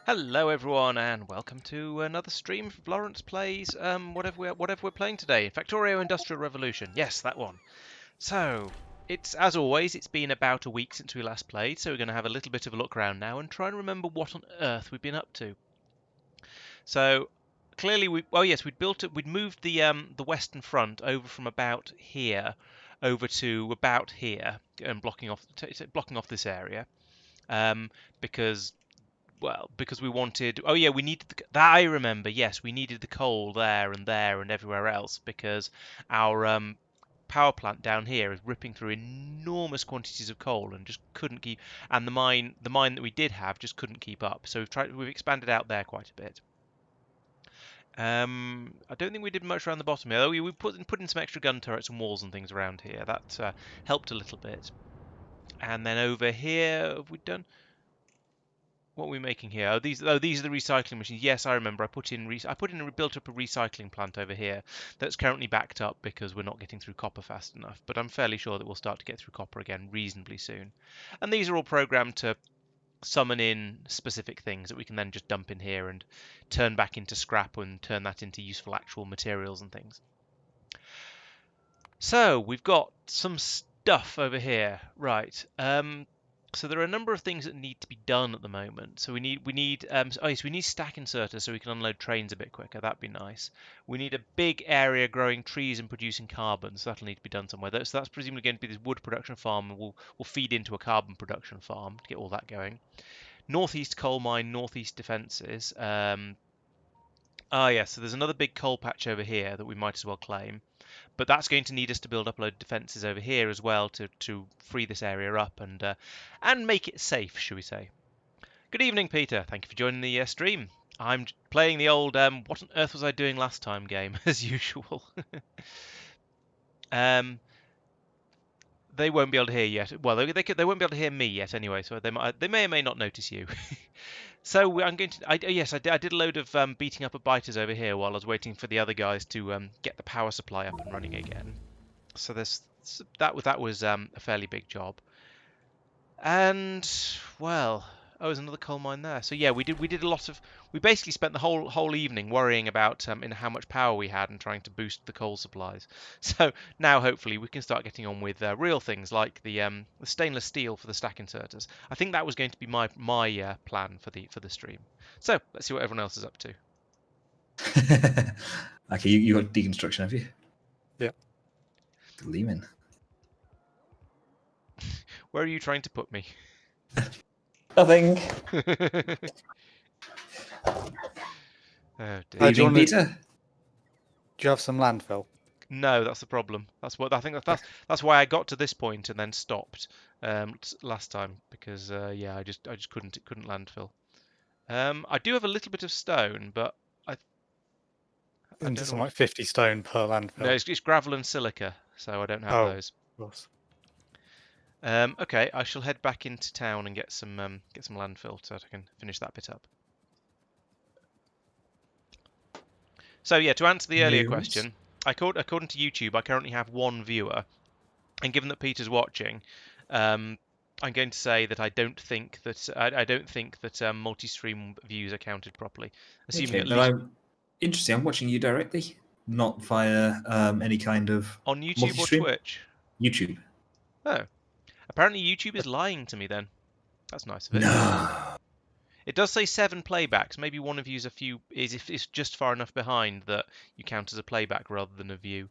Hello everyone, and welcome to another stream of Laurence Plays whatever we're playing today. Factorio Industrial Revolution. Yes, that one. So, as always, it's been about a week since we last played, so we're going to have a little bit of a look around now and try and remember what on earth we've been up to. So, clearly we'd moved the western front over from about here over to about here and blocking off this area. Because we wanted. Oh yeah, we needed that. I remember. Yes, we needed the coal there and everywhere else because our power plant down here is ripping through enormous quantities of coal and just couldn't keep. And the mine that we did have just couldn't keep up. So we've expanded out there quite a bit. I don't think we did much around the bottom here. Though we put in some extra gun turrets and walls and things around here. That helped a little bit. And then over here, have we done? What are we making here? These are the recycling machines. Yes, I remember. Built up a recycling plant over here that's currently backed up because we're not getting through copper fast enough. But I'm fairly sure that we'll start to get through copper again reasonably soon. And these are all programmed to summon in specific things that we can then just dump in here and turn back into scrap and turn that into useful actual materials and things. So we've got some stuff over here, right? So there are a number of things that need to be done at the moment. So we need we need stack inserters so we can unload trains a bit quicker. That'd be nice. We need a big area growing trees and producing carbon, so that'll need to be done somewhere. So that's presumably going to be this wood production farm, and we'll feed into a carbon production farm to get all that going. Northeast coal mine, northeast defences. So there's another big coal patch over here that we might as well claim. But that's going to need us to build up a load of defences over here as well to free this area up and make it safe, shall we say. Good evening, Peter. Thank you for joining the stream. I'm playing the old what on earth was I doing last time game, as usual. um, they won't be able to hear yet. Well, they won't be able to hear me yet anyway, so they may or may not notice you. So I'm going to. I did a load of beating up of biters over here while I was waiting for the other guys to get the power supply up and running again. So that was a fairly big job. And well, there's another coal mine there. So yeah, we did a lot of. We basically spent the whole evening worrying about how much power we had and trying to boost the coal supplies. So now hopefully we can start getting on with real things like the stainless steel for the stack inserters. I think that was going to be my plan for the stream. So let's see what everyone else is up to. Okay, you got deconstruction, have you? Yeah. Gleaming. Where are you trying to put me? Nothing. Oh dear. Evening, Peter. Do you have some landfill? No, that's the problem. That's what I think. That's why I got to this point and then stopped last time because yeah, I just couldn't landfill. I do have a little bit of stone, but I Isn't don't it know. something like 50 stone per landfill? No, it's gravel and silica, so I don't have Oh, those. of course. Okay, I shall head back into town and get some landfill so that I can finish that bit up. So yeah, to answer the earlier News. question, according to YouTube, I currently have one viewer, and given that Peter's watching, I'm going to say that I don't think that multi-stream views are counted properly. Assuming Okay, at but least interesting. I'm watching you directly, not via any kind of on YouTube or multi-stream. Twitch. YouTube. Oh, apparently YouTube is lying to me then. That's nice of it. No. It does say 7 playbacks. Maybe one of you's is just far enough behind that you count as a playback rather than a view.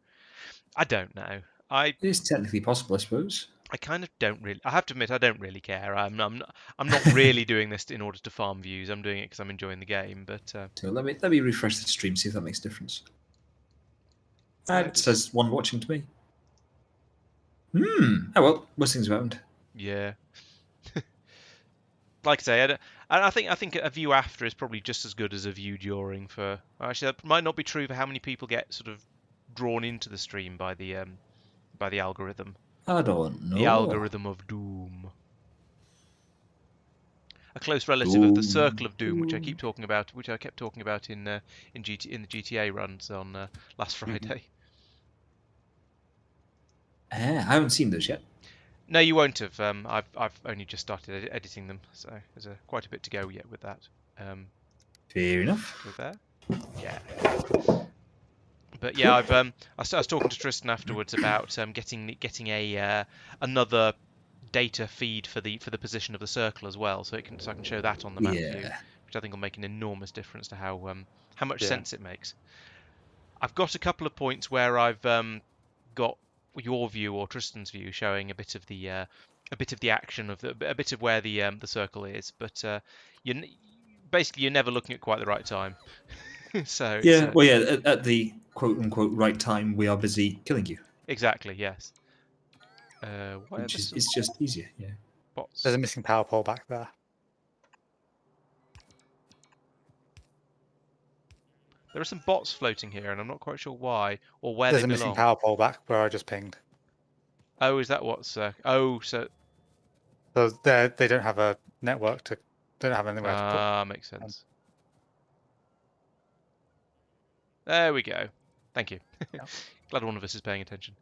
I don't know. It is technically possible, I suppose. I kind of don't really. I have to admit, I don't really care. I'm not really doing this in order to farm views. I'm doing it because I'm enjoying the game. But So let me refresh the stream, see if that makes a difference. And it says one watching to me. Oh well, worst things around. yeah, like I say, I think a view after is probably just as good as a view during. For actually, that might not be true for how many people get sort of drawn into the stream by the algorithm. I don't know. The algorithm of doom. A close relative of the circle of doom, which I kept talking about in the GTA runs on last Friday. I haven't seen those yet. No, you won't have. I've only just started editing them, so there's quite a bit to go yet with that. Fair enough. With that, yeah. But yeah, I was talking to Tristan afterwards about getting a another data feed for the position of the circle as well, so I can show that on the map view, which I think will make an enormous difference to how much sense it makes. I've got a couple of points where I've got your view or Tristan's view showing a bit of the action of a bit of where the circle is, but you're never looking at quite the right time. So yeah, well, yeah, at the quote unquote right time, we are busy killing you. Exactly, yes. Which is it's just easier, yeah. Bots. There's a missing power pole back there. There are some bots floating here, and I'm not quite sure why or where There's they a missing belong. power pole back where I just pinged. Oh, is that what's? So they don't have a network to. They don't have anywhere to put. makes sense. There we go. Thank you. Yeah. Glad one of us is paying attention.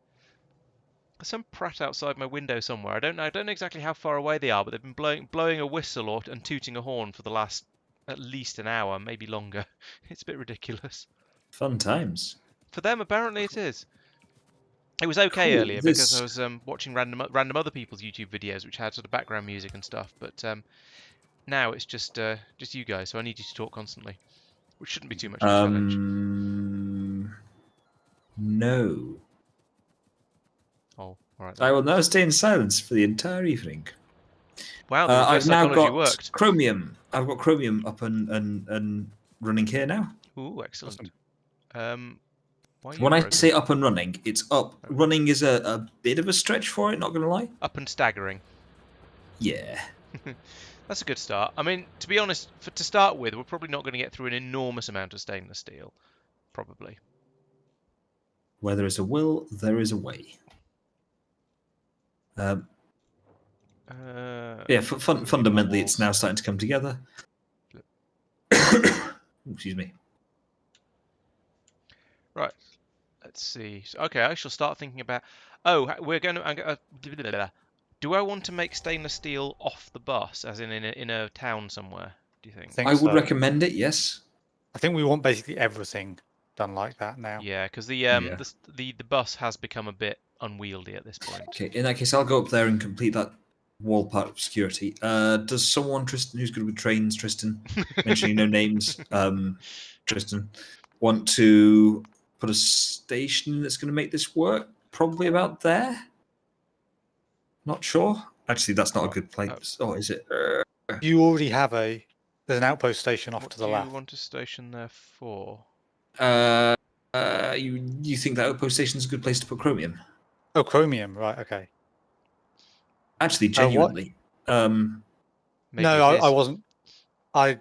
There's some prat outside my window somewhere. I don't know exactly how far away they are, but they've been blowing a whistle and tooting a horn for the last at least an hour, maybe longer. It's a bit ridiculous. Fun times. For them, apparently it is. It was okay earlier because I was watching random other people's YouTube videos which had sort of background music and stuff, but now it's just you guys, so I need you to talk constantly, which shouldn't be too much of a challenge. No. Oh, all right. I will now stay in silence for the entire evening. Wow, the I've now got worked. Chromium. I've got Chromium up and running here now. Ooh, excellent. When I say up and running, it's up. Running is a bit of a stretch for it, not going to lie. Up and staggering. Yeah. That's a good start. I mean, to be honest, to start with, we're probably not going to get through an enormous amount of stainless steel. Probably. Where there is a will, there is a way. Yeah, fundamentally, it's now starting to come together. Excuse me. Right. Let's see. Okay, I shall start thinking about. Oh, we're going to. Do I want to make stainless steel off the bus, as in a town somewhere? Do you think? I would recommend it. Yes. I think we want basically everything done like that now. Yeah, because the bus has become a bit unwieldy at this point. Okay, in that case, I'll go up there and complete that wall part of security. Does someone, Tristan, who's good with trains, Tristan, mentioning no names, Tristan, want to put a station that's going to make this work? Probably about there. Not sure. Actually, that's not a good place. Oh, is it? You already have there's an outpost station off What to the do you left. want to station there for? You think that outpost station is a good place to put chromium? Oh, chromium, right? Okay. Actually, Oh, what? genuinely. Maybe No, it I is. wasn't. I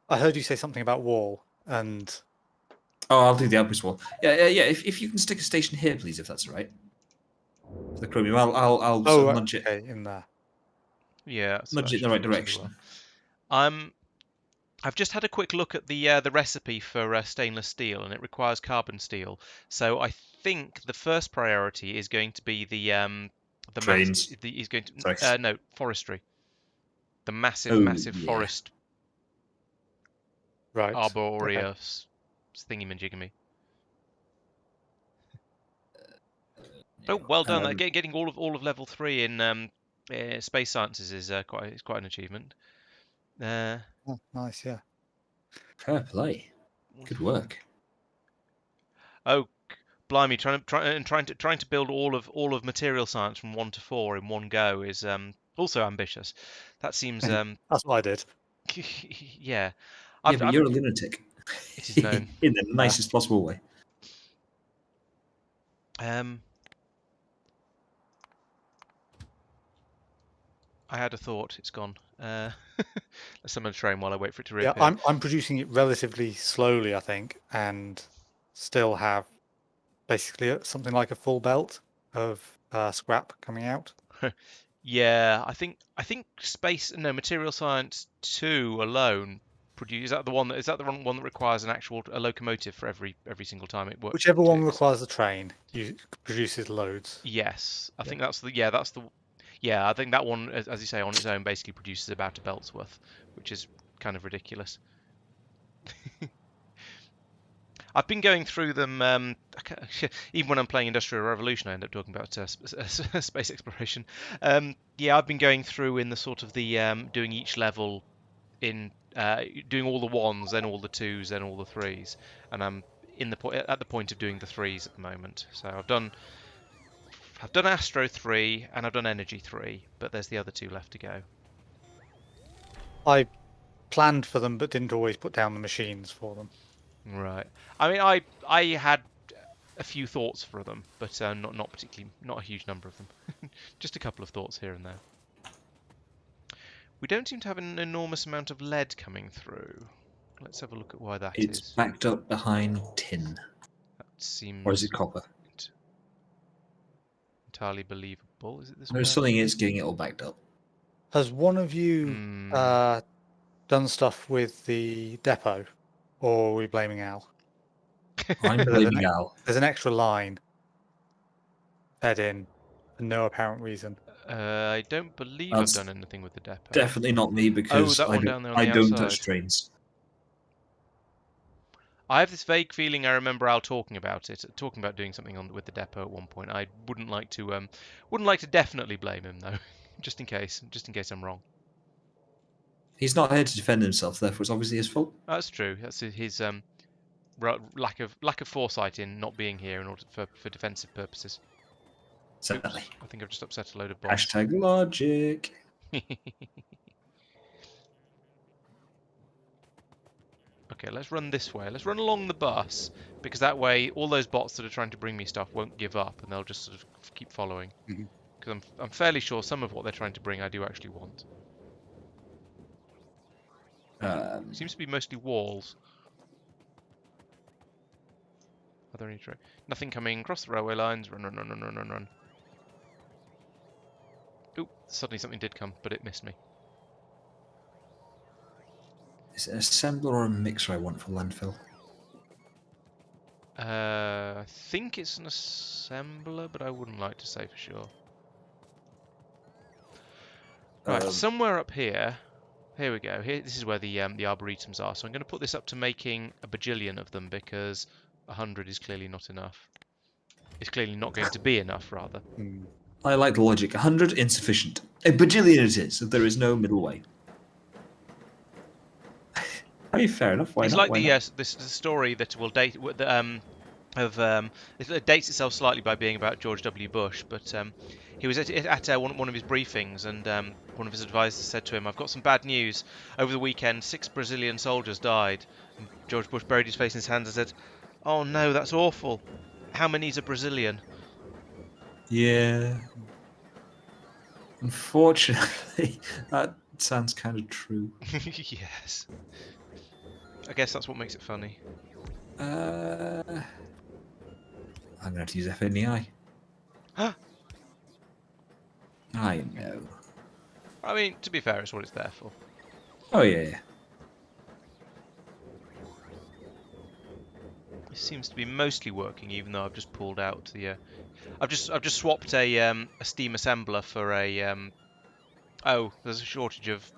heard you say something about wall, and Oh, I'll do the outpost wall. Yeah. If you can stick a station here, please, if that's all right. For the chromium, I'll sort oh, of nudge it, okay, in there. Yeah, so nudge that it in the should right fit really well. direction. I've just had a quick look at the recipe for stainless steel, and it requires carbon steel. So I think the first priority is going to be Trains. is going Sorry. to no, forestry. The Oh massive yeah. forest Right. Okay. arboreus thingy-majigamy. Oh, well done! Getting all of level 3 in space sciences is quite an achievement. Oh, nice. Yeah. Fair play. Good work. Oh, blimey! Trying to build all of material science from 1 to 4 in one go is also ambitious. That seems That's what I did. yeah. Yeah, but you're a lunatic. It is known. In the nicest possible way. I had a thought. It's gone. Let's summon a train while I wait for it to Yeah, reappear. I'm producing it relatively slowly, I think, and still have basically something like a full belt of scrap coming out. Yeah, I think material science 2 alone produce. Is that the one that requires a locomotive for every single time it works? Whichever one requires a train, produces loads. Yes, I Yeah. think I think that one, as you say, on its own basically produces about a belt's worth, which is kind of ridiculous. I've been going through them. Even when I'm playing Industrial Revolution, I end up talking about space exploration. Yeah, I've been going through in the sort of the doing each level in doing all the ones, then all the twos, then all the threes, and I'm at the point of doing the threes at the moment. So I've done Astro 3 and I've done Energy 3, but there's the other two left to go. I planned for them, but didn't always put down the machines for them. Right. I mean, I had a few thoughts for them, but not particularly, not a huge number of them. Just a couple of thoughts here and there. We don't seem to have an enormous amount of lead coming through. Let's have a look at why that is. It's backed up behind tin. That seems. Or is it copper? Entirely believable. Is it this No, way? something is getting it all backed up. Has one of you done stuff with the depot, or are we blaming Al? I'm blaming Al. There's an extra line fed in for no apparent reason. I don't believe That's I've done anything with the depot. definitely not me because that one down there on I the don't outside. touch trains. I have this vague feeling I remember Al talking about doing something with the depot at one point. I wouldn't like to definitely blame him though, just in case I'm wrong. He's not here to defend himself, therefore it's obviously his fault. That's true. That's his lack of foresight in not being here in order for defensive purposes. Certainly. Oops, I think I've just upset a load of bots. Hashtag logic. Okay, let's run this way. Let's run along the bus, because that way all those bots that are trying to bring me stuff won't give up, and they'll just sort of keep following. Because I'm fairly sure some of what they're trying to bring I do actually want. Seems to be mostly walls. Are there any nothing coming across the railway lines? Run. Ooh, suddenly something did come, but it missed me. Is it an assembler or a mixer I want for landfill? I think it's an assembler, but I wouldn't like to say for sure. Right, somewhere up here. Here we go. This is where the arboretums are. So I'm going to put this up to making a bajillion of them, because 100 is clearly not enough. It's clearly not going to be enough, rather. I like the logic. 100 insufficient. A bajillion it is, if there is no middle way. I mean, fair enough. Why it's not? like the story that will date. it dates itself slightly by being about George W. Bush, but he was at one of his briefings, and one of his advisors said to him, "I've got some bad news. Over the weekend, 6 Brazilian soldiers died." And George Bush buried his face in his hands and said, "Oh no, that's awful. How many's a Brazilian?" Yeah. Unfortunately, that sounds kind of true. Yes. I guess that's what makes it funny. I'm gonna have to use FNEI. I know. I mean, to be fair, it's what it's there for. Oh yeah. It seems to be mostly working, even though I've just pulled out the. I've just swapped a steam assembler for a. Oh, there's a shortage of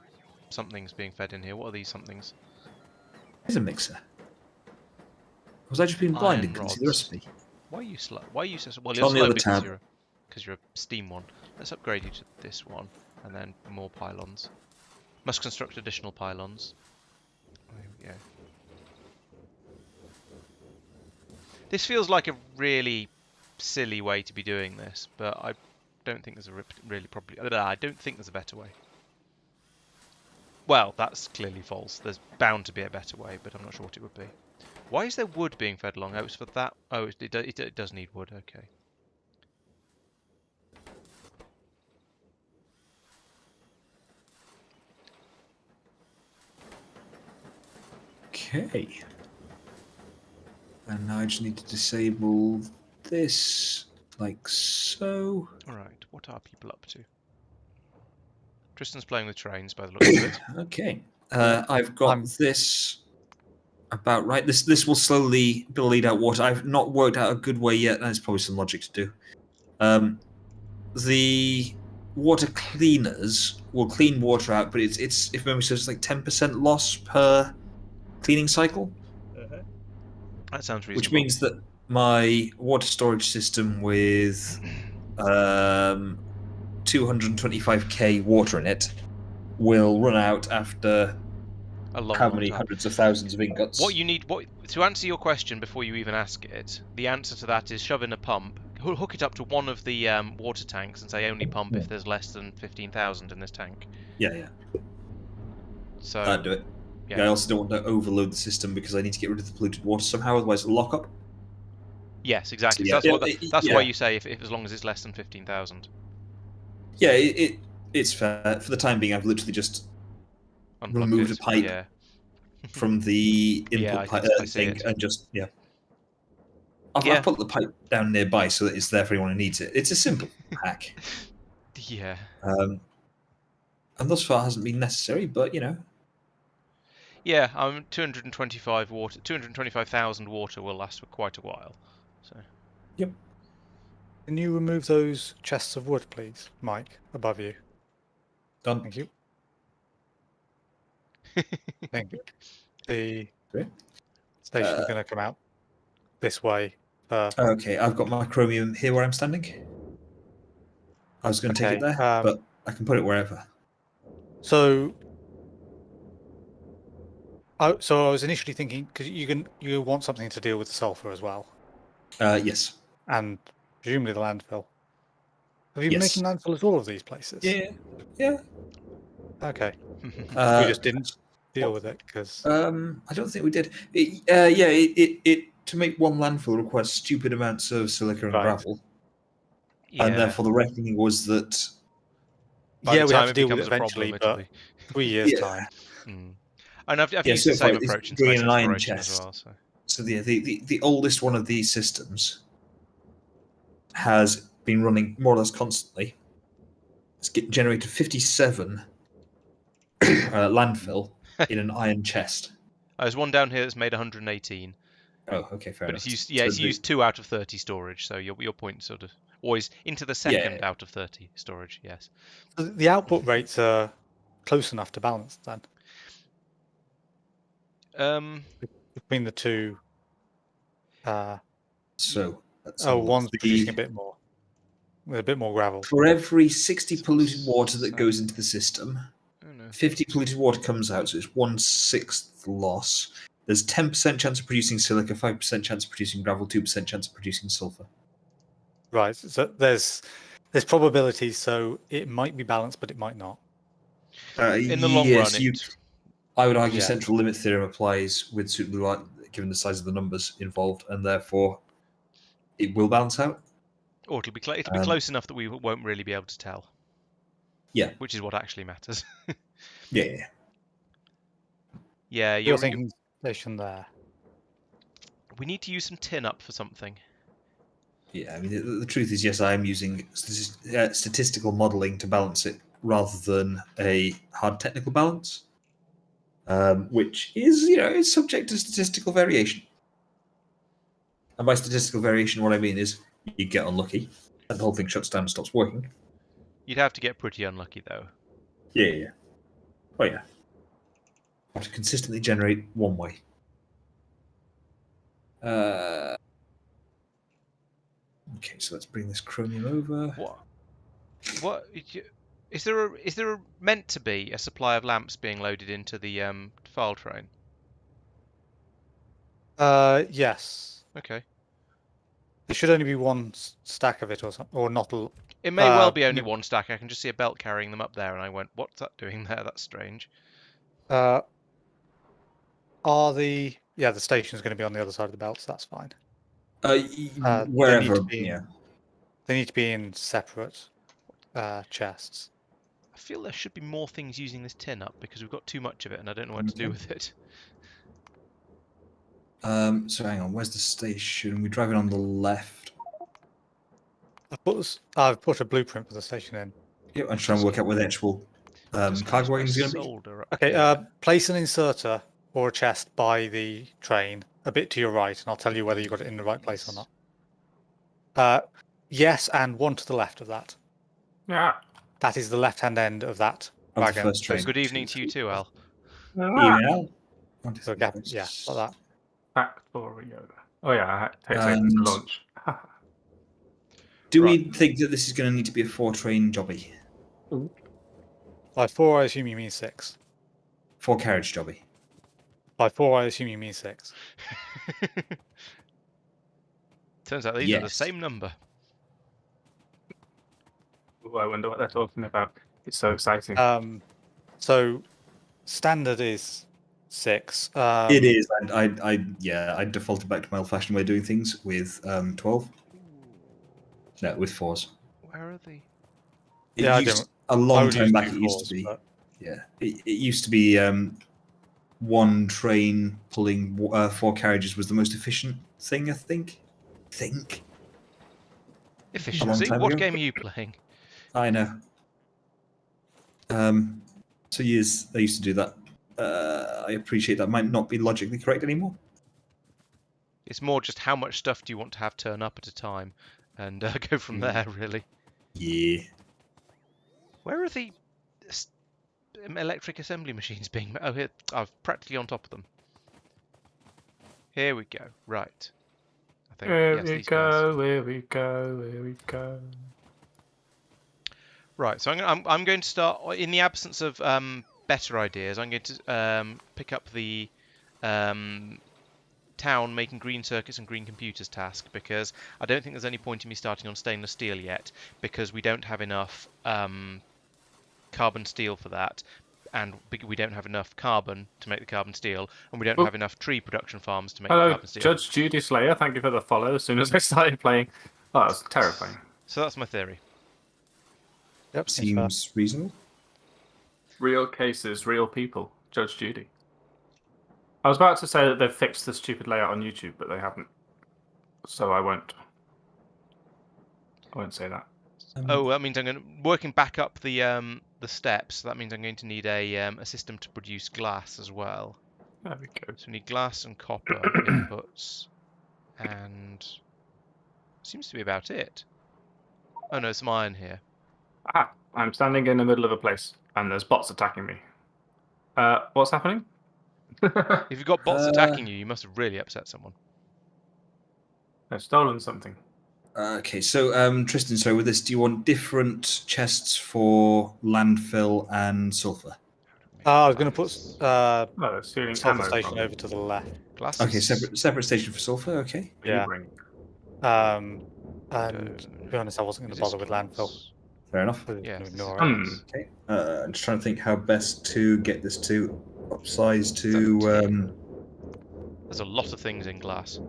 somethings being fed in here. What are these somethings? It's a mixer. Was I just being blind and couldn't see the recipe? Why are you slow? Why are you so? Well, It's you're on the slow other because tab. you're a steam one. Let's upgrade you to this one, and then more pylons. Must construct additional pylons. There we go. This feels like a really silly way to be doing this, but I don't think there's I don't think there's a better way. Well, that's clearly false. There's bound to be a better way, but I'm not sure what it would be. Why is there wood being fed along? Oh, it's for that. Oh, it does need wood. Okay. Okay. And now I just need to disable this, like so. Alright, what are people up to? Tristan's playing with trains by the looks of it. Okay. I've got this about right. This will slowly bleed out water. I've not worked out a good way yet, and there's probably some logic to do. The water cleaners will clean water out, but it's if memory serves, like 10% loss per cleaning cycle. That sounds reasonable. Which means that my water storage system with 225k water in it will run out after how many hundreds of thousands of ingots. What you need, to answer your question before you even ask it, the answer to that is shove in a pump, hook it up to one of the water tanks, and say only pump if there's less than 15,000 in this tank. Yeah. So I'd do it. Yeah. I also don't want to overload the system because I need to get rid of the polluted water somehow, otherwise it'll lock up. Yes, exactly. So, yeah, that's why you say if as long as it's less than 15,000. Yeah, it's fair. For the time being, I've literally just removed a pipe from the input thing and just I've put the pipe down nearby so that it's there for anyone who needs it. It's a simple hack. Yeah. And thus far hasn't been necessary, but you know. Yeah, 225,000 water will last for quite a while. So. Yep. Can you remove those chests of wood, please, Mike, above you? Done. Thank you. Thank you. The station's going to come out this way. Okay, I've got my chromium here where I'm standing. I was going to take it there, but I can put it wherever. So I was initially thinking, because you want something to deal with the sulfur as well. Yes. And presumably the landfill. Have you been making landfill at all of these places? Yeah. Okay. We just didn't deal with it because. I don't think we did. It to make one landfill requires stupid amounts of silica and gravel, and therefore the reckoning was that. We have to deal with it eventually, but 3 years time. And I've used the same approach in space exploration as well. So the oldest one of these systems has been running more or less constantly. It's generated 57 landfill in an iron chest. There's one down here that's made 118. Oh, okay, fair enough. But it's used 2 out of 30 storage, so your point sort of always into the second out of 30 storage, yes. The output rates are close enough to balance then. Between the two. One's producing a bit more. With a bit more gravel. For every 60 polluted water that goes into the system, 50 polluted water comes out, so it's 1/6 loss. There's 10% chance of producing silica, 5% chance of producing gravel, 2% chance of producing sulfur. Right. So there's probabilities, so it might be balanced, but it might not. In the long run, I would argue Yeah. central limit theorem applies with suitably light, given the size of the numbers involved, and therefore it will balance out. or it'll be close enough that we won't really be able to tell. Yeah. Which is what actually matters. Yeah. Yeah, You're thinking station there. we need to use some tin up for something. Yeah, I mean, the truth is, yes, I am using statistical modelling to balance it rather than a hard technical balance, which is, is subject to statistical variation. And by statistical variation, what I mean is you get unlucky and the whole thing shuts down and stops working. You'd have to get pretty unlucky, though. Yeah. Oh, yeah. Have to consistently generate one way. Okay, so let's bring this chromium over. What is there meant to be a supply of lamps being loaded into the file train? Yes. Okay. There should only be one stack of it, or something, or not. It may well be only one stack. I can just see a belt carrying them up there, and I went, "What's that doing there? That's strange." The station's going to be on the other side of the belt, so that's fine. Wherever, They need to be in separate chests. I feel there should be more things using this tin up because we've got too much of it, and I don't know what to do with it. So hang on, where's the station? We're driving on the left. I've put a blueprint for the station in. Yeah, I'm trying to work out where the actual cargo wagon is going to be. Okay, place an inserter or a chest by the train a bit to your right, and I'll tell you whether you got it in the right place or not. Yes, and one to the left of that. Yeah. That is the left-hand end of that wagon. First train. Good evening to you too, Al. Email. So like that. Factorio. Oh yeah, it takes ages to launch. Do we think that this is going to need to be a 4-train jobby? By 4, I assume you mean 6. 4-carriage jobby. By 4, I assume you mean 6. Turns out these are the same number. Ooh, I wonder what they're talking about. It's so exciting. So standard is 6. It is. I defaulted back to my old-fashioned way of doing things with 12. No, with 4s. Where are they? A long time back, it used to be. But... Yeah, it used to be one train pulling 4 carriages was the most efficient thing. I think. Efficiency. What game are you playing? I know. So yes, I used to do that. I appreciate that might not be logically correct anymore. It's more just how much stuff do you want to have turn up at a time, and go from there, really. Yeah. Where are the electric assembly machines being? Oh, here, I'm practically on top of them. Here we go. Right. I think. Here we go. Right. So I'm going to start in the absence of better ideas. I'm going to pick up the town making green circuits and green computers task, because I don't think there's any point in me starting on stainless steel yet, because we don't have enough carbon steel for that, and we don't have enough carbon to make the carbon steel, and we don't have enough tree production farms to make the carbon steel. Judge Judy Slayer, thank you for the follow as soon as I started playing. Oh, that was terrifying. So that's my theory. Yep, seems reasonable. Real cases, real people. Judge Judy. I was about to say that they've fixed the stupid layout on YouTube, but they haven't. So I won't say that. Oh, that means I'm working back up the steps. That means I'm going to need a system to produce glass as well. There we go. So we need glass and copper inputs, and seems to be about it. Oh no, some iron here. Ah, I'm standing in the middle of a place, and there's bots attacking me. What's happening? If you've got bots attacking you, you must have really upset someone. I've stolen something. Okay, so Tristan, so with this, do you want different chests for landfill and sulfur? I was going to put Oh, it's stealing sulfur ammo station from over to the left. Glass Okay, is separate station for sulfur. Okay. Yeah. Ring. And stone. to be honest, I wasn't going Is to this bother with glass? landfill. Fair enough. I was Yes, going to this is ignore it. glass. Okay. I'm just trying to think how best to get this to upsize to. 17. There's a lot of things in glass.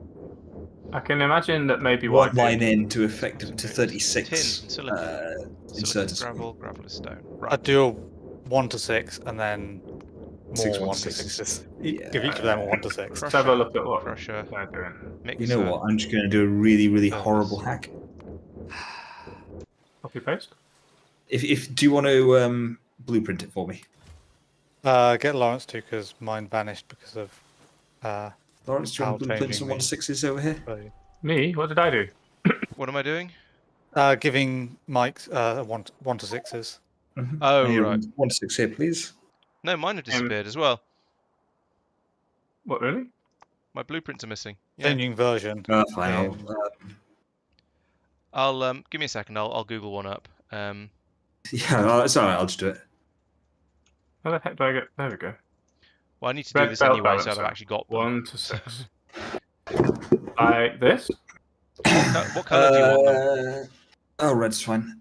I can imagine that maybe One what I line did. in to effective to Tin 36. and silicon. Silicon Inserted is gravel, gravel is stone. Right. I'd do a 1 to 6 and then Six more 1 1 to to 6s. 6s. Give each of them a 1 to 6. Let's have a look at what Crusher, they're doing. mixer. You know what? I'm just going to do a really, really Furnace. horrible hack. Copy paste. If do you want to blueprint it for me, Get Laurence to, because mine vanished because of. Laurence? Do you want to How blueprint changing some 1 to 6s over here? Me? What did I do? What am I doing? Giving Mike 1 to 6s. Mm-hmm. Oh, right. 1 to 6 here, please. No, mine have disappeared as well. What, really? My blueprints are missing. Yeah. Changing version. Fine. I'll give me a second. I'll Google one up. Yeah, it's alright. I'll just do it. How the heck do I get? There we go. Well, I need to do Red this belt anyway, so I've balancer. actually got them. 1 to 6. Like this? What colour do you want them? Oh, red's fine.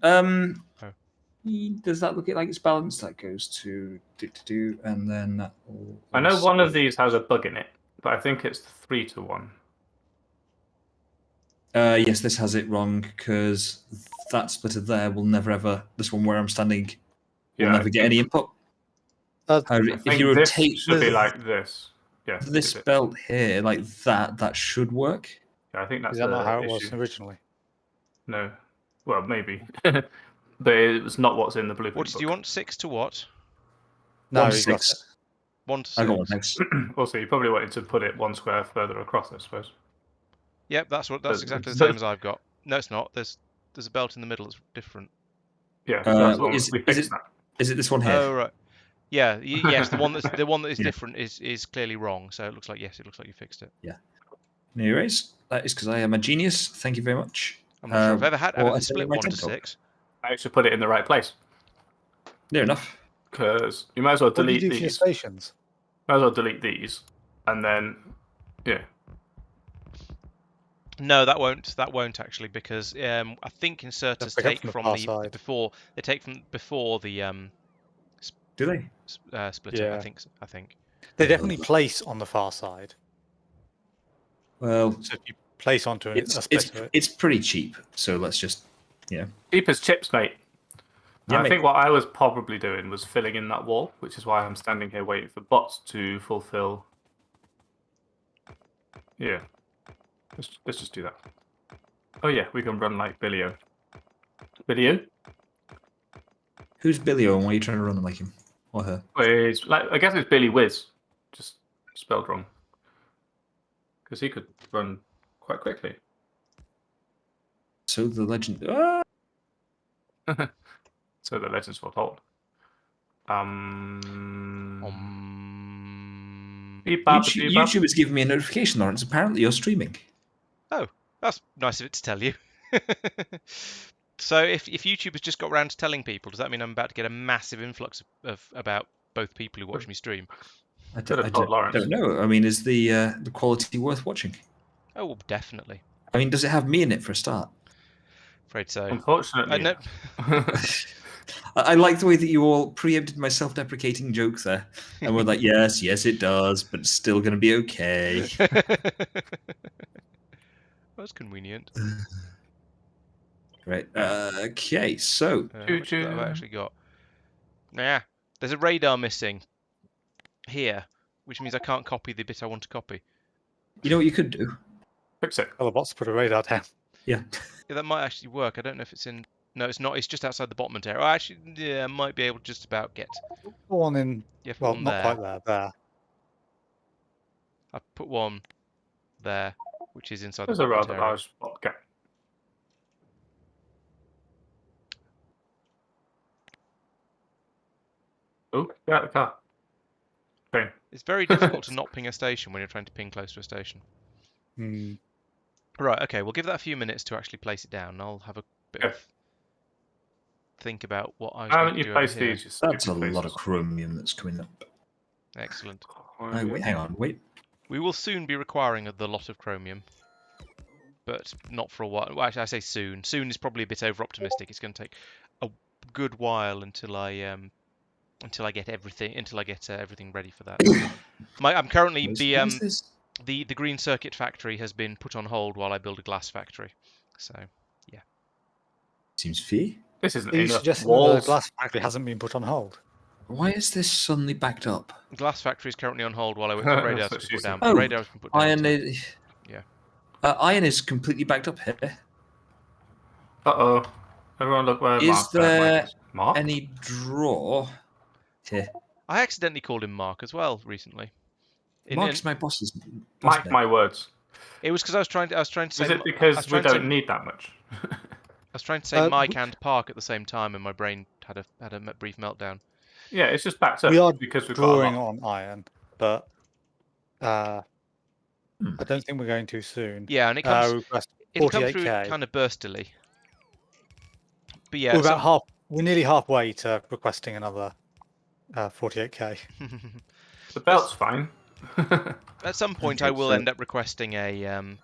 Does that look like it's balanced? That goes to do, and then that will I know one also- of these has a bug in it, but I think it's 3 to 1. Yes, this has it wrong because that splitter there will never ever. This one where I'm standing will Yeah, never get any input. However, I if think you this rotate should be like this. Yeah. this is it? belt here, like that should work. Yeah, I think that's Is that the not how it was issue. originally? No. Well, maybe. But it was not what's in the blueprint What do you book. want? 6 to what? No, 1 to you got 6. 1 to 6. I got one next. Also, you probably wanted to put it 1 square further across, I suppose. Yep, that's But- exactly the same as I've got. No, it's not. There's a belt in the middle that's different. Yeah, that's the one is we it- fixed that. Is it this one here? Oh right. Yeah. Yes, the one that is Yeah. different is clearly wrong. So it looks like it looks like you fixed it. No worries. That is because I am a genius. Thank you very much. I'm not sure I've ever had well, I ever said split my 1 to TED talk. 6. I actually put it in the right place. Near enough. Because you might as well What do you delete do for your these. stations? Might as well delete these. And then, yeah. No, that won't actually, because I think inserters pick up take from the from far the side. before they take from before the Do they? splitter. Yeah. I think. They definitely place on the far side. Well, So if you place onto a splitter, it's pretty cheap. So let's just Cheap as chips, mate. Yeah, I mate. think what I was probably doing was filling in that wall, which is why I'm standing here waiting for bots to fulfill. Yeah. Let's just do that. Oh yeah, we can run like Billio. Billio? Who's Billy and why are you trying to run them like him or her? It's like I guess it's Billy Whiz, just spelled wrong. Because he could run quite quickly. So the legend. So the legends foretold. Beep, bop, beep, bop. YouTube has given me a notification, Laurence. Apparently, you're streaming. That's nice of it to tell you. So if YouTube has just got around to telling people, does that mean I'm about to get a massive influx of about both people who watch me stream? I Could have told Laurence. don't know. I mean, is the quality worth watching? Oh, well, definitely. I mean, does it have me in it for a start? Afraid so. Unfortunately. I know. I like the way that you all preempted my self-deprecating joke there, and we're like, yes, it does, but it's still going to be okay. That's convenient. Right. Okay. So How much of that have I actually got? Nah, there's a radar missing here, which means I can't copy the bit I want to copy. you know what you could do? Fix it. well, the bots put a radar down. Yeah. Yeah, that might actually work. I don't know if it's in. No, it's not. It's just outside the bottom area. Oh, actually, yeah, I might be able to just about get. One in, Yeah, put well, one not there. quite there. There. I put one there, which is inside There's the a bottom rather area. large spot gap. Oh, get out of the car. Train. It's very difficult to not ping a station when you're trying to ping close to a station. Hmm. Right. Okay. We'll give that a few minutes to actually place it down. I'll have a bit Yeah. of think about what I was Haven't going to you do over placed here. these? You stupid That's a lot of places? chromium that's coming up. Excellent. Oh, wait, hang on, wait. We will soon be requiring the lot of chromium, but not for a while. Well, actually, I say soon. Soon is probably a bit over optimistic. It's going to take a good while until I get everything ready for that. I'm currently What is this? the green circuit factory has been put on hold while I build a glass factory. So yeah. Seems fair. This isn't Are you enough suggesting that the walls. glass factory hasn't been put on hold? Why is this suddenly backed up? The glass factory is currently on hold while I wait for the radar That's to be what put she down. said. But the radar has been put down. Iron so- is, yeah. Iron is completely backed up here. Uh-oh. Everyone look where Is Mark there is. Mark? any draw here? I accidentally called him Mark as well recently. Mark is my boss's boss Mike, name. my words. It was because I was trying to say. Is it I was because we trying to say- don't need that much? I was trying to say Mike we- and Park at the same time, and my brain had a brief meltdown. Yeah, it's just backed up We are because we've got a drawing lot. on iron, but I don't think we're going too soon. Yeah, and it comes. Request It'll come through 48k. kind of burstily. But yeah, We're about half. We're nearly halfway to requesting another 48k. The belt's fine. at some point I will end up requesting a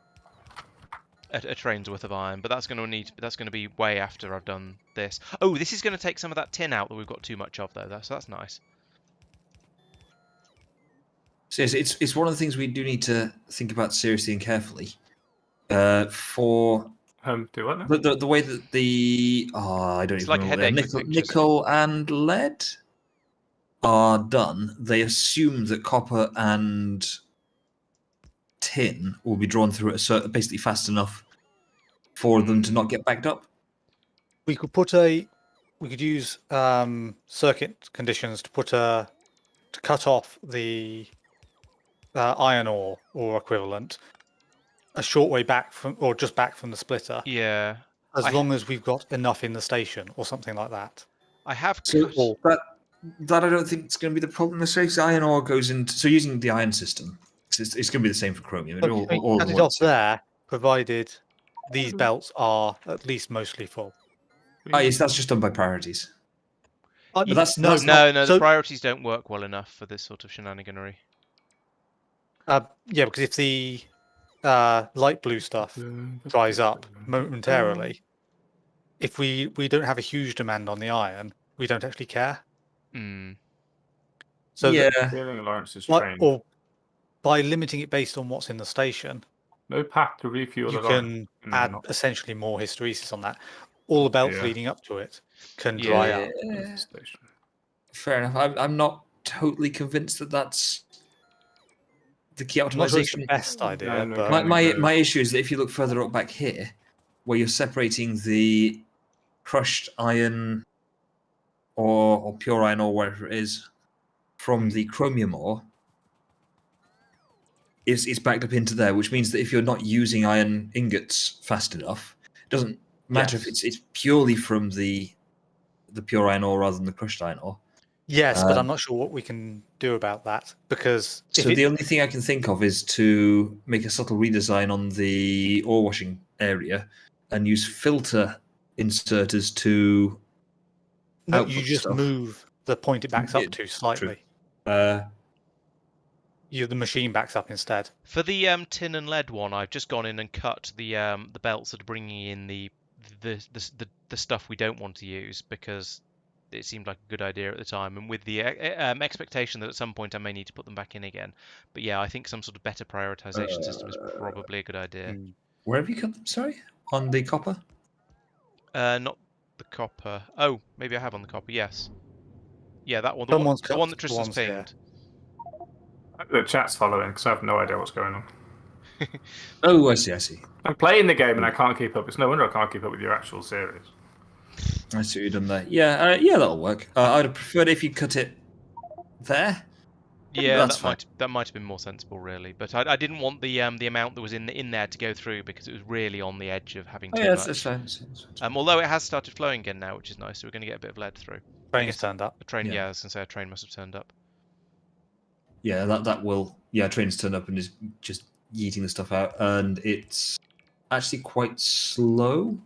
train's worth of iron, but that's going to be way after I've done this. Oh, this is going to take some of that tin out that we've got too much of though. So that's nice. So yes, it's one of the things we do need to think about seriously and carefully. For Do what now? the way that I don't It's even like a remember what headache with pictures. nickel and lead are done. They assume that copper and tin will be drawn through at basically fast enough for them to not get backed up. We could use circuit conditions to cut off the iron ore or equivalent a short way back from, or just back from the splitter, Yeah. as long as we've got enough in the station or something like that. I have So cut. that I don't think is going to be the problem necessarily. 'Cause iron ore goes into using the iron system. It's going to be the same for chromium. But all cut the it off ones. there, provided these belts are at least mostly full. Yes, that's just done by priorities. But that's No, so, the priorities don't work well enough for this sort of shenaniganery. yeah, because if the light blue stuff dries up momentarily, if we don't have a huge demand on the iron, we don't actually care. Mm. So yeah, Feeling Lawrence is Like, trained. or by limiting it based on what's in the station, No path to refuel you the Lawrence. can No, add not essentially more hysteresis on that. All the belts Yeah. leading up to it can dry Yeah. up. the station. fair enough. I'm not totally convinced that that's the key I'm not sure it's the optimization. best idea, no, but My issue is that if you look further up back here, where you're separating the crushed iron or pure iron or whatever it is from the chromium ore, it's backed up into there, which means that if you're not using iron ingots fast enough, it doesn't matter if it's purely from the pure iron ore rather than the crushed iron ore. yes, but I'm not sure what we can do about that, because So the only thing I can think of is to make a subtle redesign on the ore washing area and use filter inserters to no, output you just stuff. move the point it backs up to slightly. The machine backs up instead. For the tin and lead one, I've just gone in and cut the belts that are bringing in the stuff we don't want to use, because it seemed like a good idea at the time, and with the expectation that at some point I may need to put them back in again. But yeah, I think some sort of better prioritization system is probably a good idea. Where have you cut them? Sorry, on the copper. Not the copper. Oh, maybe I have on the copper. Yes. Yeah, that one. The Someone's one cut that Tristan's ones here. pinged. The chat's following because I have no idea what's going on. Oh, I see. I'm playing the game and I can't keep up. It's no wonder I can't keep up with your actual series. I see what you've done there. Yeah, that'll work. I'd have preferred if you cut it there. Yeah, That's that might have been more sensible, really. But I didn't want the amount that was in there to go through, because it was really on the edge of having too much. That's fine. Although it has started flowing again now, which is nice, so we're going to get a bit of lead through. Train's turned up. A train, Yeah. yeah, I was going to say a train must have turned up. Yeah, that will. Yeah, train's turned up and is just yeeting the stuff out, and it's actually quite slow.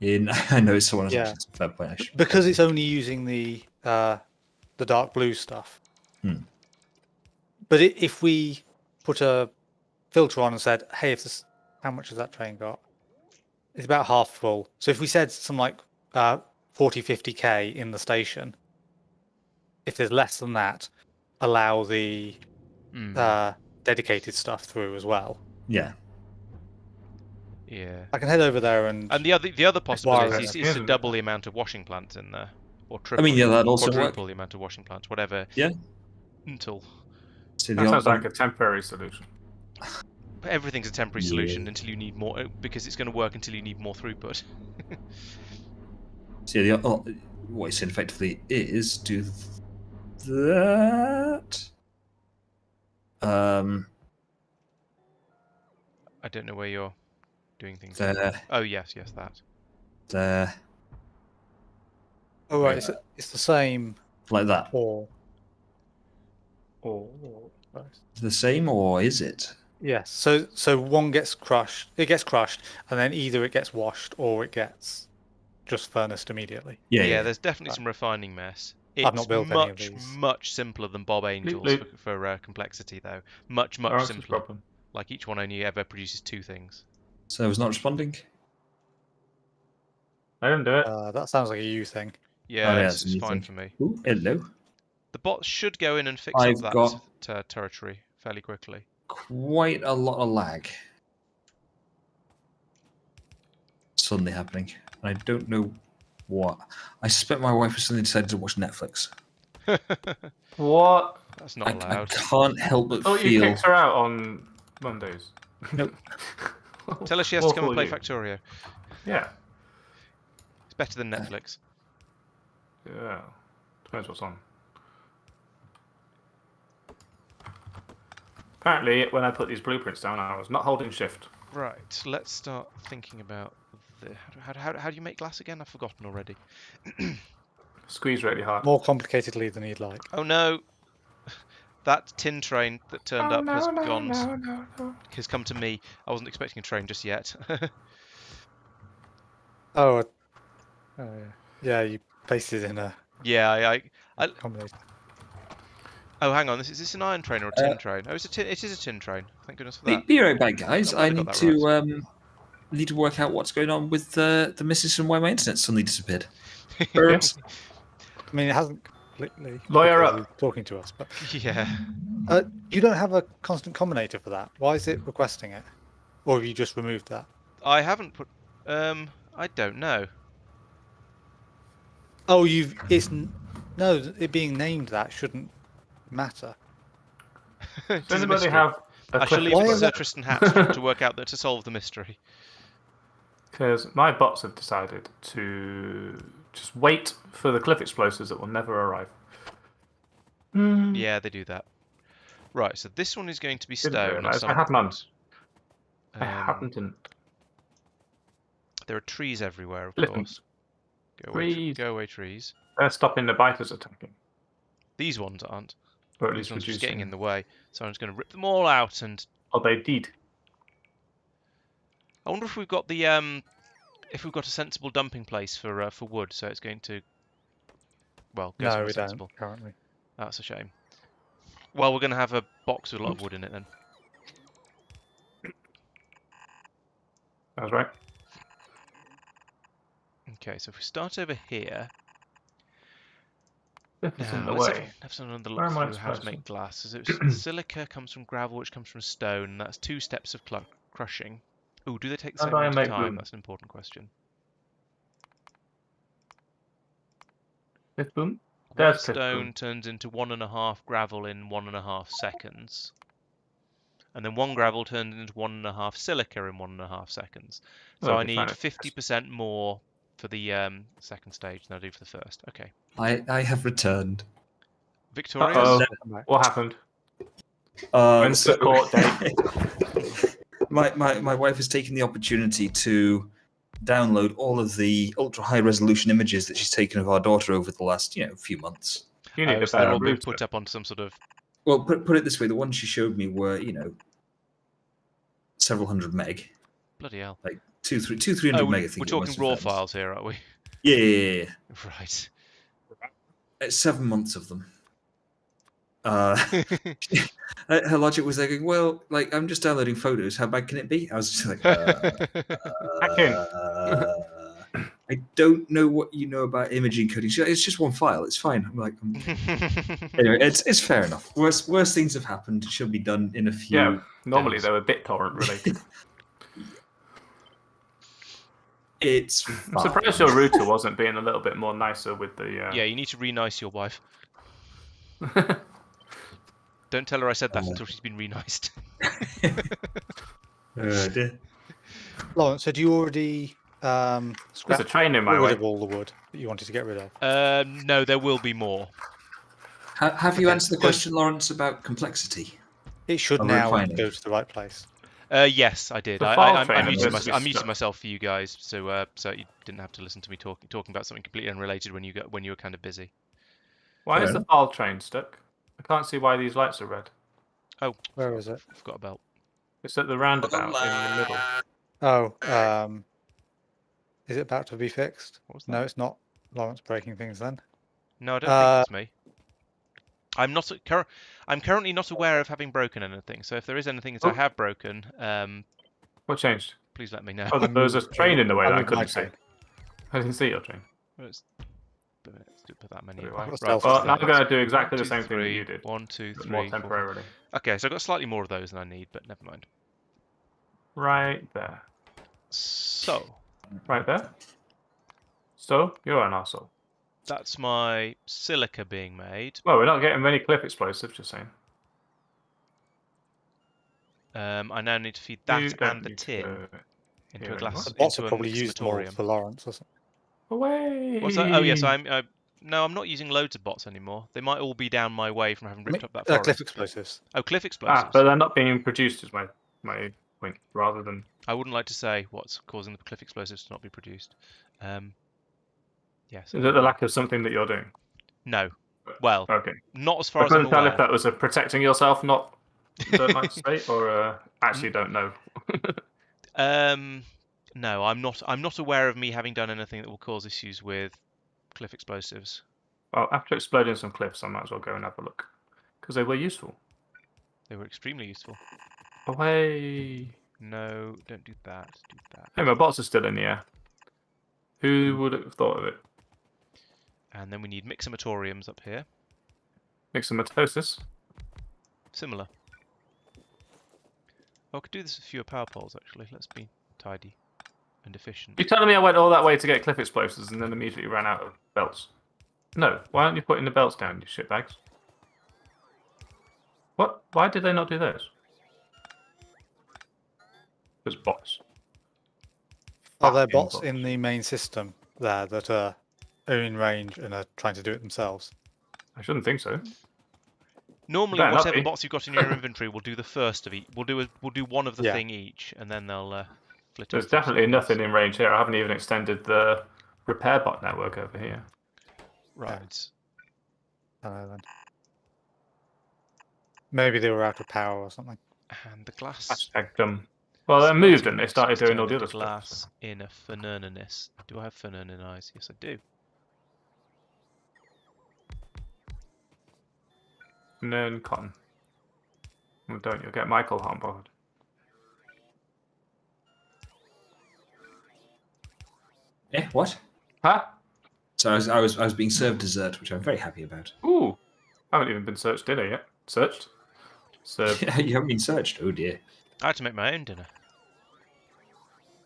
I know someone has Yeah. options. Fair point, actually. Because it's only using the dark blue stuff. Hmm. But if we put a filter on and said, hey, if this, how much has that train got? It's about half full. So if we said something like 40, 50k in the station, if there's less than that, allow the dedicated stuff through as well. Yeah. Yeah. I can head over there and And the other possibility Wire is it. to double the amount of washing plants in there, or I triple, mean, yeah, that'd also quadruple work. the amount of washing plants, whatever. Yeah. Until So That sounds like a temporary solution. everything's a temporary Yeah. solution until you need more, because it's going to work until you need more throughput. So yeah, what he said effectively is do that. I don't know where you're doing things. There, Oh yes, that. there, oh right, it's the same like that. for The same, or is it? yes. So one gets crushed. It gets crushed, and then either it gets washed or it gets just furnaced immediately. Yeah. There's definitely some refining mess. I've not built any of much, these. much simpler than Bob Angel's Bleep. for complexity, though. Much Laurence's simpler. problem. Like each one only ever produces 2 things. So I was not responding. I didn't do it. That sounds like a you thing. Yeah, yeah, it's it's a new fine thing. for me. Ooh, hello. The bots should go in and fix I've up that got- territory fairly quickly. Quite a lot of lag suddenly happening. And I don't know what. I suspect my wife has suddenly decided to watch Netflix. What? That's not I allowed. can't help but Oh, you feel. kicked her out on Mondays. Nope. Tell her she has to come and Awful play you. Factorio. Yeah. It's better than Netflix. Yeah. Depends what's on. Apparently, when I put these blueprints down, I was not holding shift. Right, let's start thinking about how do you make glass again? I've forgotten already. Squeeze really hard. More complicatedly than you'd like. Oh no! That tin train that turned up has gone. No. Has come to me. I wasn't expecting a train just yet. Oh, yeah. You pasted in a Yeah, combination. Oh, hang on. Is this an iron train or a tin train? Oh, it is a tin train. Thank goodness for that. Be right back, guys. I'm glad I I got need that to need to work out what's going on with the missus and why my internet suddenly disappeared. Laurence? I mean, it hasn't completely Lawyer because up. he's talking to us, but Yeah. you don't have a constant combinator for that. Why is it requesting it? Or have you just removed that? I haven't put. I don't know. Oh, no. It being named that shouldn't matter. It Does is a anybody mystery. have a I shall leave Why it to is Sir that- Tristan Hat to work out to solve the mystery. Because my bots have decided to just wait for the cliff explosives that will never arrive. Yeah, they do that. Right, so this one is going to be Didn't stone. At realise. some I have none. point. I haven't. There are trees everywhere, of Listen. course. Trees. Go away, trees. They're stopping the biters attacking. These ones aren't. Or at These least ones are just getting reducing. in the way. So I'm just going to rip them all out and. Oh, they did. I wonder if we've got the if we've got a sensible dumping place for wood, so it's going to. Well, go No, somewhere we sensible. don't currently. That's a shame. Well, we're going to have a box with a lot of wood in it then. That was right. Okay, so if we start over here. This is in Now, the let's way. have another Where look am I through how to supposed make glass. So silica comes from gravel, which comes from stone. That's 2 steps of crushing. Ooh, do they take the How same do I amount of make time? room? That's an important question. Cliff boom. One There's cliff stone boom. turns into 1.5 gravel in 1.5 seconds. And then 1 gravel turns into 1.5 silica in 1.5 seconds. So Well, I it'd be need fine. 50% more for the second stage than I do for the first. Okay. I have returned. Victorious? Uh-oh. What happened? When's So- the court date? my wife has taken the opportunity to download all of the ultra high resolution images that she's taken of our daughter over the last few months. You need a So they're better all being router. put up onto some sort of. Well, put it this way: the ones she showed me were several hundred meg. Bloody hell. 300 Oh, meg. I we're think it talking was for raw phones. files here, aren't we? Yeah. Right. It's 7 months of them. Her logic was like, well, like I'm just downloading photos. How bad can it be? I was just like, I don't know what you know about imaging coding. She's like, it's just one file. It's fine. I'm like, anyway, it's fair enough. Worse things have happened. It should be done in a few. Yeah, normally days. they were BitTorrent related. It's I'm fine. surprised your router wasn't being a little bit more nicer with the. Yeah, you need to re-nice your wife. Don't tell her I said that until she's been re-niced. Dear. Laurence, had you already There's a scrapped train in my rid way. of all the wood that you wanted to get rid of? No, there will be more. Have you Okay, answered the question, Laurence, about complexity? It should Of now refining. go to the right place. Yes, I did. The file I'm trainer muting, was I'm muting stuck. myself for you guys, so you didn't have to listen to me talking about something completely unrelated when you were kind of busy. Why Fair is the enough. file train stuck? I can't see why these lights are red. Oh, Where is it? forgot about. It's at the roundabout in the middle. Oh, is it about to be fixed? What was that? No, it's not. Laurence breaking things then. No, I don't think it's me. I'm currently not aware of having broken anything. So if there is anything that I Oh. have broken, What changed? please let me know. Oh, there was a train in the way that I moved my couldn't see. train. I didn't see your train. Let's put that many. Put In. it away. What's Right. else? Well, now Let's I'm going to do exactly the 1, 2, same thing that 3, you did, 1, 2, but 3, more 4, 5. temporarily. Okay, so I've got slightly more of those than I need, but never mind. Right there. So Right there. So, you're an arsehole. that's my silica being made. Well, we're not getting many cliff explosives, just saying. I now need to feed You that don't and the need to tin go into here a glass. The bots Into are a probably used more mixamatorium. for Laurence, wasn't it? away. What's that? Oh yes, no, I'm not using loads of bots anymore. They might all be down my way from having ripped up that forest. Cliff explosives. Oh, cliff explosives. Ah, but they're not being produced, is my point, rather than. I wouldn't like to say what's causing the cliff explosives to not be produced. Yes. Is it the lack of something that you're doing? No. Well, Okay. not as far I as I'm couldn't tell aware. if that was a protecting yourself, don't like to say, or actually don't know. No, I'm not. I'm not aware of me having done anything that will cause issues with cliff explosives. Well, after exploding some cliffs, I might as well go and have a look. Because they were useful. They were extremely useful. Away. No, don't do that. Do that. Hey, my bots are still in the air. Who would have thought of it? And then we need mixamatoriums up here. Mixomatosis. Similar. Oh, I could do this with fewer power poles, actually. Let's be tidy and efficient. You're telling me I went all that way to get cliff explosives and then immediately ran out of belts? No. Why aren't you putting the belts down, you shitbags? What? Why did they not do those? There's bots. Are there Fucking bots in the main system there that are in range and are trying to do it themselves? I shouldn't think so. Normally, Better not whatever be. bots you've got in your inventory will do the first of each. We'll do one of the Yeah. thing each, and then they'll flit. There's off to definitely something else. nothing in range here. I haven't even extended the repair bot network over here. Right. I don't know then. Maybe they were out of power or something. And the glass. Hashtag dumb. Well, they moved and they started doing all the Turned other into stuff. glass so. in a Fernerniness. Do I have Fernernin eyes? Yes, I do. And then cotton. Well, don't you get Michael on board? What? Huh? So I was being served dessert, which I'm very happy about. Ooh. I haven't even been searched dinner yet. Searched? Served. You haven't been searched. Oh dear. I had to make my own dinner.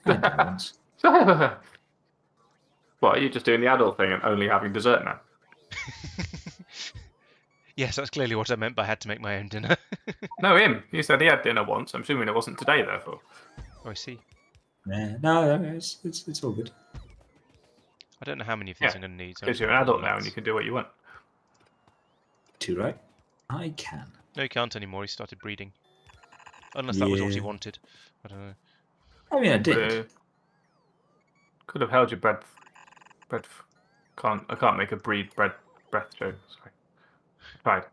I done once. What, are you just doing the adult thing and only having dessert now? Yes, that's clearly what I meant by had to make my own dinner. No, him. He said he had dinner once. I'm assuming it wasn't today, therefore. Oh, I see. No, it's all good. I don't know how many of these Yeah, I'm going to need. So Because you're an adult now and you can do what you want. Too right. I can. No, he can't anymore. He started breeding. Unless that was what he Yeah. wanted. I don't know. I mean, I did. Could have held your breath. I can't make a breath joke. Sorry. Tried.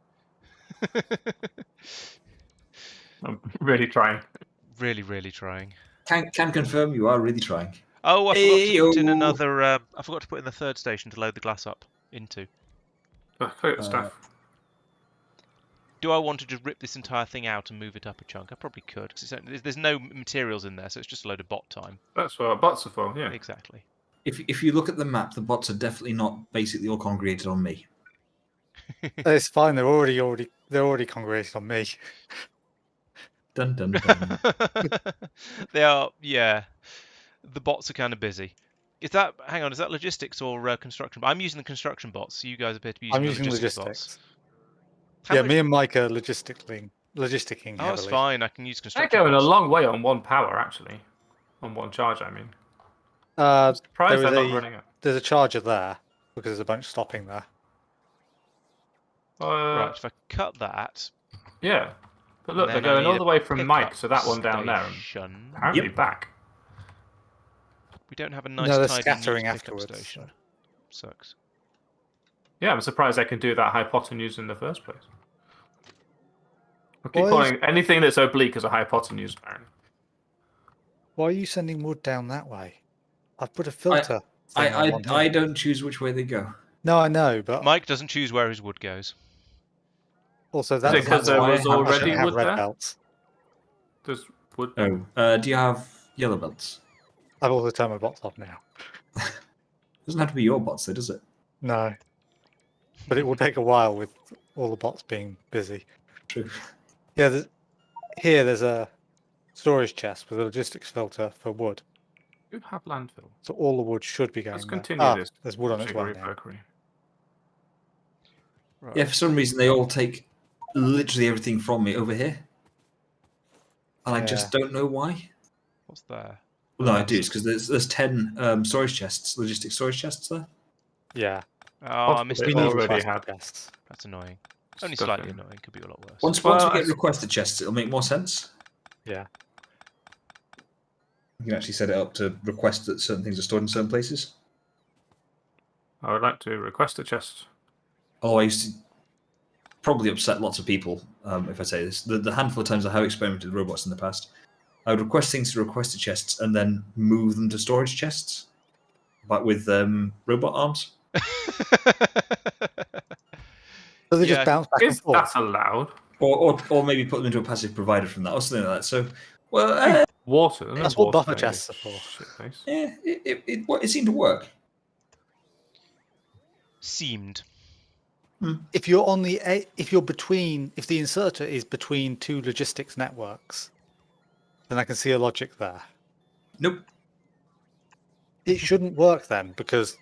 I'm really trying. Really, really trying. can confirm you are really trying. Oh, I forgot to put in Ayo. another. I forgot to put in the third station to load the glass up into. Clear the stuff. Do I want to just rip this entire thing out and move it up a chunk? I probably could, because there's no materials in there, so it's just a load of bot time. That's what bots are for, yeah. Exactly. If you look at the map, the bots are definitely not basically all congregated on me. It's fine. They're already congregated on me. Dun dun dun. They are, yeah. The bots are kind of busy. Is that? Hang on, is that logistics or construction? I'm using the construction bots, so you guys appear to be using I'm the using logistics logistics. bots. How Yeah, much- me and Mike are logisticking Oh, heavily. that's fine. I can use They're construction going a bots. long way on one power, actually. On one charge, I mean. Uh, Surprised there they're is not running it. There's a charger there because there's a bunch stopping there. Right, if I cut that, Yeah. But look, then they're I going need all a the way from Mike, pickup so that one down there, and station. apparently Yep. back. We don't have a nice No, they're tidy scattering neat pickup afterwards. station. Sucks. Yeah, I'm surprised they can do that hypotenuse in the first place. I keep Why is- calling anything that's oblique as a hypotenuse, apparently. Why are you sending wood down that way? I've put a filter. thing on one I here. don't choose which way they go. No, I know, but Mike doesn't choose where his wood goes. also Is that it because there why I was have- already have wood red there? belts. There's wood. Oh, do you have yellow belts? I've also turned my bots off now. Doesn't have to be your bots, though, does it? No, but it will take a while with all the bots being busy. True. Yeah, there's a storage chest with a logistics filter for wood, You have landfill. so all the wood should be going Let's there. continue this. There's wood on its way Chicory now. Perkery. Right. Yeah, for some reason they all take literally everything from me over here, and I just don't know why. What's there? Well, no, I do. It's because there's 10 storage chests, logistic storage chests there. Yeah, Oh, I missed Possibly it. we need already plastic had chests. That's annoying. Only Stuff slightly in. annoying. Could be a lot worse. Once Well, we I get requested chests, it'll make more sense. Yeah, You can actually set it up to request that certain things are stored in certain places. I would like to request a chest. Oh, I used to probably upset lots of people if I say this. The handful of times I have experimented with robots in the past, I would request things to requested chests and then move them to storage chests, but with robot arms. so they Yeah, just bounce back and Is forth. that allowed? Or maybe put them into a passive provider from that, or something like that. So, well, Water. That's what buffer chests are for. Shitface. yeah, it seemed to work. Seemed. If you're on the if the inserter is between two logistics networks, then I can see a logic there. Nope, It shouldn't work then because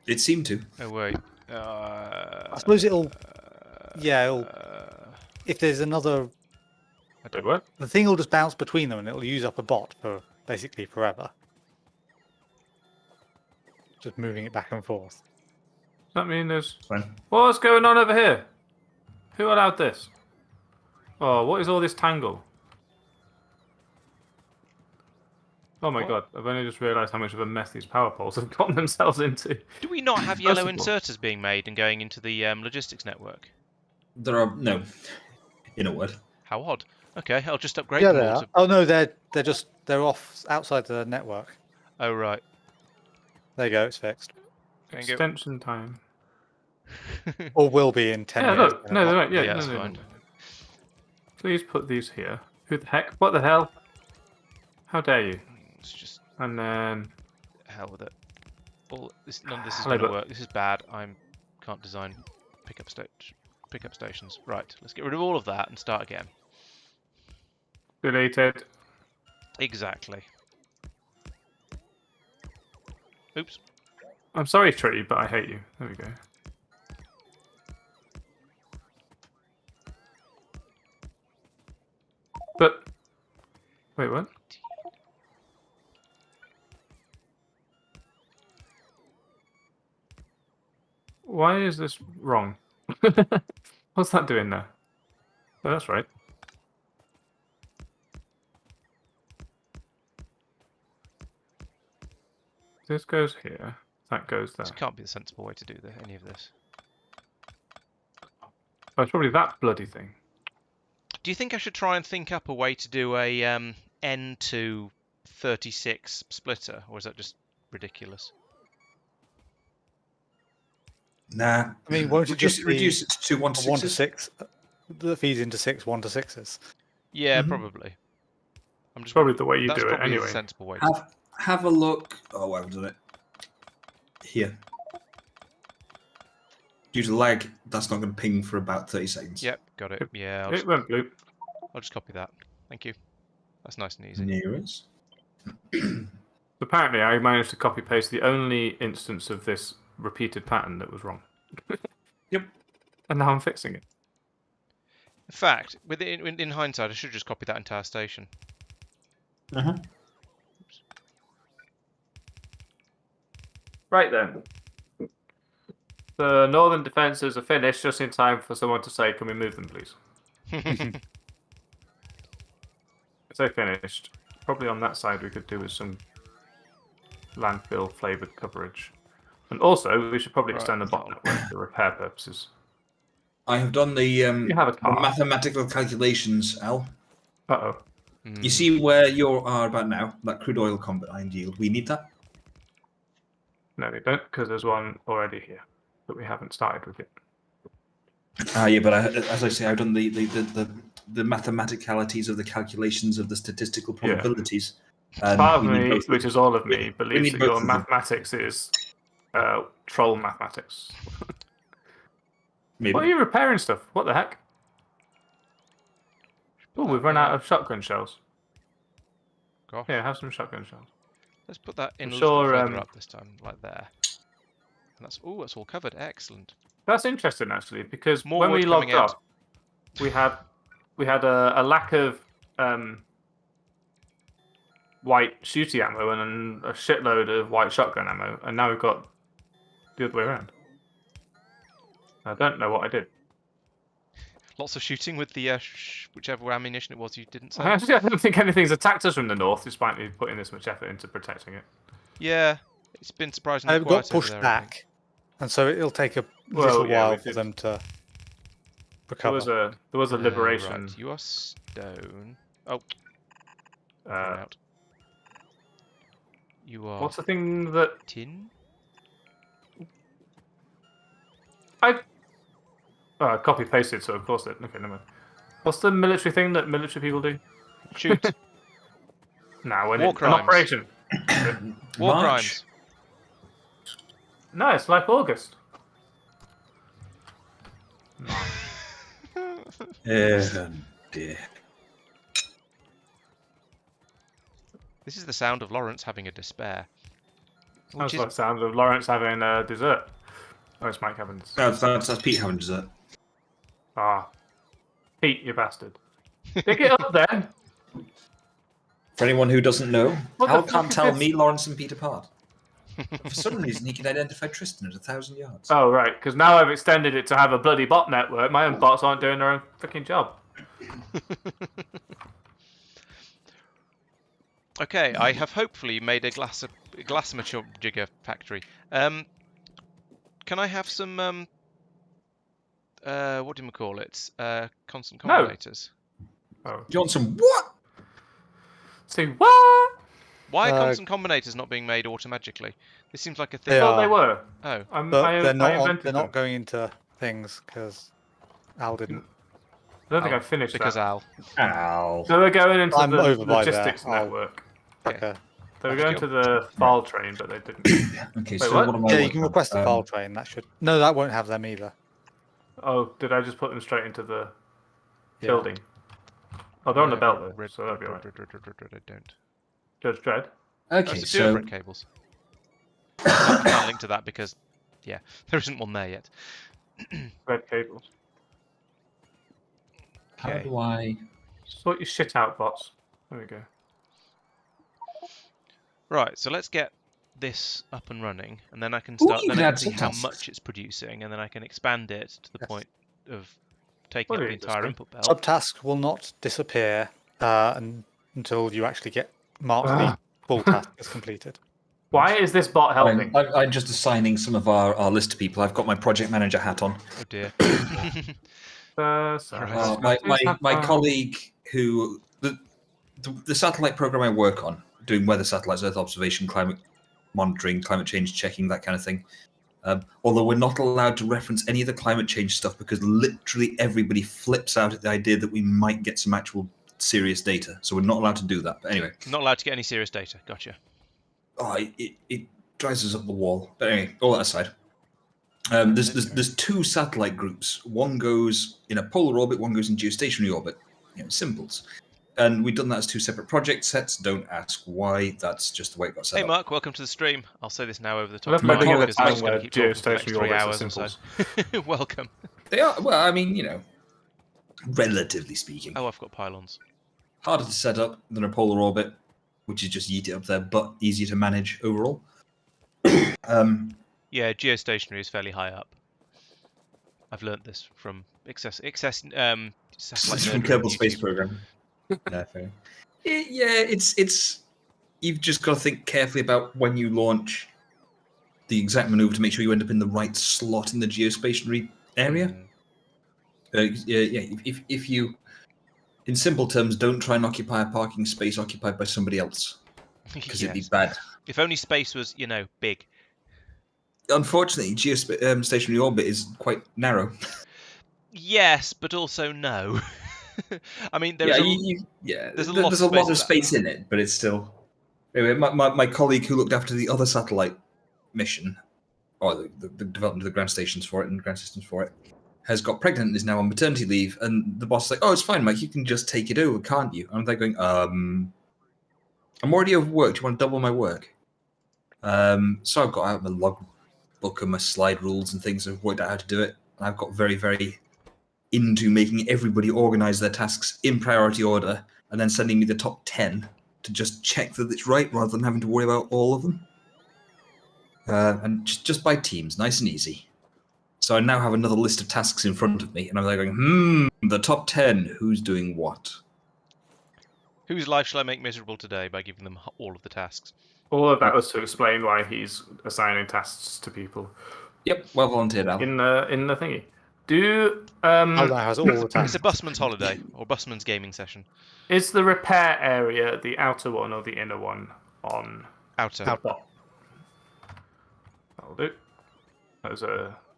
it seemed to. Oh wait. I suppose it'll if there's another, Did what? the thing will just bounce between them and it'll use up a bot for basically forever. Just moving it back and forth. Does that mean there's... Fine. What's going on over here? Who allowed this? Oh, what is all this tangle? Oh my What? god, I've only just realised how much of a mess these power poles have gotten themselves into. Do we not have yellow of all- inserters being made and going into the logistics network? There are no, in a word. How odd. Okay, I'll just upgrade Yeah, them they all are. to... Oh no, they're off outside the network. Oh right. There you go, it's fixed. There you go. Extension time. Or will be in 10 Yeah, minutes. look. No, they're right. Yeah, Yeah, no, that's no, fine. no. Please put these here. Who the heck? What the hell? How dare you? It's just And then... hell with it. None of this is Hello, going to but- work. This is bad. Can't design pickup stations. Right, let's get rid of all of that and start again. Deleted. Exactly. Oops. I'm sorry, Tree, but I hate you. There we go. But... Wait, what? Why is this wrong? What's that doing there? Oh, that's right. This goes here. That goes there. This can't be the sensible way to do any of this. Oh, it's probably that bloody thing. Do you think I should try and think up a way to do a N2 36 splitter, or is that just ridiculous? Nah. I mean, won't it just be reduce it to 2 1 to 1 to 6s? 6 that feeds into 6 1 to 6s? Yeah, Mhm. probably. I'm just Probably the way you that's do it probably anyway. a sensible way. To... Have a look. Oh, I've done it. Here. Due to lag, that's not going to ping for about 30 seconds. Yep, got it. Yeah, It went bloop. I'll just copy that. Thank you. That's nice and easy. Nearest. Apparently, I managed to copy paste the only instance of this repeated pattern that was wrong. Yep. And now I'm fixing it. In fact, in hindsight, I should just copy that entire station. Uh-huh. Right then. The northern defences are finished just in time for someone to say, "Can we move them, please?" If they finished, probably on that side we could do with some landfill flavoured coverage. And also, we should probably extend the bot network for repair purposes. I have done the, You have a the car. mathematical calculations, Al. Uh-oh. You see where you are about now, that crude oil combined yield. We need that. No, we don't, because there's one already here, but we haven't started with it. Yeah, but as I say, I've done the mathematicalities of the calculations of the statistical probabilities. And Part of we need me, both. which is all of me, believes need that both your of them. mathematics is troll mathematics. Maybe. What are you repairing stuff? What the heck? Oh, we've run out of shotgun shells. Gosh. Here, have some shotgun shells. Let's put that in I'm a little sure, bit further up this time, like there. And that's all covered. Excellent. That's interesting, actually, because More when we wood logged coming out. up, we had a lack of white shooty ammo and a shitload of white shotgun ammo, and now we've got the other way around. I don't know what I did. Lots of shooting with the whichever ammunition it was you didn't say. Actually, I don't think anything's attacked us from the north, despite me putting this much effort into protecting it. Yeah, it's been surprisingly They've quiet got pushed over there, I think. back, and so it'll take a Well, little yeah, while we for did. them to There recover. was a liberation. Right, you are stone. Oh, run out. You are What's the thing that tin. I copy pasted? So of course it. Okay, never mind. What's the military thing that military people do? Shoot. Now, when War it's an crimes. operation. War March. crimes. No, it's like August. Dear. This is the sound of Laurence having a despair. Sounds Which like is the sound of Laurence having dessert. Oh, it's Mike having dessert. That's Pete having dessert. Ah. Pete, you bastard. Pick it up then! For anyone who doesn't know, What the Al fuck can't is tell this? me, Laurence, and Pete apart. But for some reason, he can identify Tristan at 1,000 yards. Oh, right, because now I've extended it to have a bloody bot network. My own bots aren't doing their own freaking job. Okay, I have hopefully made a jigger factory. Can I have some what do you call it? Constant No. combinators. Oh. Johnson, what? See, what? Why are constant combinators not being made automatically? This seems like a thing. They Well, they are. were. Oh, But they're not. I invented They're them. not going into things because Al didn't. I don't think Al, I finished because that. Al. Ow. So they're going into I'm the over by there. logistics I'll- network. Okay. They were Thank going you. to the file train, but they didn't. Okay, Wait, so what? what am I Yeah, you working can on? request a file train. That should. No, that won't have them either. Oh, did I just put them straight into the Yeah. building? Oh, they're on the belt though, Red, so that'll be alright. I don't. Judge Dredd. Okay, Let's do so red cables. I can't link to that because, yeah, there isn't one there yet. Red cables. how Okay. do I... Sort your shit out, bots. There we go. Right, so let's get this up and running, and then I can Ooh, start. you Then can I add can see how subtasks. much it's producing, and then I can expand it to the Yes. point of taking up Very the entire interesting. input belt. Subtasks will not disappear until you actually get marked the Ah. full task is completed. Why is this bot helping? I'm just assigning some of our list to people. I've got my project manager hat on. Oh dear. So Right. My colleague who... the satellite program I work on, doing weather satellites, Earth observation, climate monitoring, climate change checking, that kind of thing. Although we're not allowed to reference any of the climate change stuff because literally everybody flips out at the idea that we might get some actual serious data. So we're not allowed to do that. But anyway. Not allowed to get any serious data. Gotcha. Oh, it drives us up the wall. But anyway, all that aside. There's 2 satellite groups. One goes in a polar orbit, one goes in geostationary orbit. Simples. And we've done that as 2 separate project sets. Don't ask why. That's just the way it got set Hey up. Mark, welcome to the stream. I'll say this now over the top love of the living in a because Mike's town going where to keep talking for the next geostationary 3 orbits are hours or so. simples. Welcome. They are, well, I mean, relatively speaking. Oh, I've got pylons. Harder to set up than a polar orbit, which is just yeet it up there, but easier to manage overall. Yeah, geostationary is fairly high up. I've learnt this from satellite from nerdery on Kerbal Space YouTube. Program. Yeah, fair. It's you've just got to think carefully about when you launch the exact maneuver to make sure you end up in the right slot in the geostationary area. If you, in simple terms, don't try and occupy a parking space occupied by somebody else, because it'd be Yes. bad. If only space was, big. Unfortunately, geostationary orbit is quite narrow. Yes, but also no. I mean, there's there's a lot a of lot of space space in it, but it's still. Anyway, my colleague who looked after the other satellite mission, or the development of the ground stations for it and ground systems for it, has got pregnant and is now on maternity leave. And the boss is like, "Oh, it's fine, Mike. You can just take it over, can't you?" And I'm there going, "I'm already overworked. You want to double my work?" So I've got out my logbook and my slide rules and things. I've worked out how to do it. And I've got very, very into making everybody organize their tasks in priority order and then sending me the top 10 to just check that it's right rather than having to worry about all of them. And just by teams, nice and easy. So I now have another list of tasks in front of me, and I'm there going, the top 10, who's doing what? Whose life shall I make miserable today by giving them all of the tasks? All of that was to explain why he's assigning tasks to people. Yep, well volunteered, Al. In the thingy. Do Aldo has all the It's tasks. a busman's holiday or busman's gaming session. Is the repair area the outer one or the inner one on Outer. Out. That'll do. That was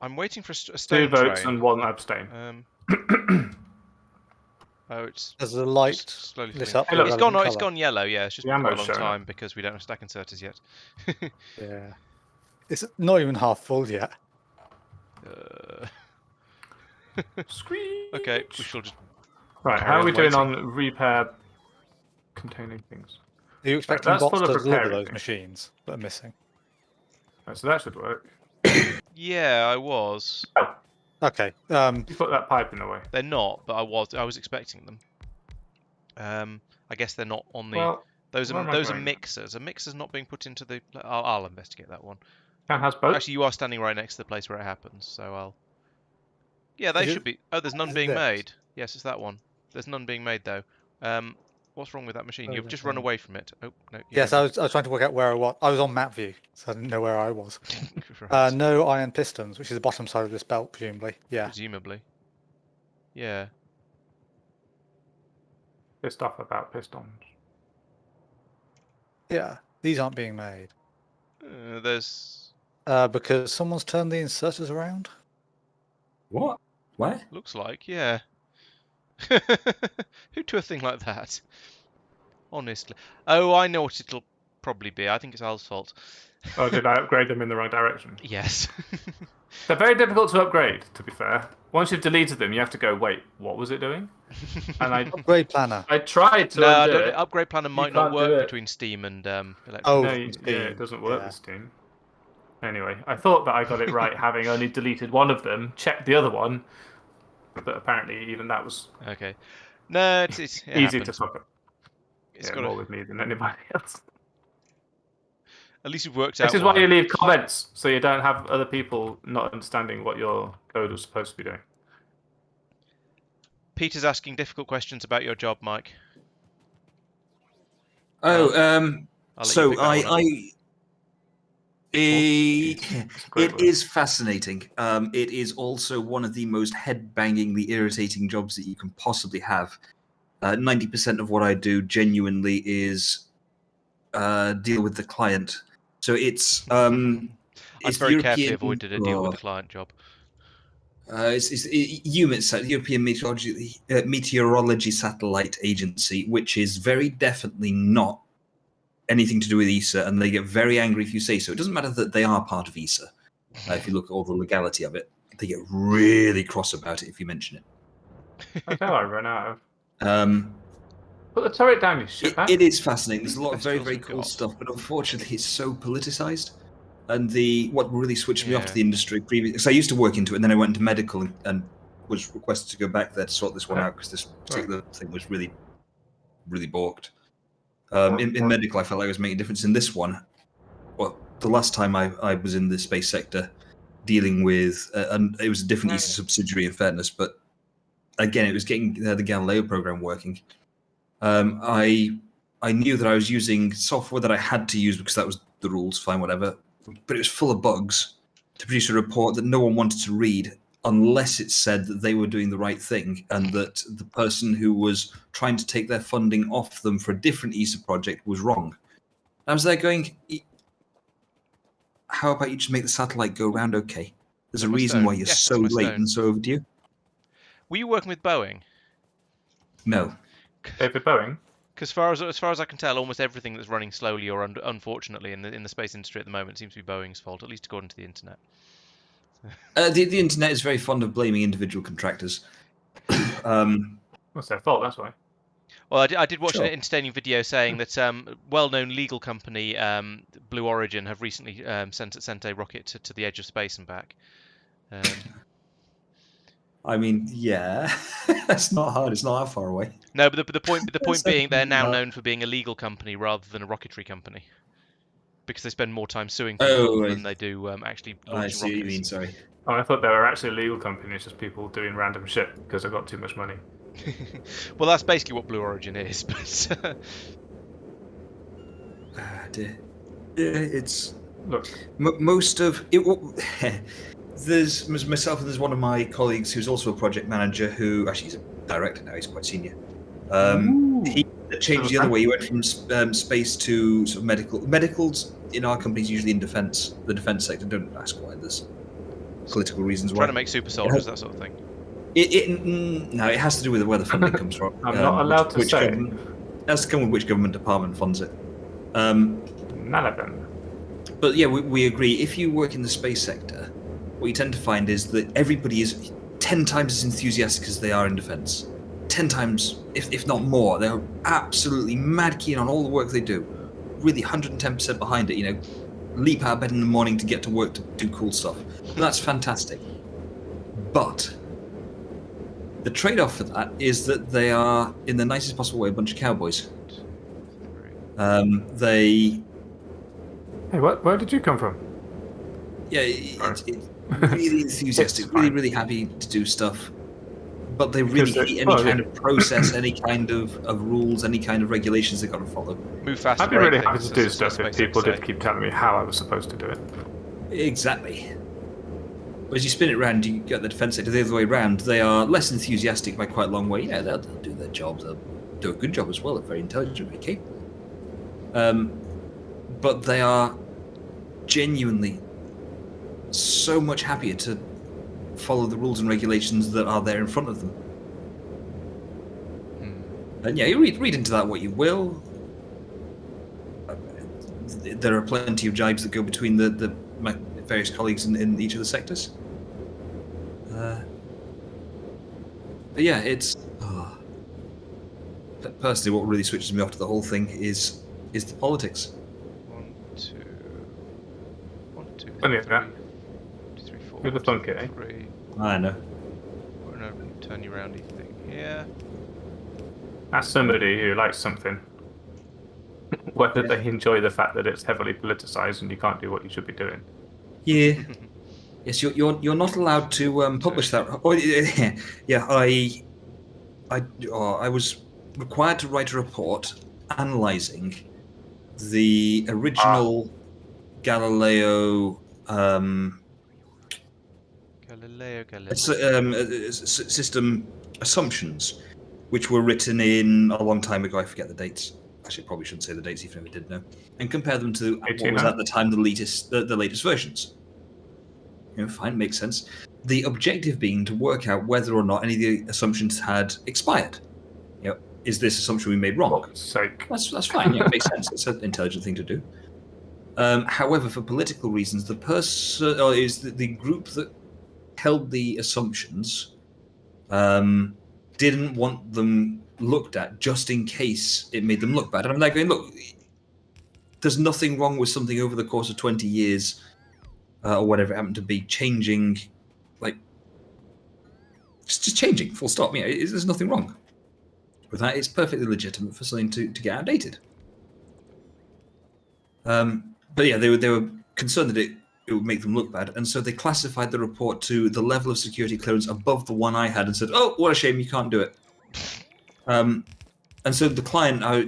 I'm waiting for a 2 stone votes train. and 1 abstain. Oh, it's There's the light slowly lit filling. up. Hey, look, It's relevant gone. It's colour. gone yellow. Yeah, it's just The been quite a ammo's long showing time because we don't have stack inserters yet. Yeah. It's not even half full yet. Screech. Okay, we shall just. Right, carry how are on we doing waiting. on repair containing things? Are you expecting that's bots full of to deliver repairing those things. machines that are missing? Right, so that should work. Yeah, I was. Okay. You put that pipe in the way. They're not, but I was expecting them. I guess they're not on the. Well, those where are am I those are going? mixers. Are mixers not being put into the? I'll investigate that one. Can has both. Actually, you are standing right next to the place where it happens, so I'll. Yeah, they Is it- should be. Oh, there's none is it being this? made. Yes, it's that one. There's none being made though. What's wrong with that machine? Oh, You've that's just run right. away from it. Oh no. Yes, I was trying to work out where I was. I was on map view, so I didn't know where I was. Right. No iron pistons, which is the bottom side of this belt, presumably. Yeah. Presumably. Yeah. Pissed off about pistons. Yeah. These aren't being made. There's. Because someone's turned the inserters around. What? Where? Looks like, yeah. Who'd do a thing like that? Honestly. Oh, I know what it'll probably be. I think it's Al's fault. Oh, did I upgrade them in the wrong direction? Yes. They're very difficult to upgrade, to be fair. Once you've deleted them, you have to go, wait, what was it doing? And Upgrade planner. I tried to No, I undo don't, it. upgrade planner might not can't do work it. between Steam and Electron. Oh, No, from yeah, Steam. it doesn't work Yeah. with Steam. Anyway, I thought that I got it right, having only deleted one of them, checked the other one, but apparently even that was Okay. No, it easy happens. to fuck up. It's Yeah, got more with me than anybody else. At least you've worked out. This is why you leave comments, so you don't have other people not understanding what your code was supposed to be doing. Peter's asking difficult questions about your job, Mike. Oh, I'll let you so pick that one up. It's a great it word. is fascinating. It is also one of the most head-bangingly irritating jobs that you can possibly have. 90% of what I do genuinely is deal with the client. So it's I'd it's very carefully European. avoided a deal with the client job. It's EUMETSAT, the European Meteorology Satellite Agency, which is very definitely not anything to do with ESA, and they get very angry if you say so. It doesn't matter that they are part of ESA. If you look at all the legality of it, they get really cross about it if you mention it. That's how I run out of. Um, Put the turret down, you shit. it is fascinating. There's a lot of Best very, tools very we've cool got. stuff, but unfortunately, it's so politicized. And what really switched me off Yeah. to the industry previously, because I used to work into it, and then I went into medical and was requested to go back there to sort this one out because this particular thing was really, really balked. In medical, I felt like I was making a difference. In this one, well, the last time I was in the space sector dealing with, and it was a different ESA subsidiary in fairness, but again, it was getting the Galileo program working. I knew that I was using software that I had to use because that was the rules, fine, whatever. But it was full of bugs to produce a report that no one wanted to read unless it said that they were doing the right thing and that the person who was trying to take their funding off them for a different ESA project was wrong. I was there going, how about you just make the satellite go around okay? There's a That's my reason stone. why you're Yes, so that's my late stone. and so overdue. Were you working with Boeing? No. David Boeing? Because as far as I can tell, almost everything that's running slowly or unfortunately in the space industry at the moment seems to be Boeing's fault, at least according to the internet. The internet is very fond of blaming individual contractors. What's their fault? That's why. Well, I did watch Sure. an entertaining video saying that well-known legal company Blue Origin have recently sent a rocket to the edge of space and back. I mean, yeah, that's not hard. It's not that far away. No, but the point being, they're now not- known for being a legal company rather than a rocketry company, because they spend more time suing Oh, people right. than they do actually I launching see what you rockets. mean. Sorry. Oh, I thought they were actually a legal company. It's just people doing random shit because they've got too much money. Well, that's basically what Blue Origin is. But Dear. Yeah, it's Look, most of it. There's myself and there's one of my colleagues who's also a project manager who actually he's a director now. He's quite senior. He changed the other way. He went from space to sort of medical. Medicals in our company is usually in defence. The defence sector. Don't ask why. There's political reasons why. trying to make super soldiers, that sort of thing. No, it has to do with where the funding comes from. I'm not allowed to say. It has to come with which government department funds it. None of them. But yeah, we agree. If you work in the space sector, what you tend to find is that everybody is 10 times as enthusiastic as they are in defence. 10 times, if not more. They're absolutely mad keen on all the work they do. Really 110% behind it, leap out of bed in the morning to get to work to do cool stuff. And that's fantastic. But the trade-off for that is that they are, in the nicest possible way, a bunch of cowboys. They... Hey, where did you come from? Yeah, it's really enthusiastic, really, really happy to do stuff. But they really hate any kind of process, any kind of rules, any kind of regulations they've got to follow. Move fast. I'd be break really happy things, to do as stuff if SpaceX people say. did keep telling me how I was supposed to do it. Exactly. But as you spin it round, you get the defence sector the other way round. They are less enthusiastic by quite a long way. Yeah, they'll do their jobs. They'll do a good job as well. They're very intelligent, very capable. But they are genuinely so much happier to follow the rules and regulations that are there in front of them. And yeah, you read into that what you will. There are plenty of jibes that go between my various colleagues in each of the sectors. But yeah, it's personally what really switches me off to the whole thing is the politics. 1, 2, 1, 2, Funny 3, that. 3, 4, You're the funky, eh? 3. I know. No, turn you roundy thing here. Ask somebody who likes something whether they enjoy the fact that it's heavily politicized and you can't do what you should be doing. Yeah. Yes, you're not allowed to publish that. Oh, yeah, I was required to write a report analysing the original Galileo Galileo. system assumptions, which were written in a long time ago. I forget the dates. Actually, I probably shouldn't say the dates, even if I did know. And compare them to what was at the time the latest versions. Fine, makes sense. The objective being to work out whether or not any of the assumptions had expired. Is this assumption we made wrong? For sake. That's fine. Yeah, it makes sense. It's an intelligent thing to do. However, for political reasons, the person is the group that held the assumptions didn't want them looked at just in case it made them look bad. And I'm like going, look, there's nothing wrong with something over the course of 20 years or whatever it happened to be changing, like just changing. Full stop. There's nothing wrong with that. It's perfectly legitimate for something to get outdated. But yeah, they were concerned that it would make them look bad, and so they classified the report to the level of security clearance above the one I had and said, "Oh, what a shame, you can't do it." And so the client, I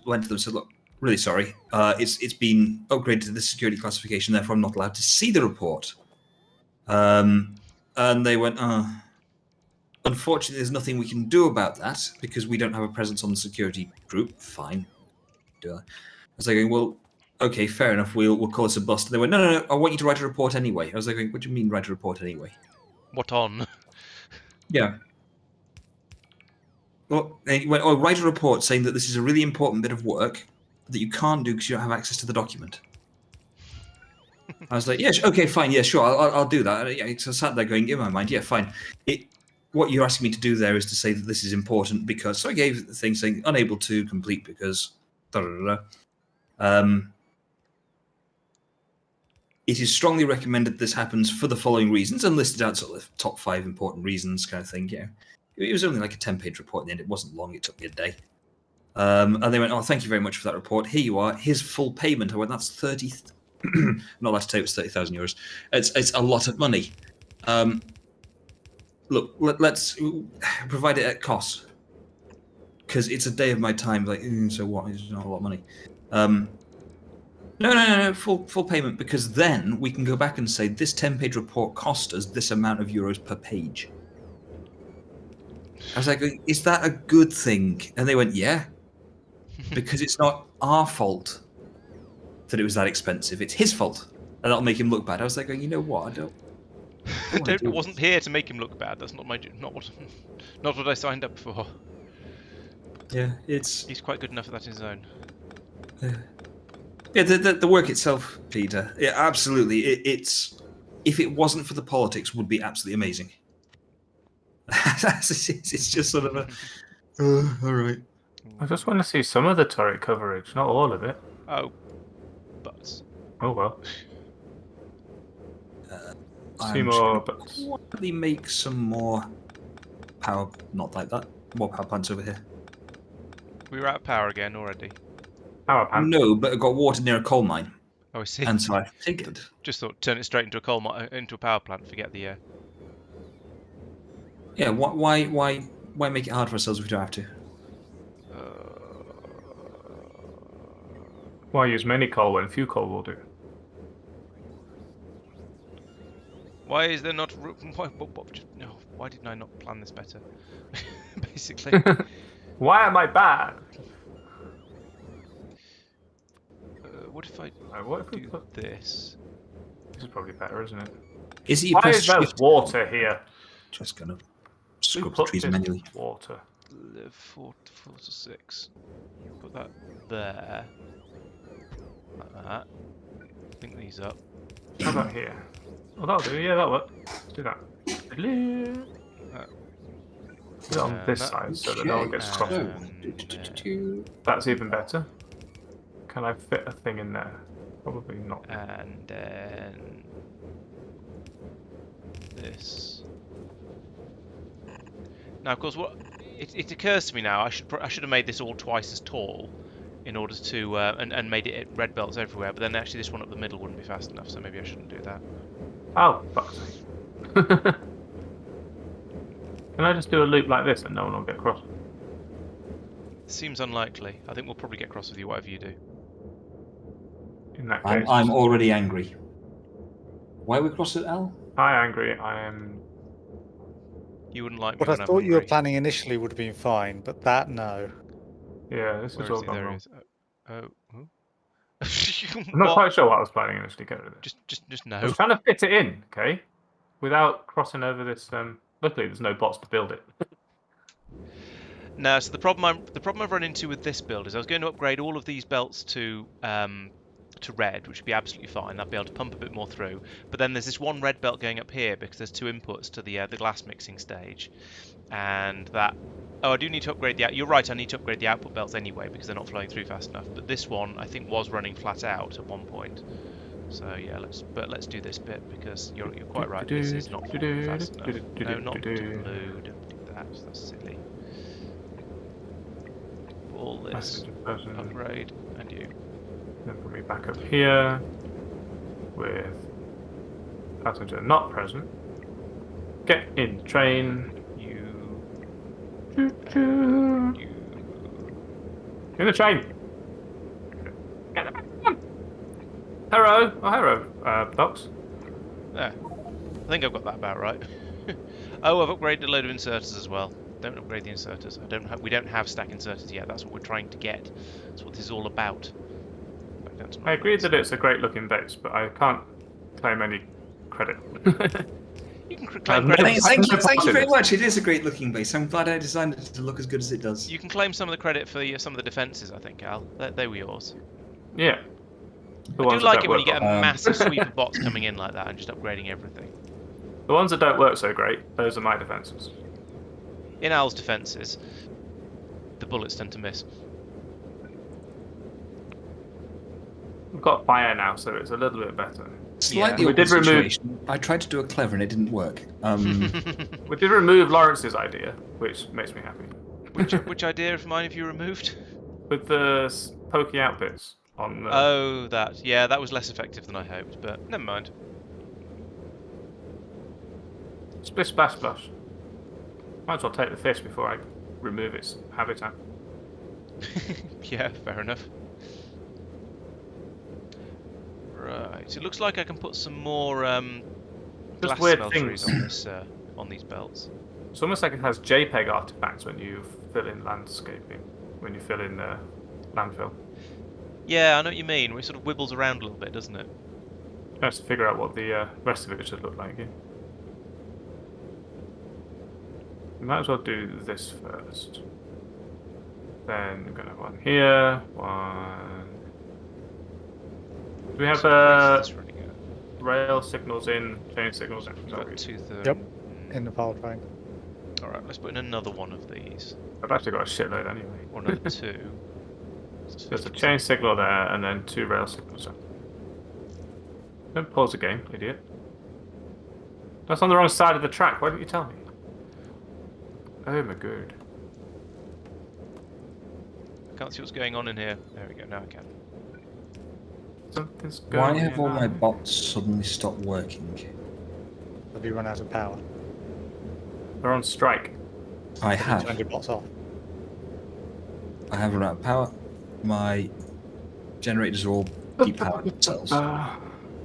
went to them and said, "Look, really sorry, it's been upgraded to this security classification, therefore I'm not allowed to see the report." And they went, "Unfortunately, there's nothing we can do about that because we don't have a presence on the security group." Fine, do that. I was like, "Well, okay, fair enough. We'll call this a bust." They went, no. I want you to write a report anyway. I was like, "What do you mean write a report anyway?" What on? Yeah. Well, they went, write a report saying that this is a really important bit of work that you can't do because you don't have access to the document. I was like, yeah, okay, fine, yeah, sure, I'll do that. So I sat there going, in my mind, yeah, fine. What you're asking me to do there is to say that this is important because, so I gave the thing saying unable to complete because, it is strongly recommended this happens for the following reasons, and listed out sort of top 5 important reasons kind of thing. It was only like a 10-page report in the end. It wasn't long. It took me a day. And they went, "Oh, thank you very much for that report. Here you are. Here's full payment." I went, "That's 30. Not allowed to tell you it's 30,000 euros. It's a lot of money. Look, let's provide it at cost because it's a day of my time. Like, so what? It's not a lot of money. No, full payment, because then we can go back and say this 10-page report cost us this amount of euros per page." I was like, "Is that a good thing?" And they went, "Yeah, because it's not our fault that it was that expensive. It's his fault, and that'll make him look bad." I was like, "You know what? I don't I wasn't here to make him look bad. That's not what I signed up for. Yeah, he's quite good enough at that on his own." Yeah, the work itself, Peter. Yeah, absolutely. It's if it wasn't for the politics, would be absolutely amazing. It's just sort of a all right. I just want to see some of the turret coverage, not all of it. Oh, but Oh well. See I'm more, just but gonna quickly make some more power. Not like that. More power plants over here. we were out of power again already. power plant. No, but I got water near a coal mine, Oh, I see. and so I figured. Just thought turn it straight into into a power plant. Forget the Yeah, why make it hard for ourselves if we don't have to? Why use many coal when few coal will do? Why is there not? Why didn't I not plan this better? Basically. Why am I bad? What if I What if we do put this? This is probably better, isn't it? Is it you Why press is there shift? water here? Just gonna We scrub the put trees this manually. water. 4 to 6. Put that there. Like that. Link these up. How about here? Oh, that'll do. Yeah, that'll work. Let's do that. Put it on this that- side so that no one gets crossed. That's even better. Can I fit a thing in there? Probably not. And then this. Now, of course, what it occurs to me now, I should have made this all twice as tall, in order to and made it red belts everywhere. But then actually, this one up the middle wouldn't be fast enough, so maybe I shouldn't do that. Oh, fuck's sake. Can I just do a loop like this and no one will get cross? Seems unlikely. I think we'll probably get cross with you, whatever you do. In that case. I'm already angry. Why are we cross at L? Hi, angry. I am. You wouldn't like me What I when I'm thought you were hungry. planning initially would have been fine, but that, no. Yeah, this Where is is all he? gone There he wrong. is. Oh. I'm not What? quite sure what I was planning initially. Get rid of it. Just I no. was trying to fit it in, okay, without crossing over this. Luckily, there's no bots to build it. No, so the problem I've run into with this build is I was going to upgrade all of these belts to red, which would be absolutely fine. I'd be able to pump a bit more through. But then there's this one red belt going up here because there's 2 inputs to the glass mixing stage, and that. Oh, I do need to upgrade the. You're right. I need to upgrade the output belts anyway because they're not flowing through fast enough. But this one I think was running flat out at one point. So yeah, let's do this bit because you're quite right. This is not flowing fast enough. No, not blue. Don't do that. That's silly. All this upgrade and you. Then put me back up here with passenger not present. Get in the train. You. In the train. Get the back on. Hello. Oh, hello, Docs. There. I think I've got that about right. Oh, I've upgraded a load of inserters as well. Don't upgrade the inserters. We don't have stack inserters yet. That's what we're trying to get. That's what this is all about. I agree that it's a great looking base, but I can't claim any credit. You can claim credit. Thank you very much. It is a great looking base. I'm glad I designed it to look as good as it does. You can claim some of the credit for some of the defences, I think, Al. They were yours. Yeah. I do like it when you get a massive sweep of bots coming in like that and just upgrading everything. The ones that don't work so great, those are my defences. In Al's defences, the bullets tend to miss. We've got fire now, so it's a little bit better. Slightly We did awkward remove- situation. I tried to do a clever and it didn't work. We did remove Lawrence's idea, which makes me happy. Which idea of mine have you removed? With the pokey out bits on the... Oh, that. Yeah, that was less effective than I hoped, but never mind. Splish splash splash. Might as well take the fish before I remove its habitat. Yeah, fair enough. Right, so it looks like I can put some more glass weird smelteries things. on these belts. It's almost like it has JPEG artifacts when you fill in landscaping, when you fill in landfill. Yeah, I know what you mean. It sort of wibbles around a little bit, doesn't it? Just to figure out what the rest of it should look like. Yeah. We might as well do this first. Then we're going to have one here, one. Do we have rail signals in, chain signals out? Got 2/3. Yep. In the power train. Alright, let's put in another one of these. I've actually got a shitload anyway. Or another 2. There's a chain signal there, and then 2 rail signals out. Don't pause the game, idiot. That's on the wrong side of the track. Why didn't you tell me? Oh my god. I can't see what's going on in here. There we go, now I can. Something's going Why have all my on. bots suddenly stopped working? Have you run out of power? They're on strike. I Have you turned have. your bots off? I have run out of power. My generators are all depowered themselves.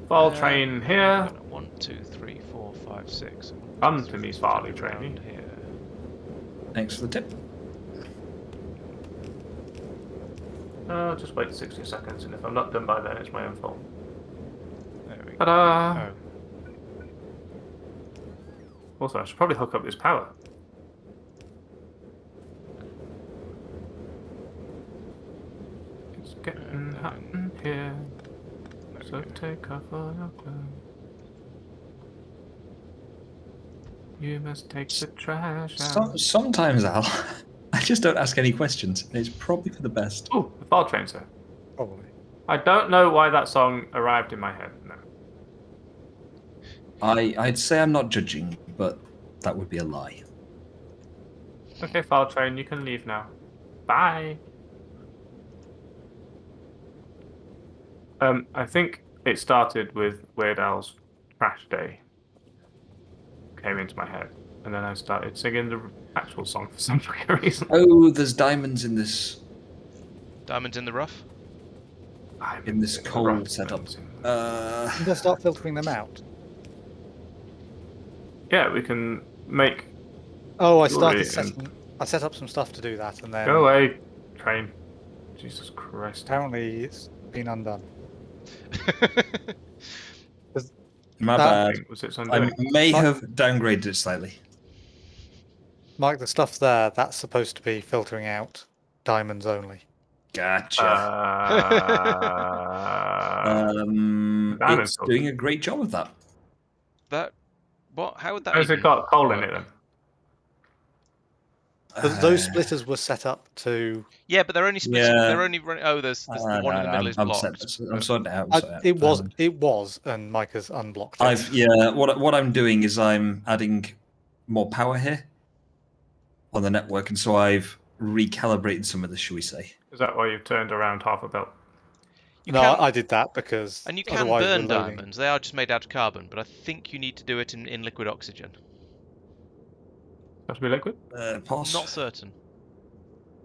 Ball train here. 1, 2, 3, 4, 5, 6. Come to me, Farley train. Around here. Thanks for the tip. Just wait 60 seconds, and if I'm not done by then, it's my own fault. There we go. Ta-da! Oh. Also, I should probably hook up this power. It's getting hot in here, so take off all your clothes. You must take the trash out. Sometimes, Al, I just don't ask any questions. It's probably for the best. Oh, the ball train's there. Probably. I don't know why that song arrived in my head. No. I'd say I'm not judging, but that would be a lie. Okay, file train, you can leave now. Bye. I think it started with Weird Al's Crash Day. Came into my head, and then I started singing the actual song for some fucking reason. Oh, there's diamonds in this Diamonds in the rough? in this coal setup. You can start filtering them out. Yeah, we can make Oh, I Jewelry started and- I set up some stuff to do that, and then Go away, train. Jesus Christ. apparently it's been undone. My That- bad. Thing was its I undoing. may But- have downgraded it slightly. Mike, the stuff there, that's supposed to be filtering out diamonds only. Gotcha. Diamond It's filter. doing a great job of that. That what? How would that Has even it got coal in it work? then? But those splitters were set up to. Yeah, but they're only split. Yeah. They're only running. Oh, there's the one in the middle is I'm blocked. I'm sorting it out. I'm sorting It was. out. It was, and Mike has unblocked it. What I'm doing is I'm adding more power here on the network, and so I've recalibrated some of this, shall we say? Is that why you've turned around half a belt? You No, can, I did that because. and you can otherwise burn we're loading. diamonds. They are just made out of carbon, but I think you need to do it in liquid oxygen. Have to be liquid? Pause. Not certain.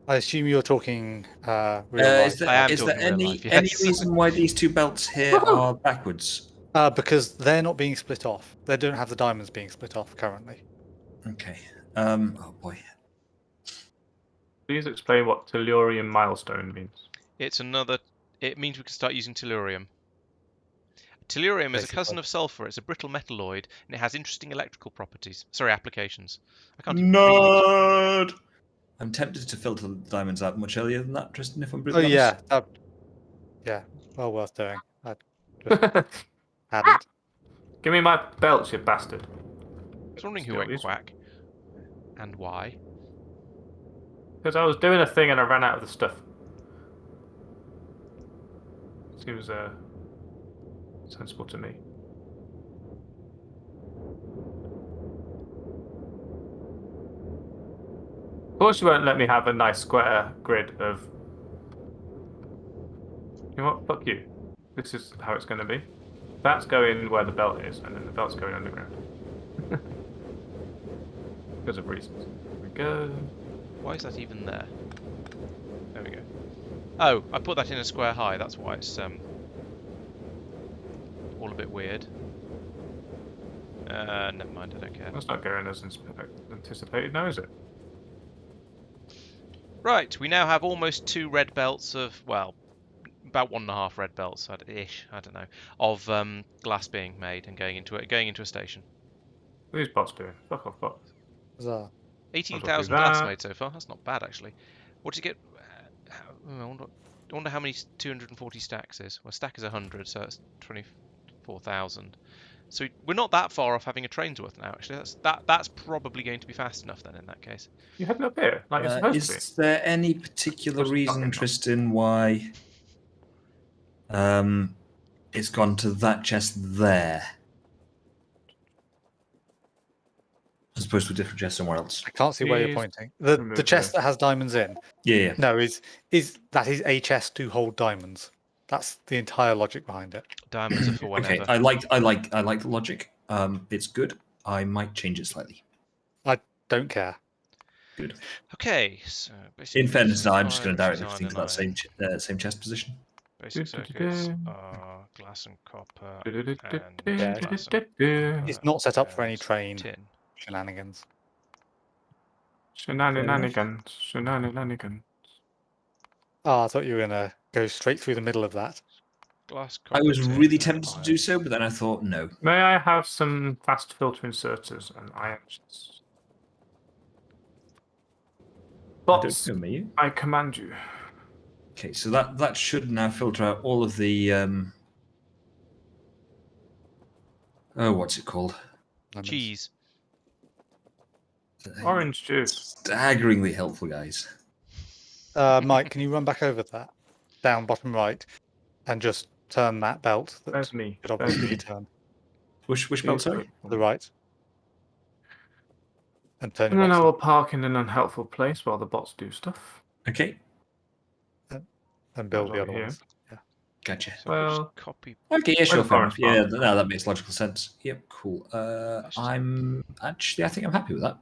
I assume you're talking real Is life. I am there talking real any life, any yes. reason why these two belts here are backwards? Because they're not being split off. They don't have the diamonds being split off currently. Okay. Oh boy. Please explain what tellurium milestone means. It's another. It means we can start using tellurium. Tellurium is a Basically. cousin of sulfur. It's a brittle metalloid, and it has interesting electrical properties. Sorry, applications. I can't even read. Nerd. I'm tempted to filter the diamonds out much earlier than that, Tristan. If I'm Oh brutally honest. yeah, yeah. Well worth doing. I just hadn't. Give me my belts, you bastard. I was wondering who Still went is. quack, and why. Because I was doing a thing and I ran out of the stuff. Seems sensible to me. Of course you won't let me have a nice square grid of... You know what? Fuck you. This is how it's going to be. That's going where the belt is, and then the belt's going underground. Because of reasons. There we go. Why is that even there? There we go. Oh, I put that in a square high. That's why it's all a bit weird. Never mind. I don't care. That's not going as anticipated now, is it? Right, we now have almost 2 red belts of, well, about 1.5 red belts ish. I don't know, of glass being made and going into a station. What are these bots doing? Fuck off, bots. Huzzah. 18,000 I'll do glass that. made so far. That's not bad actually. What did you get? I wonder how many 240 stacks is. Well, a stack is 100, so that's 24,000. So we're not that far off having a train's worth now. Actually, that's probably going to be fast enough then. In that case, You heading up here? Like you're supposed to be. Is there any particular What's reason, fucking- Tristan, why it's gone to that chest there, as opposed to a different chest somewhere else? I can't see where you're Please pointing. The remove chest the- that has diamonds in. Yeah. No, is a chest to hold diamonds. That's the entire logic behind it. diamonds are for whenever. Okay. I like the logic. It's good. I might change it slightly. Don't care. Good. Okay, so basic In fairness, I'm just going to design, directly think of that design, same chest position. Basic circuits are glass and copper and Yeah, glass and It's not set up for any and train tin. shenanigans. Shenanigans. Oh, I thought you were gonna go straight through the middle of that. Glass, I copper, was tin, really tempted to iron. do so, but then I thought no. May I have some fast filter inserters and iron chests? I Bots, don't know, may you? I command you. Okay, so that should now filter out all of the what's it called? Lemons. Cheese. Orange juice. Staggeringly helpful, guys. Mike, can you run back over that down bottom right and just turn that belt that There's me. could obviously be turned Which belt, sorry? to the right? And turn And your then I box will park in an unhelpful place while the bots do stuff. Okay, and build the over other here. ones. gotcha. So I could Well- just copy. Okay, yeah, sure, Where's fair Laurence enough. Yeah, from? no, that makes logical sense. Yep, cool. I think I'm happy with that.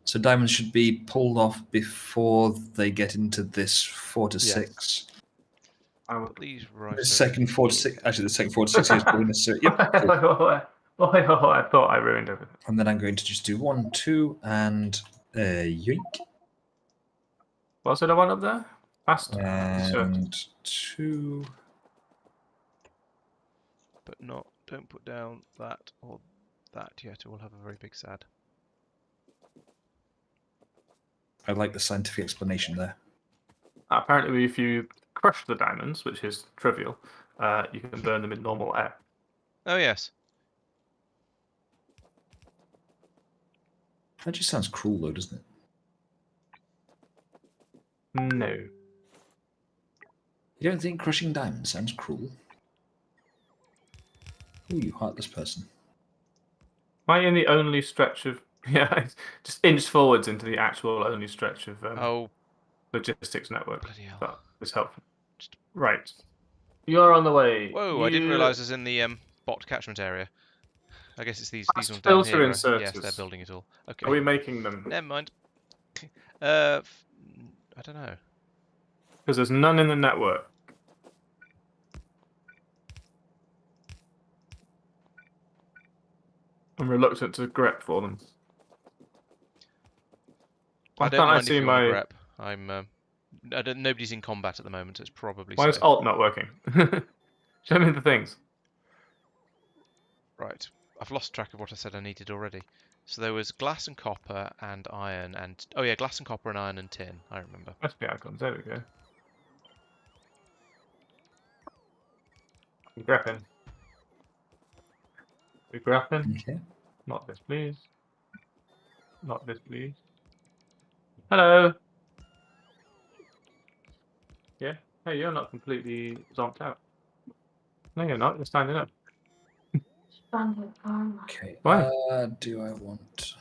So diamonds should be pulled off before they get into this 4 to Yes. 6. I will... Please right. The second 4 to 6, actually, the second 4 to 6 is probably necessary. Yep, cool. Oh, I thought I ruined everything. And then I'm going to just do 1, 2, and yoink. What's the one up there? Fast. And 2. But don't put down that or that yet, or we'll have a very big sad. I like the scientific explanation there. Apparently, if you crush the diamonds, which is trivial, you can burn them in normal air. Oh yes. That just sounds cruel, though, doesn't it? No. You don't think crushing diamonds sounds cruel? Ooh, you heartless person. Am I in the only stretch of... Yeah, just inch forwards into the actual only stretch of Oh logistics network. bloody hell. That is helpful. Right. You're on the way. Whoa! I didn't realise it was in the bot catchment area. I guess it's these Fast ones down filter here. inserters. Yes, they're building it all. Okay. Are we making them? Never mind. I don't know. Because there's none in the network. I'm reluctant to grep for them. Why I don't can't I mind if see you want my... to grep. Nobody's in combat at the moment, so it's probably Why is safe. alt not working? Show me the things. Right. I've lost track of what I said I needed already. So there was glass and copper and iron and... Oh yeah, glass and copper and iron and tin. I remember. Recipe icons, there we go. We grapping. We grapping. Okay. Not this, please. Not this, please. Hello. Yeah. Hey, you're not completely zonked out. No, you're not. You're standing up. Okay. Why? Do I want...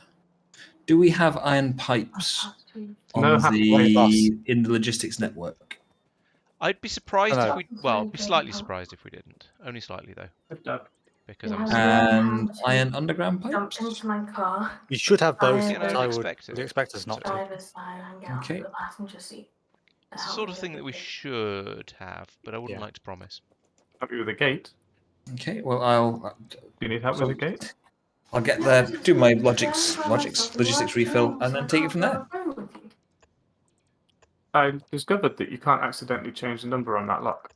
Do we have iron pipes on No, in the logistics network? I'd be surprised Hello. if we... Well, I'd be slightly surprised if we didn't. Only slightly, though. Good job. Because Yeah, I'm... And iron underground Jumped pipes? into my car, You should have both, Yeah, but I I expect would it. expect us not to. driver's side, and get Okay. onto the passenger seat. It's the sort of thing that we should have, but I wouldn't Yeah. like to promise. Help you with the gate. Okay, well, I'll Do you need help So- with the gate? get there, do my logistics refill, and then take it from there. I discovered that you can't accidentally change the number on that lock.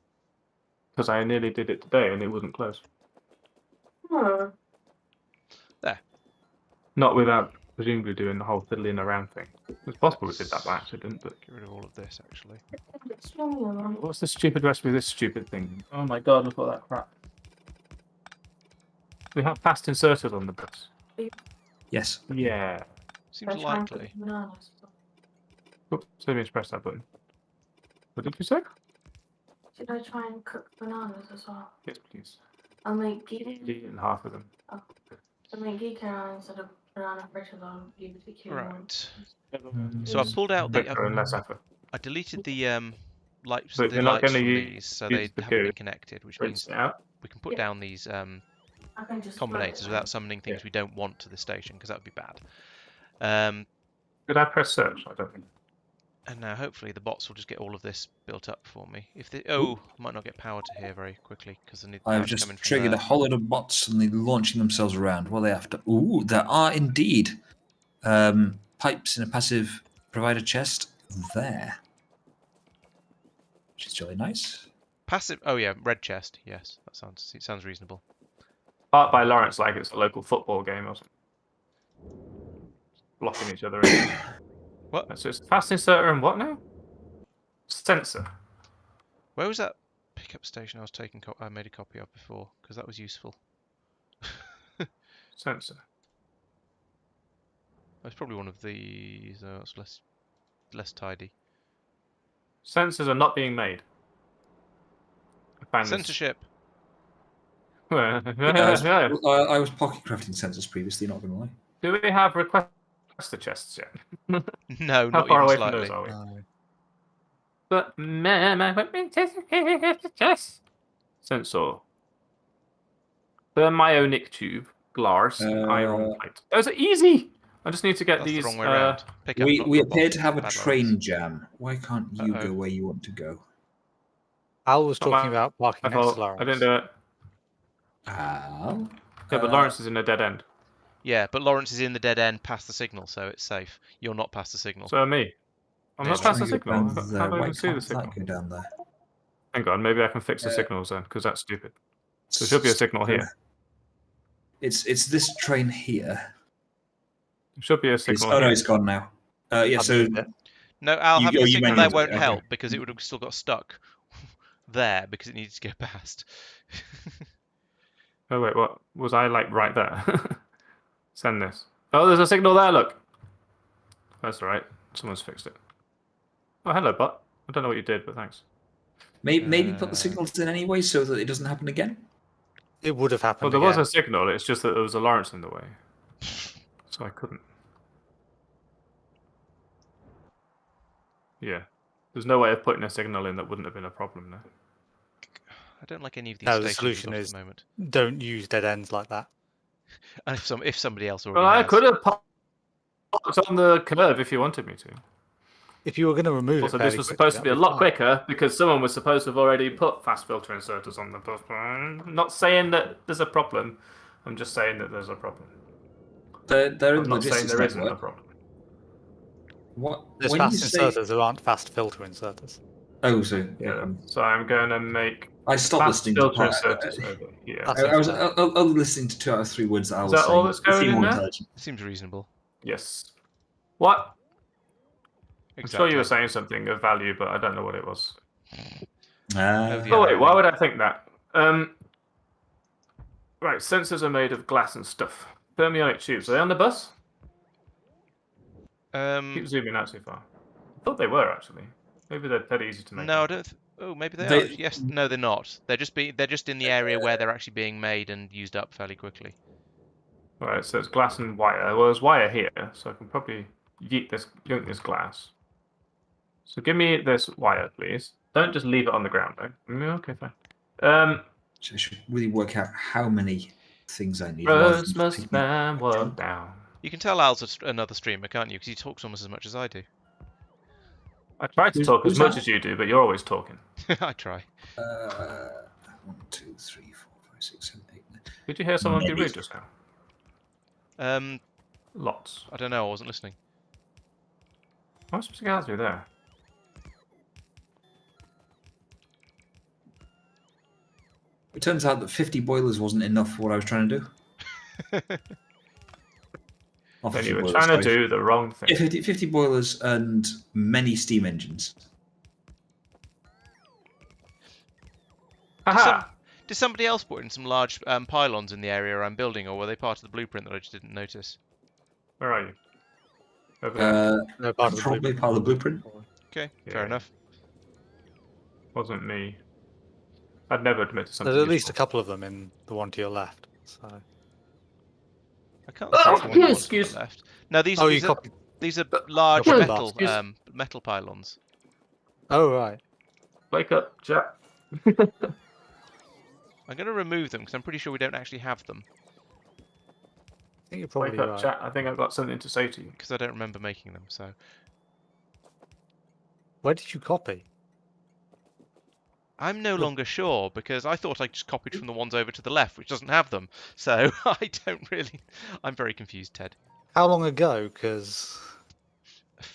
Because I nearly did it today and it wouldn't close. Hmm. Not without presumably doing the whole fiddling around thing. It's possible we did that by accident, but Get rid of all of this, actually. It's really annoying. what's the stupid recipe of this stupid thing? Oh my god, look at that crap. We have fast inserters on the bus. Yes. Yeah. Seems I try and cook likely. bananas. Oops, so let me press that button. What did you say? Should I try and cook bananas as well? Yes, please. I'll make geek. Eaten half of them. I'll make geek instead of banana fritters. I'll use the cucumber. Right. Mm. So I pulled out the... Quicker and less effort. I deleted the lights, But the you're not lights gonna from use these, so they the haven't been goo. connected, which Rinse means it out. we can put Yeah. down these I can just throw it combinators away. without summoning things Yeah. we don't want to the station, because that would be bad. Did I press search? I don't think. And now hopefully the bots will just get all of this built up for me. If they... Oh, I might not get power to here very quickly, because I need power I've to just come in from triggered a there. whole load of bots and they're launching themselves around. What are they after? Ooh, there are indeed pipes in a passive provider chest there. Which is jolly nice. Passive... Oh yeah, red chest. Yes, that sounds reasonable. Art by Laurence like it's a local football game or something. Blocking each other in. What? So it's fast inserter and what now? Sensor. Where was that pickup station I was taking? I made a copy of before, because that was useful. Sensor. It's probably one of these. It's less tidy. Sensors are not being made. I found this. Censorship. Yeah, I was pocket crafting sensors previously, not going to lie. Do we have requester chests yet? No, How not far even away slightly. from those are we? No. But my weapon chest. Sensor. Thermionic tube, glass, and iron plate. Those are easy. I just need to get That's these. the wrong way around. Pick up, We not appear drop to off. have a Bad train Laurence. jam. Why can't you Uh-oh. go where you want to go? Al was Not talking my about parking I next to thought- Laurence. I didn't do it. Al? Yeah, but Laurence is in a dead end. Yeah, but Laurence is in the dead end past the signal, so it's safe. You're not past the signal. So am me. I'm No, not no. past the Trying to go signal. down How there. do I Why even see the can't signal? that go down there? Hang on, maybe I can fix the signals then, because that's stupid. There should be a signal here. It's this train here. There should be a signal Oh no, here. it's gone now. Yeah, I've so moved it. No, Al, You- having oh, a you signal manually there did won't it, okay. help because it would have still got stuck there because it needed to go past. Oh wait, what was I like right there? Send this. Oh, there's a signal there. Look. That's all right. Someone's fixed it. Oh, hello, bot. I don't know what you did, but thanks. maybe put the signals in anyway so that it doesn't happen again. It would have Well, happened there was again. a signal. It's just that there was a Laurence in the way, so I couldn't. Yeah. There's no way of putting a signal in that wouldn't have been a problem there. I don't like any of these No, the stations solution we've got is- at the moment. Don't use dead ends like that. And if somebody else already Well, I has. could have popped on the curve if you wanted me to. If you were going to remove Also, it, this fairly was quickly, supposed to be a that'd lot fine. quicker because someone was supposed to have already put fast filter inserters on the bus. I'm not saying that there's a problem. I'm just saying that there's a problem. They're in I'm the not saying logistics there isn't a network. problem. What? There's when you fast say? inserters. There aren't fast filter inserters. Oh, so Yeah. So I'm going to make I stopped fast listening to filter part. inserters over here. That's I was fair. only listening to 2 out of 3 words that I Is was that saying. all that's You seem going in more there? intelligent. Seems reasonable. Yes. What? I'm Exactly. sure you were saying something of value, but I don't know what it was. Oh, the Oh other wait, why thing. would I think that? Right, sensors are made of glass and stuff. Thermionic tubes. Are they on the bus? Keep zooming out too far. I thought they were actually. Maybe they're dead easy to make. No, I don't. Oh, maybe they They- are. Yes, no, they're not. They're just in the area where they're actually being made and used up fairly quickly. Right, so it's glass and wire. Well, there's wire here, so I can probably yoink this glass. So give me this wire, please. Don't just leave it on the ground, though. Okay, fine. I should really work out how many things I need. rather than Rose just must picking man a work chunk. down. You can tell Al's another streamer, can't you? Because he talks almost as much as I do. I try to Who's- talk as who's much that? as you do, but you're always talking. I try. 1, 2, 3, 4, 5, 6, 7, 8, 9. Did you hear someone be Maybe. rude just now? Lots. I don't know. I wasn't listening. What am I supposed to get out through there? It turns out that 50 boilers wasn't enough for what I was trying to do. Not Then 50 you were boilers, trying to sorry. do the wrong thing. Yeah, 50 boilers and many steam engines. Haha! Did somebody else put in some large pylons in the area I'm building, or were they part of the blueprint that I just didn't notice? Where are you? Over there. No part of the Probably blueprint. part of the blueprint. Okay, Yeah. fair enough. Wasn't me. I'd never admit to something. There's at least a useful. couple of them in the one to your left. So. I can't Oh, see the one on the excuse- left. No, these Oh, you these are copied. these are large copied metal that. metal pylons. Oh right. Wake up, Jack. I'm going to remove them because I'm pretty sure we don't actually have them I think you're probably Wake up, right. chat. I think I've got something to say to you. because I don't remember making them. So Where did you copy? I'm no longer sure because I thought I just copied from the ones over to the left, which doesn't have them. So I don't really. I'm very confused, Ted. How long ago? Because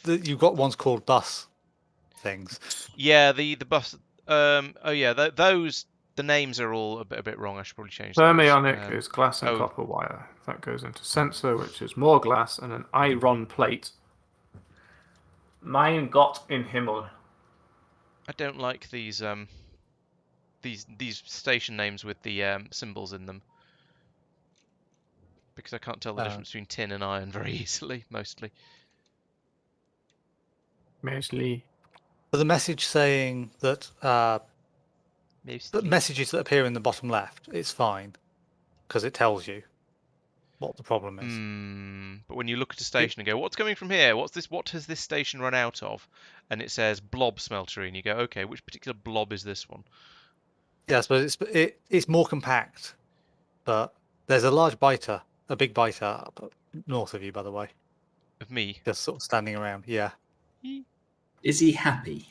you've got ones called bus things. Yeah, the bus. Oh yeah, those. The names are all a bit wrong. I should probably change those. Thermionic is glass and oh. copper wire. That goes into sensor, which is more glass and an iron plate. Mein Gott in Himmel. I don't like these station names with the symbols in them because I can't tell the difference between tin and iron very easily. Mostly. Mostly. But the message saying that the Mostly. messages that appear in the bottom left, it's fine because it tells you what the problem is. But when you look at a station and go, "What's coming from here? What's this? What has this station run out of?" and it says blob smeltery, and you go, "Okay, which particular blob is this one?" Yes, but it's more compact. But there's a large biter, a big biter up north of you, by the way, Of me. just sort of standing around. Yeah, Is he happy?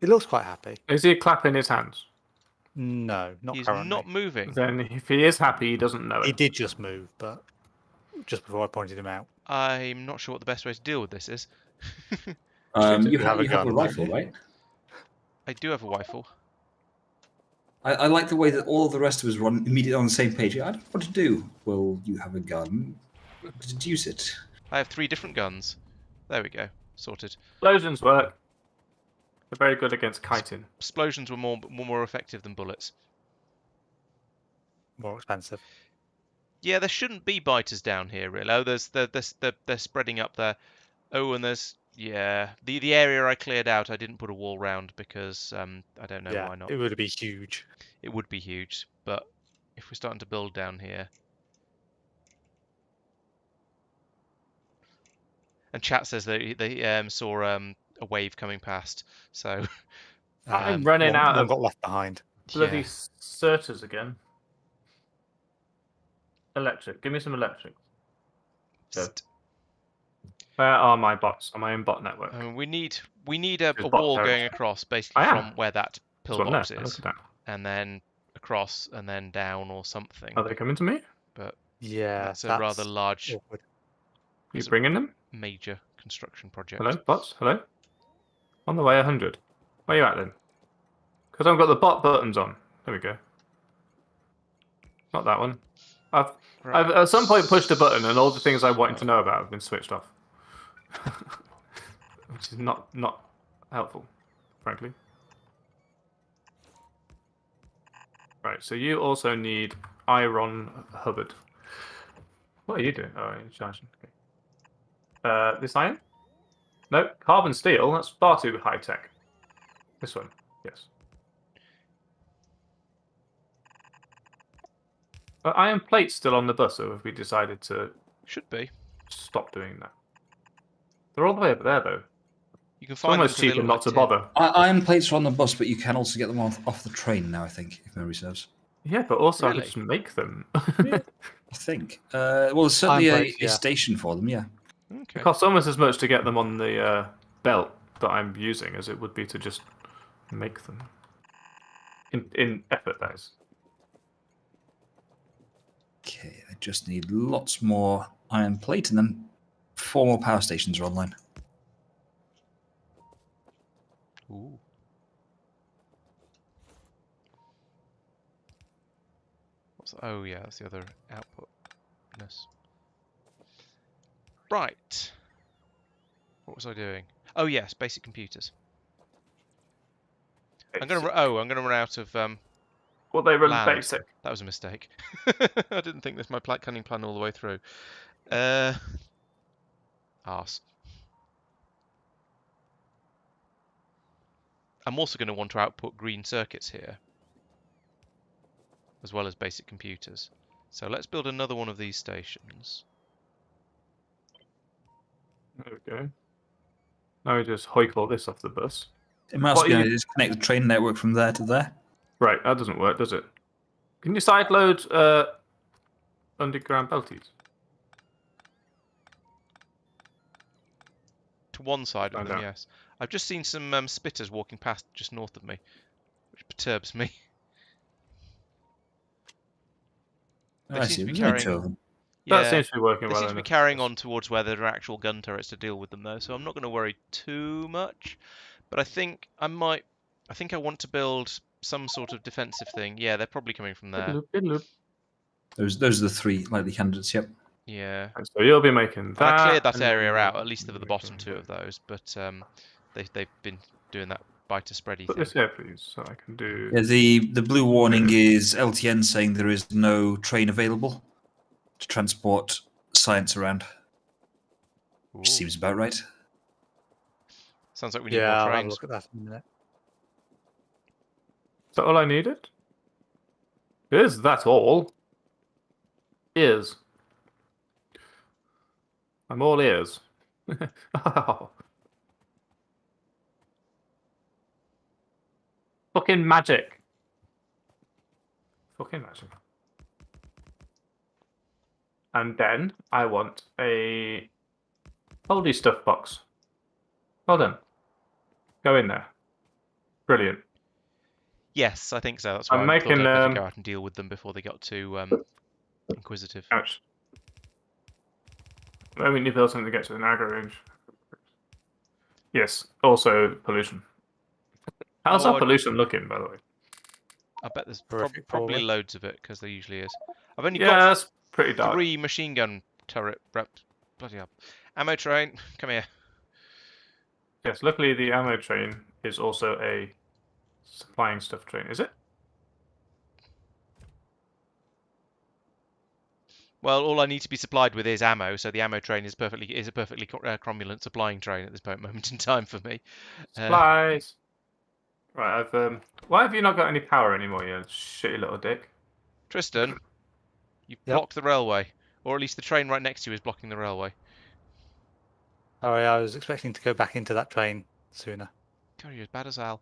it looks quite happy. Is he clapping his hands? No, not He's currently. not moving. Then if he is happy, he doesn't know He it. did just move, but just before I pointed him out. I'm not sure what the best way to deal with this is. You have have, a you have a gun. rifle, right? I do have a rifle. I like the way that all of the rest of us run immediately on the same page. I don't know what to do. Well, you have a gun. Deduce it. I have 3 different guns. There we go. Sorted. Explosions work. They're very good against kiting. Explosions were more effective than bullets. More expensive. Yeah, there shouldn't be biters down here, really. Oh, they're spreading up there. Oh, and there's the area I cleared out. I didn't put a wall round because I don't know Yeah, why not. it would be huge. It would be huge, but if we're starting to build down here, and chat says they saw a wave coming past, so I'm running out one of got left behind. bloody yeah. certers again. Electric. Give me some electric. Good. Where are my bots? Am I in bot network? We need a There's wall bots going there. across, basically I am. from where that There's one pillbox there. is, Look at that. and then across, and then down or something. Are they coming to me? But Yeah, that's a rather large, awkward. You It's a- bringing them? major construction project. Hello, bots? Hello? On the way, 100. Where you at then? Because I've got the bot buttons on. There we go. Not that one. I've at some point pushed a button and all the things I wanted to know about have been switched off. Which is not helpful, frankly. Right, so you also need Iron Hubbard. What are you doing? Oh, you're charging. Okay. This iron? No, carbon steel. That's far too high tech. This one, yes. Are iron plates still on the bus, or have we decided to Should be. stop doing that? They're all the way up there, though. You can It's find them almost 'cause they cheaper look not like to tin. bother. Iron plates are on the bus, but you can also get them off the train now, I think, if memory serves. Yeah, but also I Really? could just make them. I think. Well, there's certainly Iron plates, a yeah. station for them, yeah. Okay. It costs almost as much to get them on the belt that I'm using as it would be to just make them. In effort, that is. Okay, I just need lots more iron plate, and then 4 more power stations are online. Ooh. Oh yeah, that's the other outputness. Right. What was I doing? Oh yes, basic computers. I'm gonna run out of Well, they run land. basic. That was a mistake. I didn't think this my cunning plan all the way through. Arse. I'm also going to want to output green circuits here, as well as basic computers. So let's build another one of these stations. There we go. Now we just hoik all this off the bus. It might What also be are able you- to just connect the train network from there to there. Right, that doesn't work, does it? Can you sideload underground belties? To one side of Find them, out. yes. I've just seen some spitters walking past just north of me, which perturbs me. They I seem see. to be There's only carrying. 2 of them. Yeah, That seems to be working they well seem to be enough. carrying on towards where there are actual gun turrets to deal with them, though. So I'm not going to worry too much. But I think I might. I think I want to build some sort of defensive thing. Yeah, they're probably coming from there. Loop, loop. Those are the 3 likely candidates, yep. Yeah. And so you'll be making And that. I cleared that and area then out, you'll at least be for the bottom making 2 of those. But they've been doing that biter spready Put thing. this here, please, so I can do. Yeah, the blue warning is LTN saying there is no train available to transport science around. Which Ooh. seems about right. Sounds like we need Yeah, more I'll have a trains. look at that in a minute. Is that all I needed? Is that all? Ears. I'm all ears. Fucking magic. Fucking magic. And then I want a holdy stuff box. Well done. Go in there. Brilliant. Yes, I think so. That's why I'm I thought making, I'd better go out and deal with them before they got too inquisitive. Ouch. Maybe we need to build something to get to an aggro range. Yes, also pollution. How's Oh, our pollution looking, by the way? I bet there's Horrific, probably probably. loads of it, because there usually is. I've only Yeah, got that's pretty dark. 3 machine gun turret reps. Bloody hell. Ammo train, come here. Yes, luckily the ammo train is also a supplying stuff train, is it? Well, all I need to be supplied with is ammo, so the ammo train is a perfectly cromulent supplying train at this moment in time for me. Supplies. Right, I've why have you not got any power anymore, you shitty little dick? Tristan, you've Yep. blocked the railway, or at least the train right next to you is blocking the railway. Oh, yeah, I was expecting to go back into that train sooner. God, you're as bad as Al.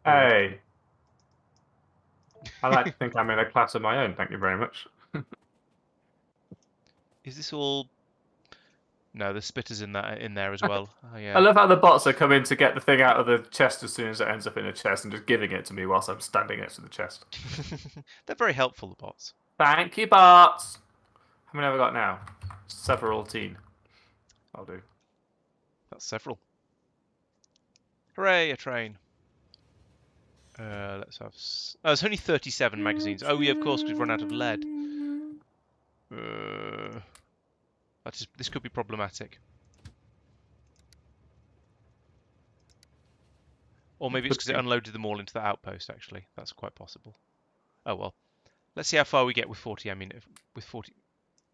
Hey. I like to think I'm in a class of my own, thank you very much. Is this all? No, the spitter's in there as well. Oh, yeah. I love how the bots are coming to get the thing out of the chest as soon as it ends up in a chest and just giving it to me whilst I'm standing next to the chest. They're very helpful, the bots. Thank you, bots! How many have I got now? Several teen. I'll do. That's several. Hooray, a train. Let's have. Oh, it's only 37 magazines. Oh, yeah, of course, we've run out of lead. This could be problematic. Or maybe it's because it unloaded them all into the outpost, actually. That's quite possible. Oh, well. Let's see how far we get with 40 with 40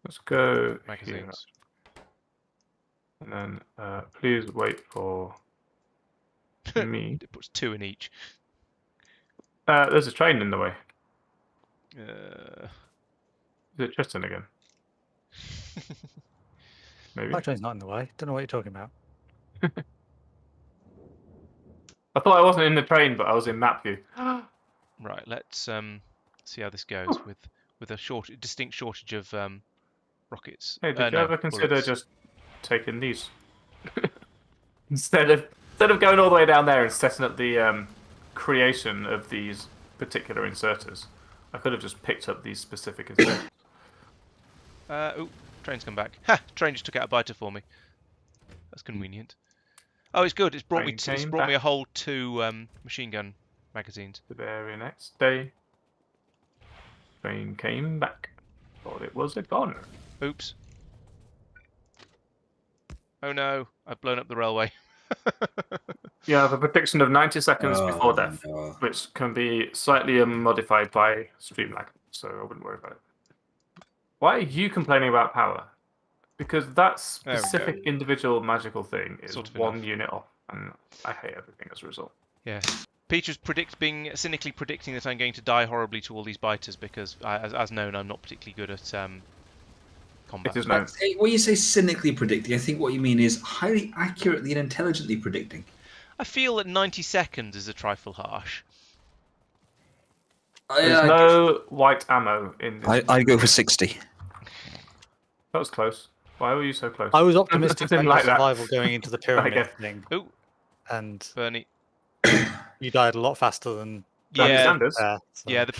Let's go magazines. Here. And then please wait for me. It puts 2 in each. There's a train in the way. Uh... Is it Tristan again? Maybe. My train's not in the way. Don't know what you're talking about. I thought I wasn't in the train, but I was in map view. Right, let's see how this goes with a distinct shortage of rockets. Hey, did you No, ever consider bullets. just taking these instead of going all the way down there and setting up the creation of these particular inserters? I could have just picked up these specific inserters. Oh, train's come back. Ha! Train just took out a biter for me. That's convenient. Oh, it's good. It's brought me a whole 2 machine gun magazines. The very next day, train came back. Thought it was a goner. Oops. Oh no, I've blown up the railway. You have a prediction of 90 seconds before death, no. which can be slightly modified by stream lag, so I wouldn't worry about it. Why are you complaining about power? Because that There we specific individual magical thing is Sort of 1 enough. unit off, and I hate everything as a result. Yes. Peter's being cynically predicting that I'm going to die horribly to all these biters because, as known, I'm not particularly good at combat. It is known. When you say cynically predicting, I think what you mean is highly accurately and intelligently predicting. I feel that 90 seconds is a trifle harsh. There's no white ammo in this. I go for 60. That was close. Why were you so close? I was optimistic Didn't about like your that. survival going into the pyramid guess. thing, Oh, and Bernie. you died a lot faster than Yeah, Sanders. so. yeah. The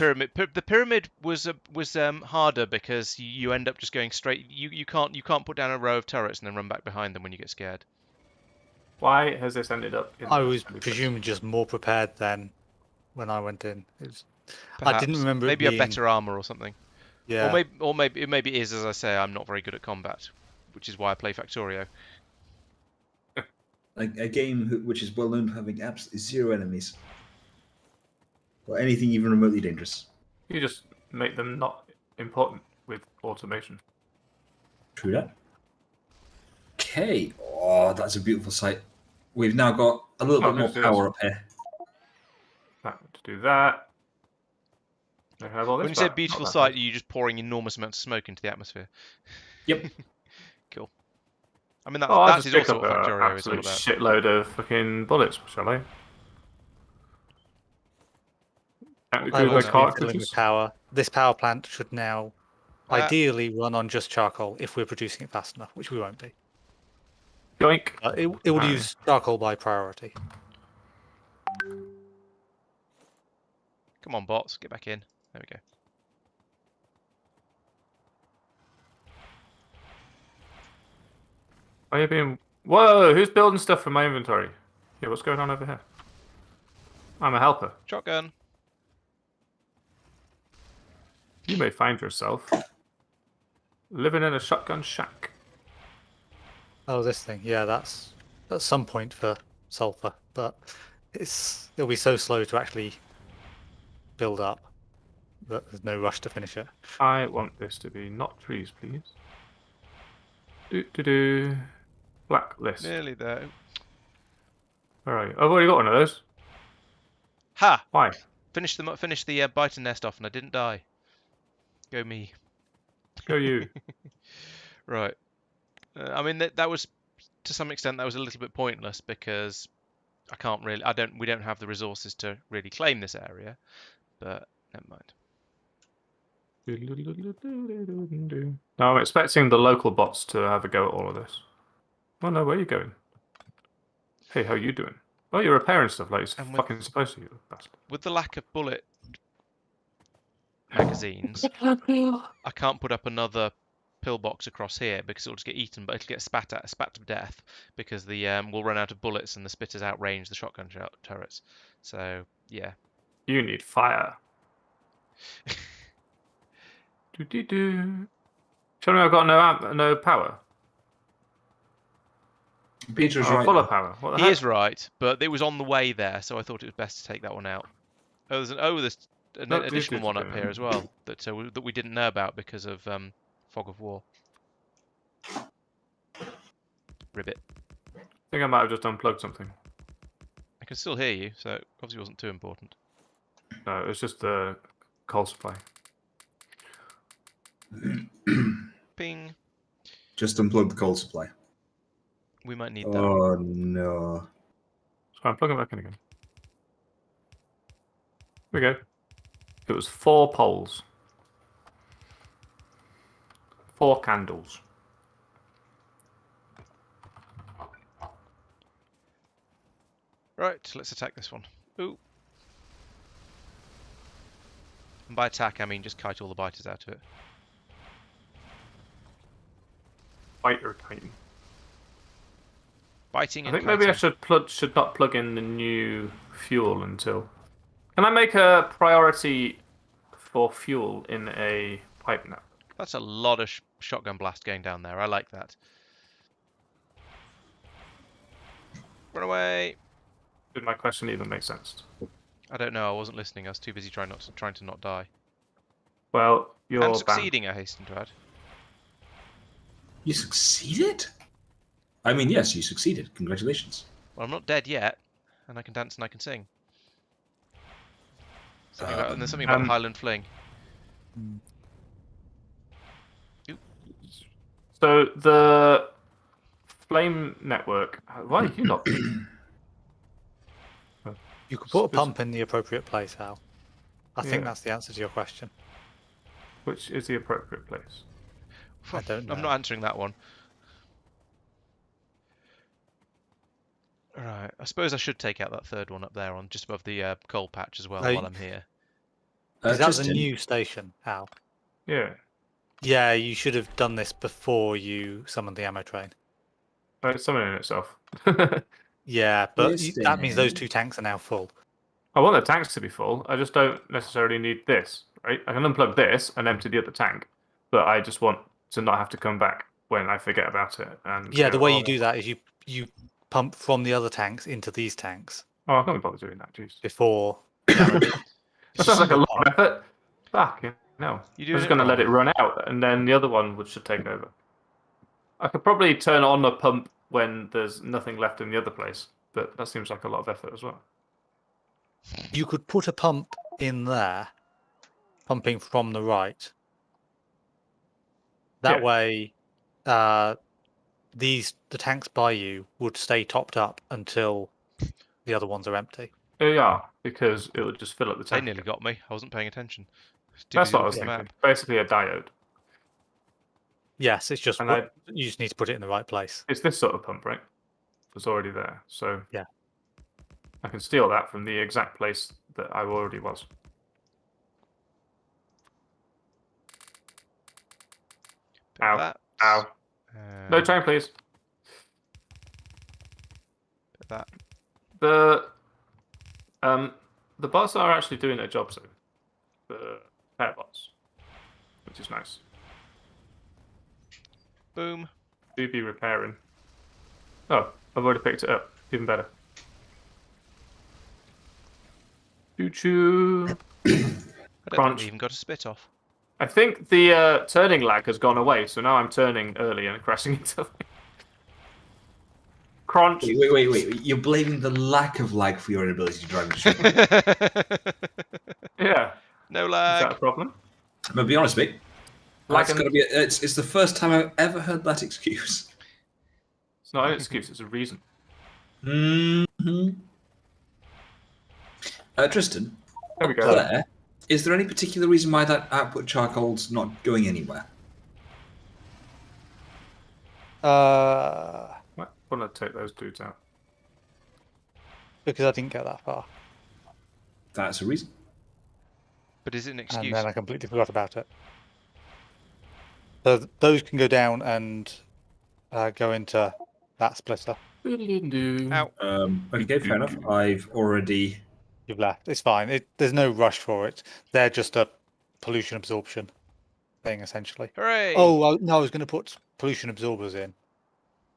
pyramid was harder because you end up just going straight. You can't put down a row of turrets and then run back behind them when you get scared. Why has this ended up in I the was sandy place? presumably just more prepared than when I went in. I didn't Perhaps. remember it Maybe a being- better armor or something. Yeah, Or maybe it is, as I say, I'm not very good at combat, which is why I play Factorio. A game which is well known for having absolutely 0 enemies. Or anything even remotely dangerous. You just make them not important with automation. True that. Okay. Oh, that's a beautiful sight. We've now got a little bit more let's do power this. up here. That, to do that. They have all this When you say back. beautiful Not that sight, bad. are you just pouring enormous amounts of smoke into the atmosphere? Yep. Cool. I mean, that I'll is just pick also up what an Factorio is all absolute about. shitload of fucking bullets, shall I? I Include was the filling filling cartridges. with power. This power plant should now Uh, ideally run on just charcoal if we're producing it fast enough, which we won't be. Yoink. It will Fine. use charcoal by priority. Come on, bots, get back in. There we go. Are you being... Whoa, who's building stuff from my inventory? Yeah, what's going on over here? I'm a helper. Shotgun. You may find yourself living in a shotgun shack. Oh, this thing. Yeah, that's at some point for sulfur, but it'll be so slow to actually build up that there's no rush to finish it. I want this to be not trees, please. Do. Blacklist. Nearly there. Where are you? I've already got one of those. Ha! Why? Finished the bite and nest off, and I didn't die. Go me. Go you. Right. I mean that was, to some extent, that was a little bit pointless because we don't have the resources to really claim this area. But never mind. No, I'm expecting the local bots to have a go at all of this. Oh no, where are you going? Hey, how you doing? Oh, you're repairing stuff like you're And fucking supposed to, you bastard. With the lack of bullet magazines, I can't put up another pillbox across here because it'll just get eaten, but it'll get spat to death because the we'll run out of bullets and the spitters outrange the shotgun turrets. So yeah. You need fire. Do. Tell me I've got no power. Peter's Oh, right. full of power. What the He heck? is right, but it was on the way there, so I thought it was best to take that one out. There's an No, additional this one is up here as well that we didn't know about because of fog of war. Ribbit. I think I might have just unplugged something. I can still hear you, so it obviously wasn't too important. No, it was just the coal supply. Ping. Just unplug the coal supply. We might need that. Oh no. So I'm plugging it back in again. Here we go. It was 4 poles. 4 candles. Right, let's attack this one. Ooh. And by attack, I mean just kite all the biters out of it. Fighter time. Biting I and think maybe I should not plug in the new fuel until... Can I make a priority for fuel in a pipe now? That's a lot of shotgun blast going down there. I like that. Run away. Did my question even make sense? I don't know. I wasn't listening. I was too busy trying to not die. Well, you're And banned. succeeding, I hasten to add. You succeeded? I mean, yes, you succeeded. Congratulations. Well, I'm not dead yet, and I can dance and I can sing. And there's something about Highland Fling. So the flame network. Why are you not? You could put a pump in the appropriate place, Al. I think Yeah. that's the answer to your question. Which is the appropriate place? I don't know. I'm not answering that one. Right, I suppose I should take out that third one up there on just above the coal patch as well while I'm here. Because that's a Tristan, new station, Al. Yeah. Yeah, you should have done this before you summoned the ammo train. It's something in itself. Yeah, but that means those Tristan. 2 tanks are now full. I want the tanks to be full. I just don't necessarily need this, right? I can unplug this and empty the other tank, but I just want to not have to come back when I forget about it. And Yeah, go, the way "Oh, you do that is you pump from the other tanks into these tanks Oh, I can't be bothered doing that. Jeez, before the ammo train. that sounds like a lot of effort. Fuck no. You I'm doing just it going to let wrong. it run out, and then the other one should take over. I could probably turn on a pump when there's nothing left in the other place, but that seems like a lot of effort as well. You could put a pump in there, pumping from the right. That Yeah. way, the tanks by you would stay topped up until the other ones are empty. Yeah, because it would just fill up the They tank. nearly got me. I wasn't paying attention. That's what I was Looking at the thinking. map. Basically a diode. Yes, it's just And you just need to put it in the right place. It's this sort of pump, right? It's already there. So Yeah. I can steal that from the exact place that I already was. Ow. That. Ow. No train, please. That. The bots are actually doing their job soon. The pair bots, which is nice. Boom. Do be repairing. Oh, I've already picked it up. Even better. Choo choo. I don't think Crunch. we even got a spit off. I think the turning lag has gone away, so now I'm turning early and crashing into. Crunch. Wait. You're blaming the lack of lag for your inability to drive a train. Yeah. No Is lag. that a problem? I'm gonna be honest, mate. Lag That's gotta be. It's the first time I've ever heard that excuse. It's not an excuse, it's a reason. Mm-hmm. Tristan, There we up go. there, is there any particular reason why that output charcoal's not going anywhere? Why don't I take those dudes out? Because I didn't get that far, That's a reason. But is it an and excuse? then I completely forgot about it. So those can go down and go into that splitter. Ow. Okay, fair enough. I've already. You've left. It's fine. There's no rush for it. They're just a pollution absorption thing, essentially. Hooray! Oh no, I was going to put pollution absorbers in.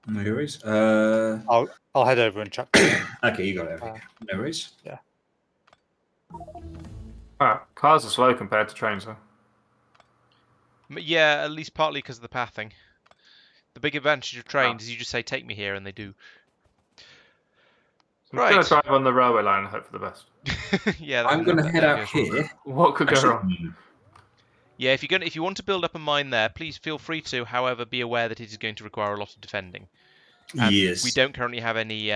No worries. I'll head over and chuck. Okay, you got everything. No worries. Cars are slow compared to trains, huh? Yeah, at least partly because of the pathing. The big advantage of trains is you just say, take me here, and they do. I'm just going to drive on the railway line and hope for the best. Yeah, I'm going to head out goes wrong. here. What could go Actually, wrong? Yeah, if you want to build up a mine there, please feel free to. However, be aware that it is going to require a lot of defending. And yes. we don't currently have any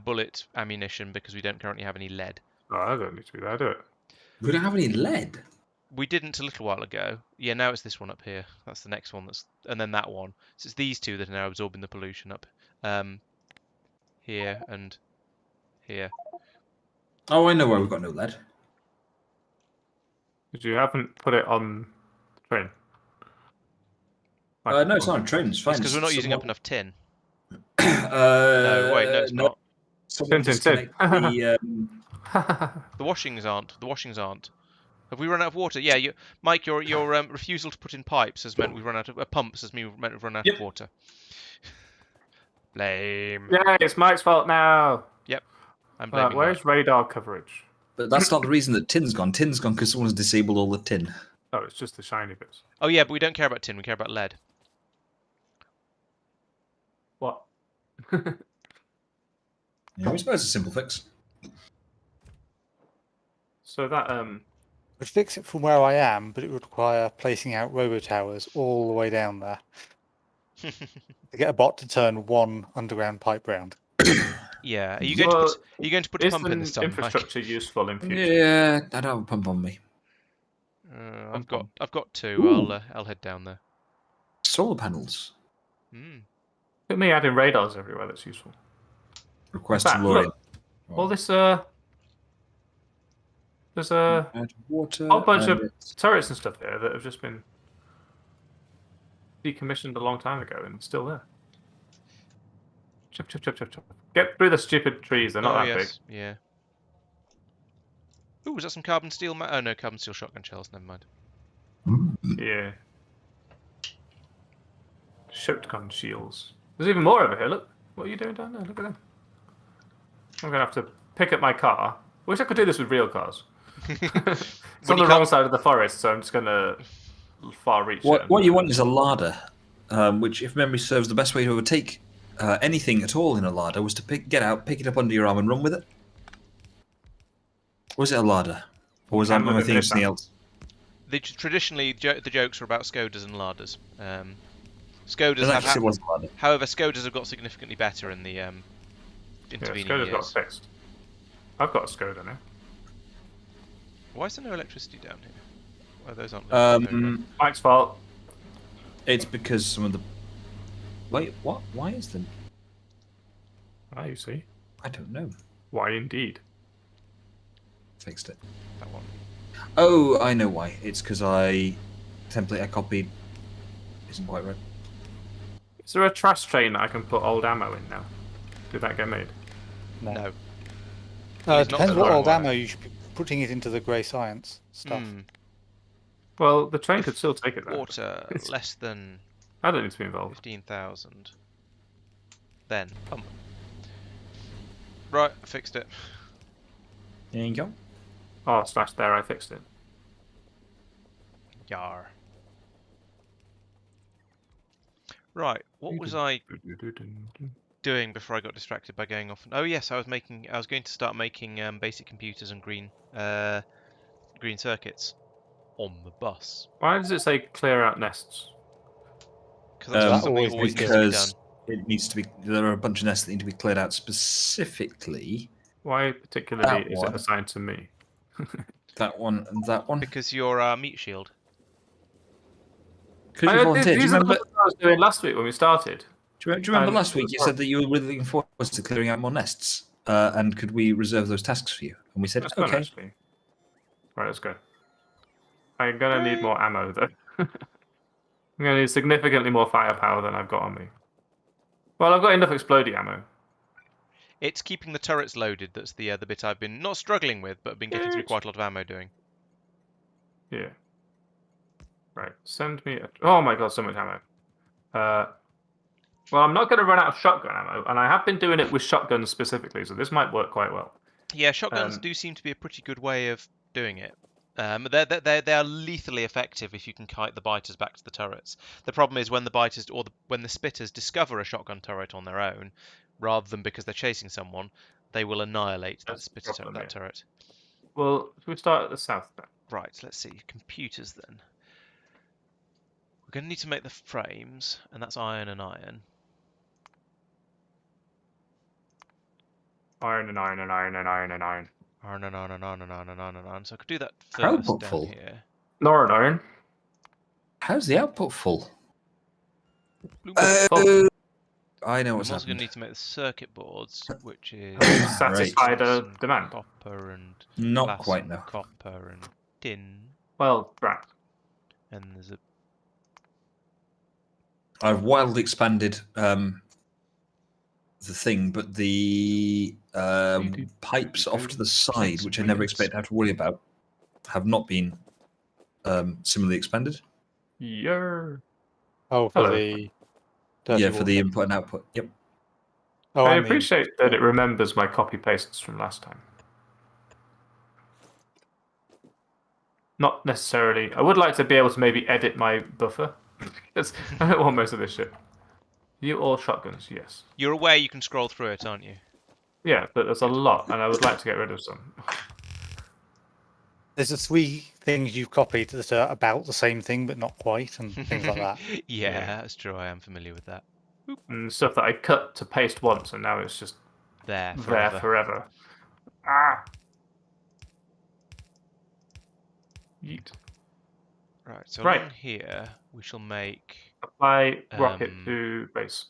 bullet ammunition because we don't currently have any lead. Oh, I don't need to be there, do it? We don't have any lead. We didn't a little while ago. Yeah, now it's this one up here. That's the next one. And then that one. So it's these two that are now absorbing the pollution up here and here. Oh, I know why we've got no lead. Because you haven't put it on the train. No, it's not a train. It's fine. It's because we're not using up enough tin. No, Wait, no, it's not. Someone Tin. disconnect the, The washings aren't. Have we run out of water? Yeah, Mike, your refusal to put in pipes has meant we've run out of pumps has meant we've run out of water. Lame. Yeah, it's Mike's fault now. I'm blaming Where's Mike. radar coverage? But that's not the reason that tin's gone. Tin's gone because someone's disabled all the tin. Oh, it's just the shiny bits. Oh yeah, but we don't care about tin. We care about lead. What? Yeah, I suppose it's a simple fix. So that Would fix it from where I am, but it would require placing out robo towers all the way down there to get a bot to turn one underground pipe round. Yeah. Are you going to put a is pump in the this time, Mike? infrastructure useful in future? Yeah, I don't have a pump on me. I've got two. I'll head down there. Solar panels. Mm. Look at me adding radars everywhere. That's useful. Request In to fact, Laurence. look, all this there's a Add water. whole bunch and of turrets and stuff here that have just been decommissioned a long time ago and still there. Chop. Get through the stupid trees. They're not that big. Yeah. Ooh, was that some carbon steel? Oh no, carbon steel shotgun shells. Never mind. Yeah. Shotgun shields. There's even more over here. Look. What are you doing down there? Look at them. I'm going to have to pick up my car. Wish I could do this with real cars. It's on the wrong side of the forest, so I'm just going to far reach. What you want is a larder, which, if memory serves, the best way to overtake anything at all in a larder was to get out, pick it up under your arm, and run with it. Was it a larder? Or was I thinking of something else? Traditionally, the jokes were about Skodas and larders. Skodas It actually was a larder. However, Skodas have got significantly better in the intervening Skoda's years. got fixed. I've got a Skoda now. Why is there no electricity down here? Well, those aren't. Mike's fault. It's because some of the. Wait, what? Why is the? Ah, you see. I don't know. Why indeed? Fixed it. That one. Oh, I know why. It's because I copied isn't quite right. Is there a trash train that I can put old ammo in now? Did that get made? No. No. Well, It he's not depends what storing old wire. ammo you should be putting it into the grey science stuff. Well, the train could still take it there. Water less than I don't need to be involved. 15,000. Then pump. Right, I fixed it. There you go. Oh, slash there, I fixed it. Yar. Right, what was I doing before I got distracted by going off? Oh yes, I was going to start making basic computers and green circuits on the bus Why does it say clear out nests? because that's just something always that always needs needs to be done. Because it needs to be. There are a bunch of nests that need to be cleared out specifically. Why particularly That is one. it assigned to me? That one and that one. Because you're our meat shield. Because you volunteered. Do you These are the remember? ones I was doing last week when we started. Do you remember And- last week you said that you were really looking forward to clearing out more nests? And could we reserve those tasks for you? And we said, That's fun, okay. actually. Right, let's go. I'm gonna need more ammo though. I'm gonna need significantly more firepower than I've got on me. Well, I've got enough exploding ammo. It's keeping the turrets loaded that's the bit I've been not struggling with, but I've been getting through quite a lot of ammo doing. Yeah. Right, send me. Oh my god, so much ammo. Well, I'm not going to run out of shotgun ammo, and I have been doing it with shotguns specifically, so this might work quite well. Yeah, shotguns Um, do seem to be a pretty good way of doing it. They are lethally effective if you can kite the biters back to the turrets. The problem is when the biters when the spitters discover a shotgun turret on their own, rather than because they're chasing someone, they will annihilate that That's the spitter problem, that yeah. turret. Well, should we start at the south then? Right, let's see. Computers then. We're going to need to make the frames, and that's iron and iron. Iron and iron and iron and iron and iron. Iron and iron and iron and iron and iron and iron. So I could do that Output first down full. here. Nor an iron. How's the output full? Full. I know I'm what's also going to happened. need to make the circuit boards, which is Satisfy the some demand. copper and Not glass quite, and no. copper and tin, Well, right. and there's a I've wildly expanded the thing, but the pipes off to the side, which I never expected to have to worry about, have not been similarly expanded. Yer. Oh, for Hello. the dirty Yeah, for the water. input and output. Yep. Oh, I and the- appreciate that it remembers my copy pastes from last time. Not necessarily. I would like to be able to maybe edit my buffer. Because I don't want most of this shit. You all shotguns, yes. You're aware you can scroll through it, aren't you? Yeah, but there's a lot, and I would like to get rid of some. There's the 3 things you've copied that are about the same thing, but not quite, and things like that. Yeah, Yeah. that's true. I am familiar with that. And stuff that I cut to paste once, and now it's just There there forever. forever. Ah! Yeet. Right. So Right. along here we shall make. Apply rocket Um, to base.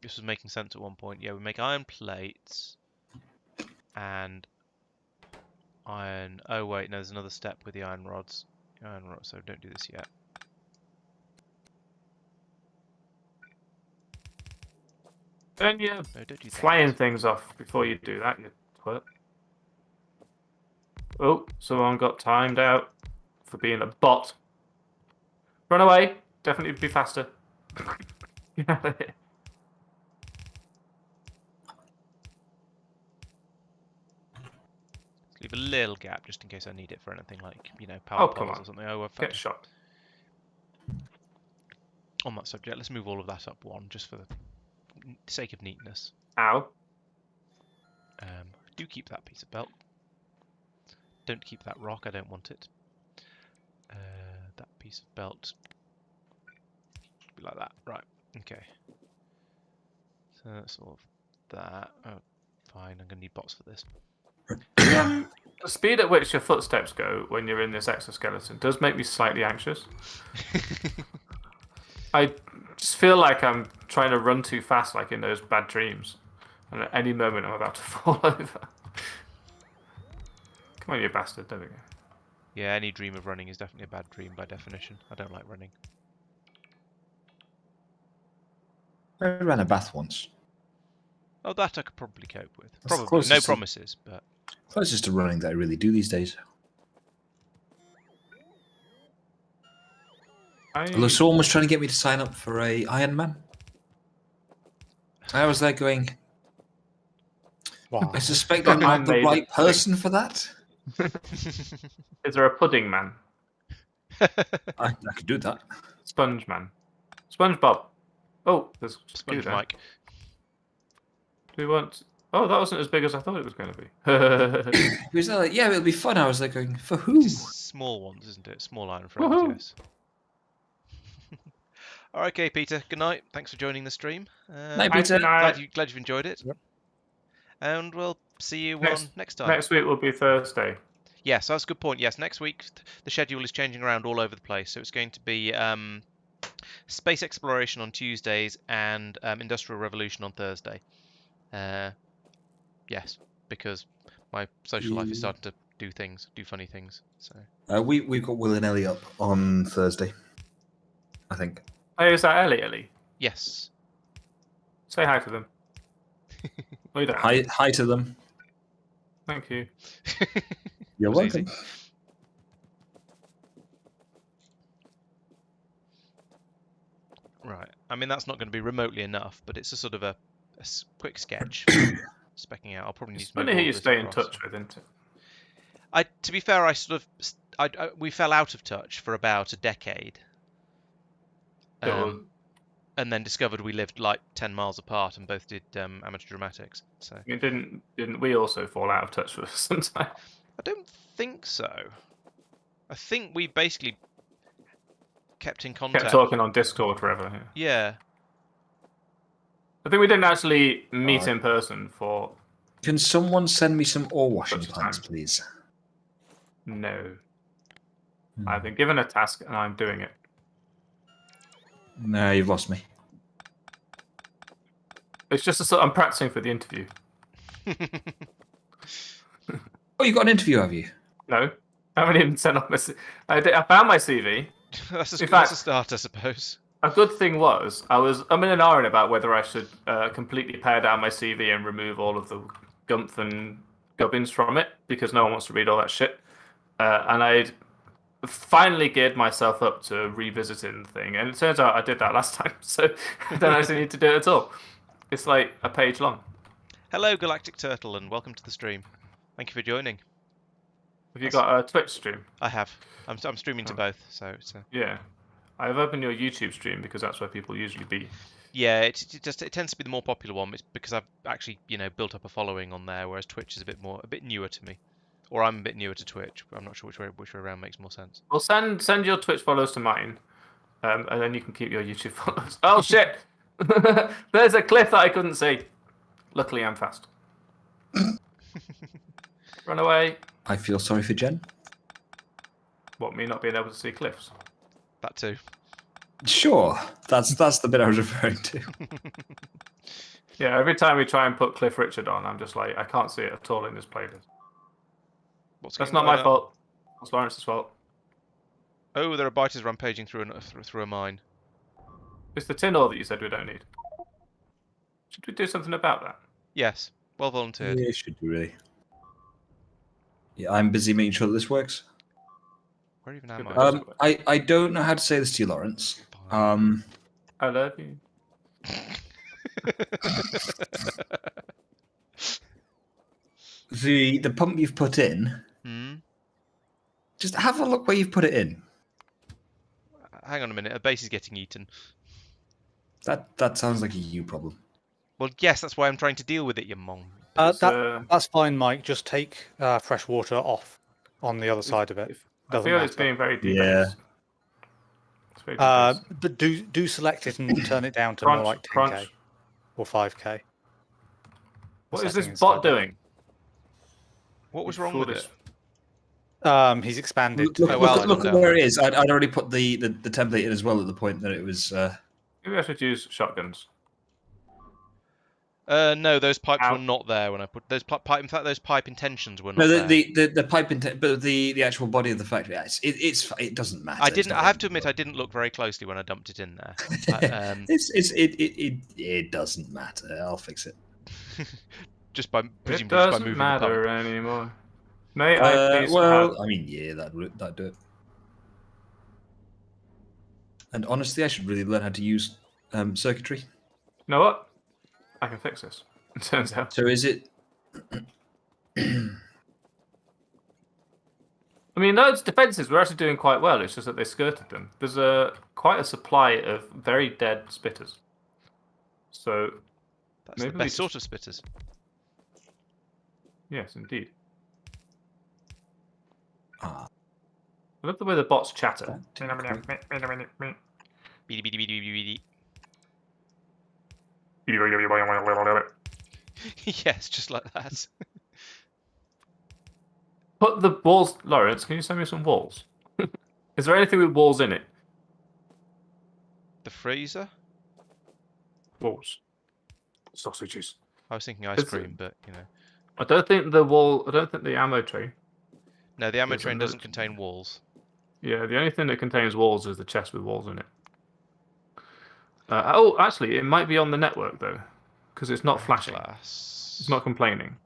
This was making sense at one point. Yeah, we make iron plates and iron. Oh wait, no, there's another step with the iron rods. Iron rods. So don't do this yet. And you're No, don't do that. flying things off before you do that, you twit. Oh, someone got timed out for being a bot. Run away. Definitely be faster. Get out of here. Leave a little gap just in case I need it for anything like, power Oh, come poles on. or something. Oh, well, Get shot. on that subject, let's move all of that up one just for the sake of neatness. Ow. Do keep that piece of belt. Don't keep that rock, I don't want it. That piece of belt should be like that. Right, okay. So that's all of that. Oh, fine, I'm going to need bots for this. The speed at which your footsteps go when you're in this exoskeleton does make me slightly anxious. I just feel like I'm trying to run too fast, like in those bad dreams. And at any moment, I'm about to fall over. Come on, you bastard. There we go. Yeah, any dream of running is definitely a bad dream by definition. I don't like running. I ran a bath once. Oh, that I could probably cope with. That's the Probably. No closest to- promises, but... Closest to running that I really do these days. Although someone was trying to get me to sign up for a Iron Man. I was there going, Wow. I suspect Got I'm not Iron the Maiden right person for that. Is there a pudding man? I could do that. Sponge man. SpongeBob. Oh, there's Sponge there. Mike. Do we want... Oh, that wasn't as big as I thought it was going to be. He was like, yeah, it'll be fun. I was like going, for who? Just small ones, isn't it? Small iron frames, Woohoo. yes. Alright, okay, Peter. Good night. Thanks for joining the stream. Night, Peter. Glad you've enjoyed it. Yep. And we'll see you next time. Next week will be Thursday. Yes, that's a good point. Yes, next week the schedule is changing around all over the place. So it's going to be space exploration on Tuesdays and Industrial Revolution on Thursday. Yes, because my social life is starting to do funny things. So We've got Will and Ellie up on Thursday, I think. Hey, is that Ellie? yes, Say hi to them. Oh, you don't. Hi to them. Thank you. You're Was easy. welcome. right. I mean that's not going to be remotely enough, but it's a sort of a quick sketch. Specking out. I'll probably need It's to move funny who all you of this stay in across. touch with, isn't it? To be fair, we fell out of touch for about a decade, Little- and then discovered we lived like 10 miles apart and both did amateur dramatics. So I mean, didn't we also fall out of touch with sometime? I don't think so. I think we basically kept in contact. Kept talking on Discord forever. Yeah. Yeah. I think we didn't actually meet Alright. in person for Can someone send me some ore washing Such a plants, time. please? no. Hmm. I've been given a task and I'm doing it. No, you've lost me. It's just a sort. I'm practicing for the interview. Oh, you got an interview, have you? No, I haven't even sent off my. I found my CV. that's In a fact- start, I suppose. A good thing was I'm in an iron about whether I should completely pare down my CV and remove all of the gumph and gubbins from it because no one wants to read all that shit. And I'd finally geared myself up to revisiting the thing, and it turns out I did that last time, so I don't actually need to do it at all. It's like a page long. Hello, Galactic Turtle, and welcome to the stream. Thank you for joining. Have you got a Twitch stream? I have. I'm streaming to Oh. both, so Yeah. I've opened your YouTube stream because that's where people usually be. yeah, it tends to be the more popular one. It's because I've actually built up a following on there, whereas Twitch is a bit newer to me, or I'm a bit newer to Twitch. I'm not sure which way around makes more sense. Well, send your Twitch follows to mine, and then you can keep your YouTube follows. Oh shit! There's a cliff that I couldn't see. Luckily, I'm fast. Run away. I feel sorry for Jen. What, me not being able to see cliffs? That too. Sure, that's the bit I was referring to. Yeah, every time we try and put Cliff Richard on, I'm just like, I can't see it at all in this playlist. What's That's going not my on? fault. That's Lawrence's fault. Oh, there are biters rampaging through a mine. It's the tin ore that you said we don't need. Should we do something about that? Yes, well volunteered. Yeah, it should be really. Yeah, I'm busy making sure that this works. Where even am Good I? I don't know how to say this to you, Laurence. Fine. I love you. The pump you've put in, Hmm. just have a look where you've put it in. Hang on a minute. A base is getting eaten. That sounds like a you problem. Well, yes, that's why I'm trying to deal with it, you mong. It's, That's fine, Mike. Just take fresh water off on the other side of it. I Doesn't feel it's matter. being very debased. Yeah. It's very debased. But do select it and turn it down to more like 10k crunch. or 5k. What is setting this bot inside. doing? What was You wrong with foolish- it? He's expanded. Look, Oh, well, look I at don't where know. it is. I'd already put the template in as well at the point that it was. Maybe I should use shotguns. No, those pipes Ow. were not there when I put those pipe. In fact, those pipe intentions were not No, there. the pipe, but the actual body of the factory. Yeah, it doesn't matter. I It's didn't. not I the have end to of the admit, I didn't look very closely when I dumped it in there. world. It doesn't matter. I'll fix it. Just by It presumably just by doesn't moving the pump. matter anymore. May I please have... Well, I mean, yeah, that'd do it. And honestly, I should really learn how to use circuitry. You know what? I can fix this. It turns out. So is it? I mean, those defences were actually doing quite well. It's just that they skirted them. There's quite a supply of very dead spitters. So That's maybe the we best just- sort of spitters. yes, indeed. Ah, I love the way the bots chatter. Beady, beady, beady, beady, beady. Yes, just like that. Put the walls, Laurence. Can you send me some walls? Is there anything with walls in it? The freezer. Walls, sausages. I was thinking ice It's- cream, but you know. I don't think the wall. I don't think the ammo tray. No, the ammo There's train another- doesn't contain walls. Yeah, the only thing that contains walls is the chest with walls in it. Oh, actually, it might be on the network though, because it's not flashing. Glass. It's not complaining.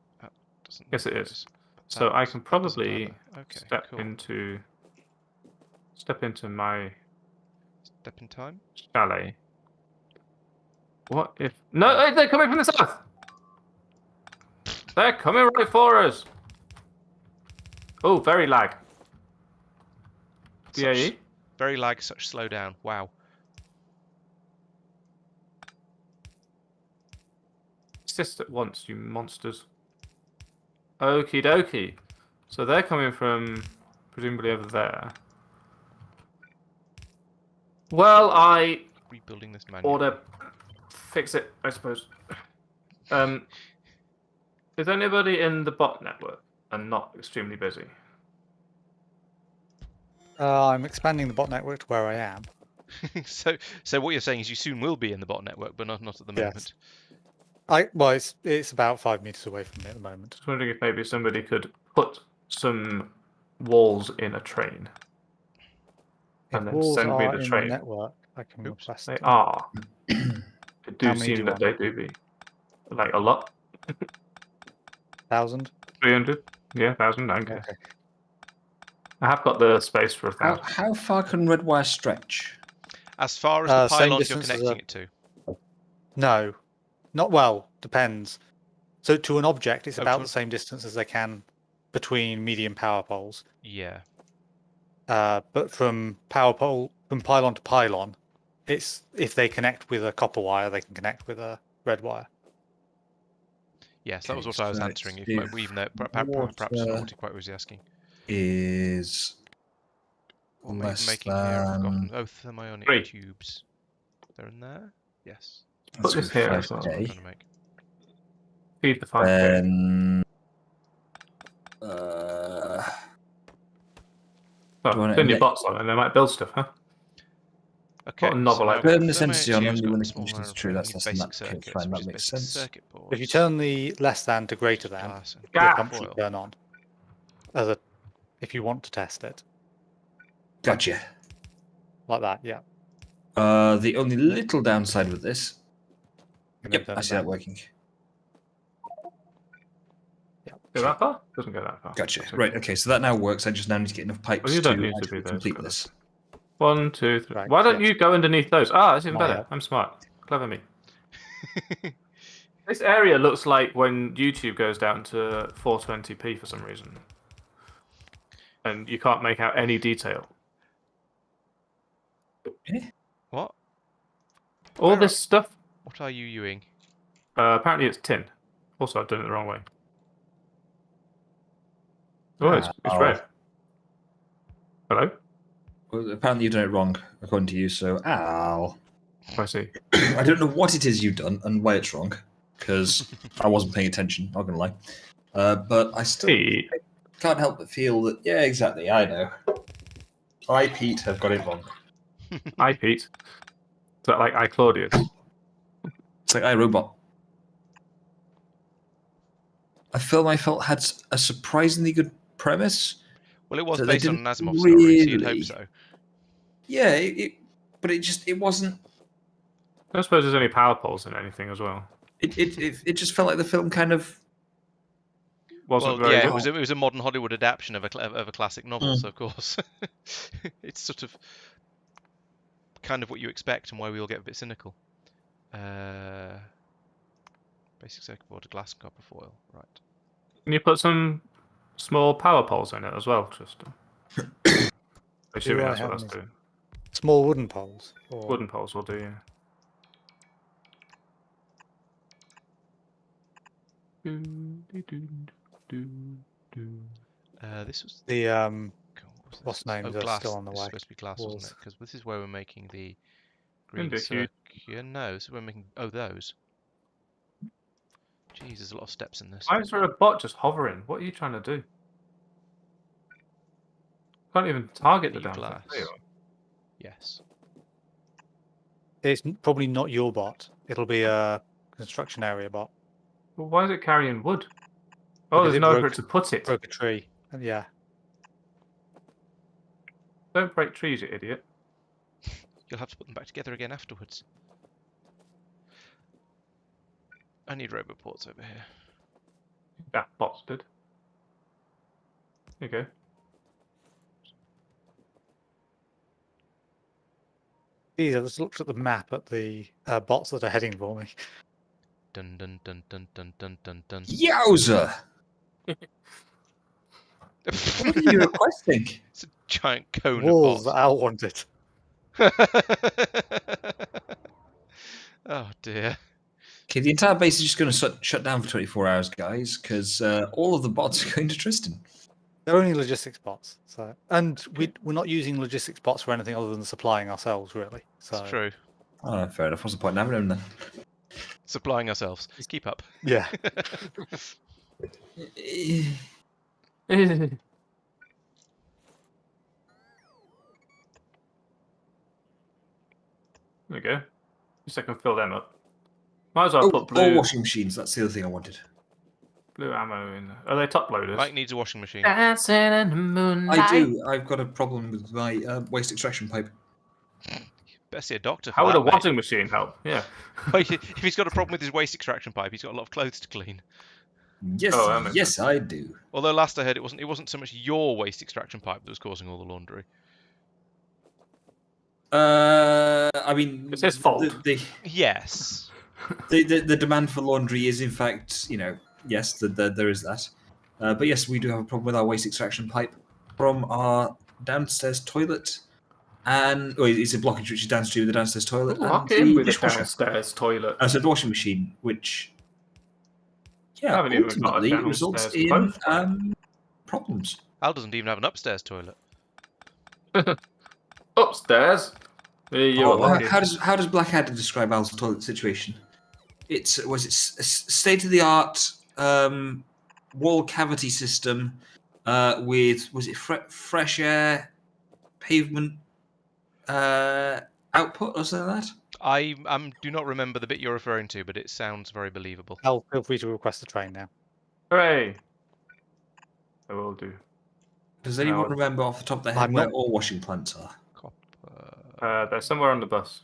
Doesn't Yes, it look is. good. So I can That doesn't probably bother. Okay, step cool. into my Step in time. chalet. What if? No, hey, they're coming from the south. They're coming right for us. Oh, very lag. Such- BAE. Very lag, such slow down. Wow. Assist at once, you monsters. Okie dokie. So they're coming from presumably over there. Well, I Rebuilding this manual. order fix it, I suppose. Is anybody in the bot network and not extremely busy? I'm expanding the bot network to where I am. So what you're saying is you soon will be in the bot network, but not at the Yes. moment. Well, it's about 5 meters away from me at the moment. Just wondering if maybe somebody could put some walls in a train. If And then walls send me are the in train. the network, I can Oops. request They them. are. It How do many do seem you that want? they do be. Like a lot. 1,000? 300? Yeah, 1,000, I guess. Okay. I have got the space for how 1,000. how far can red wire stretch? As far as the Same pylons you're distance as connecting it to. No. Not well, depends. So to an object, it's Oh, about to the same distance as they can between medium power poles. Yeah. But from pylon to pylon, it's if they connect with a copper wire, they can connect with a red wire. Yes, that was Okay, what I was so answering. it's Even though water perhaps not quite what was asking. Is What am I less making here? I've forgotten. than Oh, thermionic 3. tubes. They're in there. Yes. Put this here as well. That's what I'm 5K. trying to make. Feed the 5K. Then Oh, do you want it turn in your the- bots on and they might build stuff, huh? Okay. What a novel so idea. Burn thermionic the sensitivity on tubes only got when the small conditions amount are true. of That's less than basic that. Okay, circuits, fine. which That is makes basic sense. circuit boards. If you turn the less than to greater than, glass and the Ah, pump should foil. turn on. If you want to test it. Gotcha. Like that, yeah. The only little downside with this. And then Yep, turn I it see that down. working. Go that far? Doesn't go that far. Gotcha. That's okay. Right. Okay. So that now works. I just now need to get enough pipes Well, you to don't need to actually be there, complete Scott. this. 1, 2, 3. Right, Why don't yeah. you go underneath those? Ah, that's even My better. help. I'm smart. Clever me. This area looks like when YouTube goes down to 420p for some reason. And you can't make out any detail. What? All Where this stuff, What are you using? apparently it's tin. Also, I've done it the wrong way. Oh, it's Oh. red. Hello? Well, apparently you've done it wrong, according to you. So, ow. I see. I don't know what it is you've done and why it's wrong, because I wasn't paying attention. Not gonna lie. But I still Pete. can't help but feel that. Yeah, exactly. I know. I, Pete, have got it wrong. Hi, Pete. Is that like I, Claudius? It's like I, Robot. a film I felt had a surprisingly good premise. Well, it was So they based on an didn't Asimov story, so you'd hope really- so. Yeah, but it wasn't. I don't suppose there's any power poles in anything as well. It just felt like the film kind of. Wasn't Well, very yeah, good. it was a modern Hollywood adaptation of a classic novel, so of course, it's sort of kind of what you expect and why we all get a bit cynical. Basic circuit board, glass and copper foil, right? Can you put some small power poles in it as well, Tristan? Assuming I that's what have that's any? doing. Small wooden poles. Or... Wooden poles will do, yeah. This was The God, what was what's this? names Oh, are glass. still on the This is way. supposed to be glass, wasn't Walls. it? Because this is where we're making the green Maybe a huge- circuit. No, this is where we're making. Oh, those. Jeez, there's a lot of steps in this. Why is there a bot just hovering? What are you trying to do? Can't even target the New damn glass. thing. Yes. It's probably not your bot. It'll be a construction area bot. Well, why is it carrying wood? Oh, Because there's it nowhere for broke- it to put it. Broke a tree. And yeah. Don't break trees, you idiot. You'll have to put them back together again afterwards. I need robot ports over here. Yeah, bots did. There you go. Geez, I just looked at the map at the bots that are heading for me. Dun dun dun dun dun dun dun dun. Yowza! What are you requesting? It's a giant cone Walls of that Al wanted. bots. Oh dear. Okay, the entire base is just going to shut down for 24 hours, guys, because all of the bots are going to Tristan. They're only logistics bots. So, and we're not using logistics bots for anything other than supplying ourselves, really. So It's true. Oh, fair enough. What's the point in having them then? Supplying ourselves. Keep up. yeah. There we go. At least I can fill them up. Might as well Oh, put all blue, washing machines. That's the other thing I wanted. blue ammo in. Are they top loaders? Mike needs a washing machine. Dancing in the moonlight. I do. I've got a problem with my waste extraction pipe. Better see a doctor for How would that, a mate. washing machine help? Yeah. Well, if he's got a problem with his waste extraction pipe, he's got a lot of clothes to clean. Yes, Oh, that makes yes, I do. Although last I heard, it wasn't so much your waste extraction pipe that was causing all the laundry. I mean, It's his fault. Yes. The demand for laundry is, in fact, yes, there is that. But yes, we do have a problem with our waste extraction pipe from our downstairs toilet, and it's a blockage which is downstream of the downstairs toilet Lock and in the with the dishwasher. downstairs toilet. So the washing machine, which I haven't even got a ultimately results downstairs in clothes rack. problems. Al doesn't even have an upstairs toilet. Upstairs. You Oh, were lucky. how does Blackadder describe Al's toilet situation? It's state of the art wall cavity system with fresh air pavement output or something like that. I do not remember the bit you're referring to, but it sounds very believable. Al, feel free to request a train now. Hooray! I will do. Does anyone No. remember off the top of their head I'm where not- all washing plants are? Copper. They're somewhere on the bus.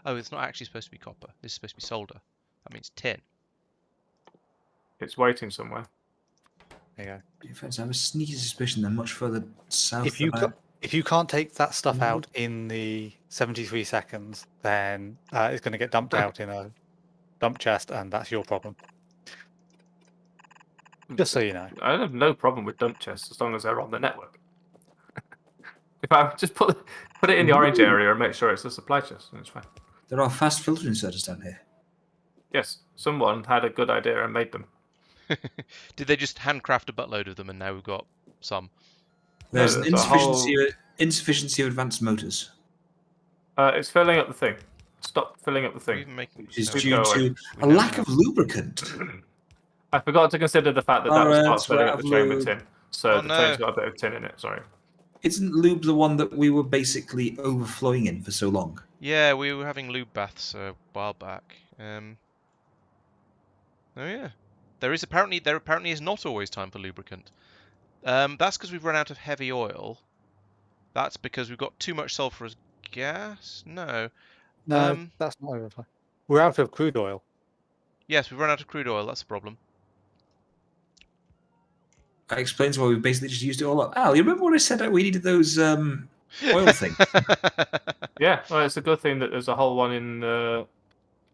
Oh, it's not actually supposed to be copper. This is supposed to be solder. That means tin. It's waiting somewhere. There you go. In fact, I have a sneaky suspicion they're much further south. If you can't take that stuff out in the 73 seconds, then it's going to get dumped out in a dump chest, and that's your problem. Just so you know. I have no problem with dump chests as long as they're on the network. If I just put it in the orange area and make sure it's a supply chest, then it's fine. There are fast filter inserters down here. Yes, someone had a good idea and made them. Did they just handcraft a buttload of them and now we've got some? There's an there's a insufficiency of advanced motors, It's filling up the thing. Stop filling up the Are we thing. even making which is no, due go to we a don't lack have- of lubricant. I forgot to consider the fact that that was Laurence, part filling we're up the out train of with lube. tin. So Oh, the no. train's got a bit of tin in it, sorry. Isn't lube the one that we were basically overflowing in for so long? Yeah, we were having lube baths a while back. Oh yeah. There apparently is not always time for lubricant. That's because we've run out of heavy oil. That's because we've got too much sulfurous gas. No. No, that's not overtime. We're out of crude oil. Yes, we've run out of crude oil. That's the problem. That explains why we basically just used it all up. Al, you remember when I said that we needed those oil things? Yeah, well, it's a good thing that there's a whole one in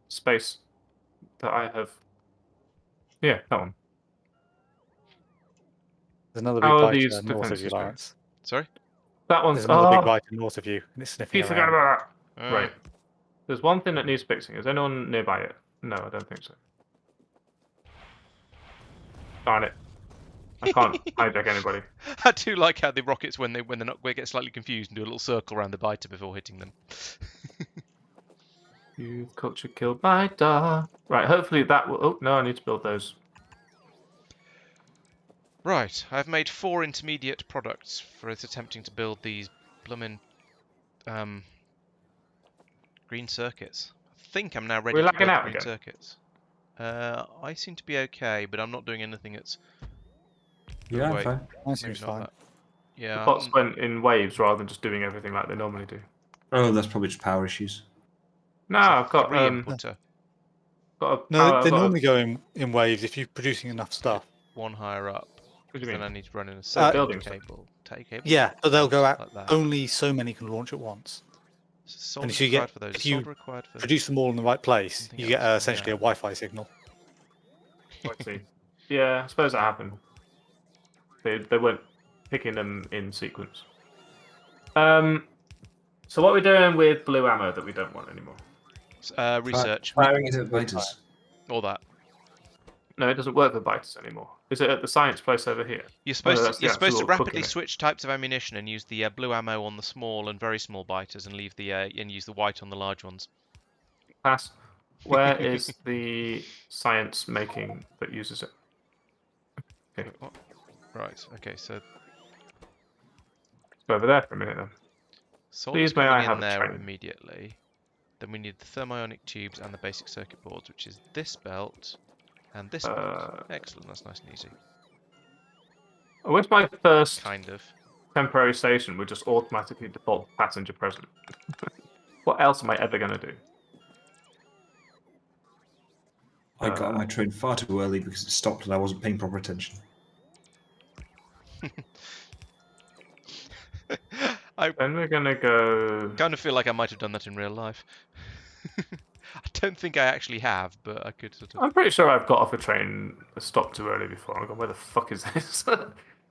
space that I have. Yeah, that one. There's another How big are bite these north of you, defences going? Lawrence. Sorry. That one's There's another big oh, bite north of you, and it's sniffing you forgot around. about that. Uh, Right. There's one thing that needs fixing. Is anyone nearby it? No, I don't think so. Darn it. I can't hijack anybody. I do like how the rockets, when they're not, they get slightly confused and do a little circle around the biter before hitting them. You've culture killed biter. Right, hopefully that will. Oh, no, I need to build those. Right, I've made 4 intermediate products for us attempting to build these bloomin' green circuits. I think I'm now ready We're to lagging build out green again. circuits. I seem to be okay, but I'm not doing anything that's... Yeah, I'm wait, fine. Mine maybe seems not fine. that. Yeah, The bots went in waves rather than just doing everything like they normally do. Oh, that's probably just power issues. No, it's a I've got 3 inputter, got a No, power. they I've got normally go in waves if you're producing enough stuff. 1 higher up. What do you Then mean? I need to run in a Uh, circuit building stuff. cable. Take cable. Yeah, but they'll go like out. that. Only so many can launch at once. Solder if you required get- for those. if you Solder required for... Produce them all in the right place, Something you get else, essentially yeah. a Wi-Fi signal. Let's see. Yeah, I suppose that happened. They weren't picking them in sequence. So what are we doing with blue ammo that we don't want anymore? Research. Firing it at biters. All that. No, it doesn't work for biters anymore. Is it at the science place over here? You're supposed that's to the you're supposed to actual rapidly cooking it. switch types of ammunition and use the blue ammo on the small and very small biters, and leave the and use the white on the large ones. Pass. Where is the science making that uses it? Okay. Wait, what? Right. Okay. So Go over there for a minute then. solder's Please may I coming have in a there train? immediately. Then we need the thermionic tubes and the basic circuit boards, which is this belt and this belt. Excellent. That's nice and easy. Where's my first Kind of. temporary station would just automatically default passenger present? What else am I ever going to do? I got on my train far too early because it stopped and I wasn't paying proper attention. I Then we're going to go... kind of feel like I might have done that in real life. I don't think I actually have, but I could sort of. I'm pretty sure I've got off a train stopped too early before. I'm going, where the fuck is this?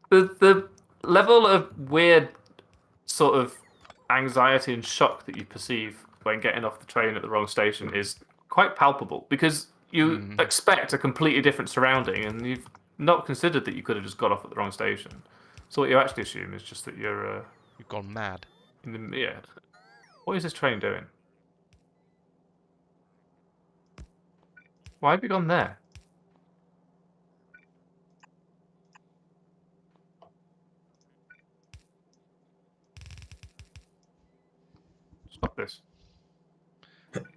the level of weird sort of anxiety and shock that you perceive when getting off the train at the wrong station is quite palpable, because you expect a completely different surrounding and you've not considered that you could have just got off at the wrong station. So what you actually assume is just that you're You've gone mad. yeah. What is this train doing? Why have you gone there? Stop this.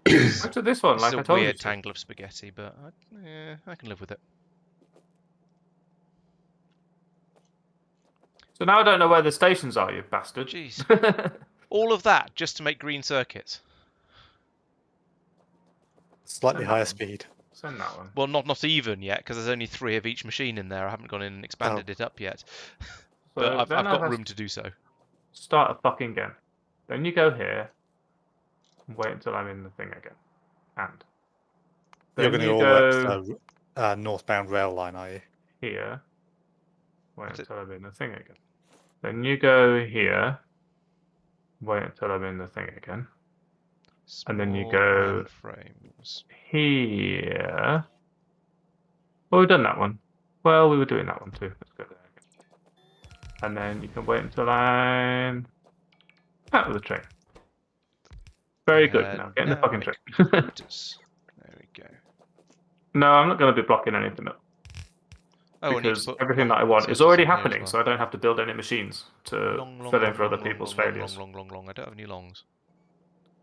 Go to this one, It's like a I told you weird to. tangle of spaghetti, but I can live with it. So now I don't know where the stations are, you bastard. Jeez. All of that just to make green circuits. Slightly higher speed. Send that one. Well, not even yet, because there's only 3 of each machine in there. I haven't gone in and expanded it up yet. But So I've then got have room to do so. Start a fucking again. Then you go here. And wait until I'm in the thing again. And You're then going to you go all go the way to the northbound rail line, are you? here. Wait That's it. until I'm in the thing again. Then you go here. Wait until I'm in the thing again. And then you Small go- and frames. Here. Well, we've done that one. Well, we were doing that one too. Let's go there again. And then you can wait until I'm out of the train. Very good. Now get in the fucking train. Computers. There we go. No, I'm not going to be blocking anything up. Oh, I need to Because put everything that I long want is sensors already in here as happening, well. so I don't have to build any machines to Long, fill in long, for other long, people's long, failures. long. I don't have any longs.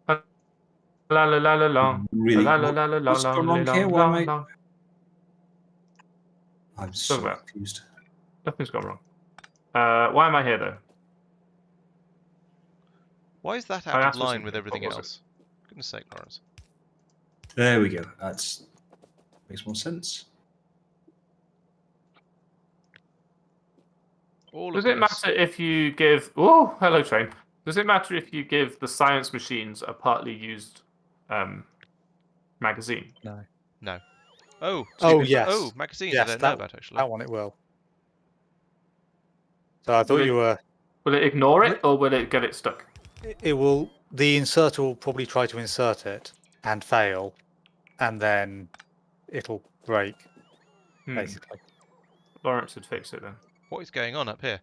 La la la la long. Really? La la la la la What's long, going wrong long, here? Why am long, I- long. I'm So so bad. confused. Nothing's gone wrong. Why am I here though? Why is that I out of asked for line with something. everything What was it? else? Goodness sake, Laurence. There we go. That's makes more sense. All Does of it this. matter if you give? Oh, hello, train. Does it matter if you give the science machines a partly used magazine? No. No. Oh. Oh, Oh, yes. magazines. I Yes, don't know about actually. that one it will. So I thought Will you were. Will it ignore it or will it get it stuck? It will. The inserter will probably try to insert it and fail, and then it'll break. Basically. Laurence would fix it then. What is going on up here?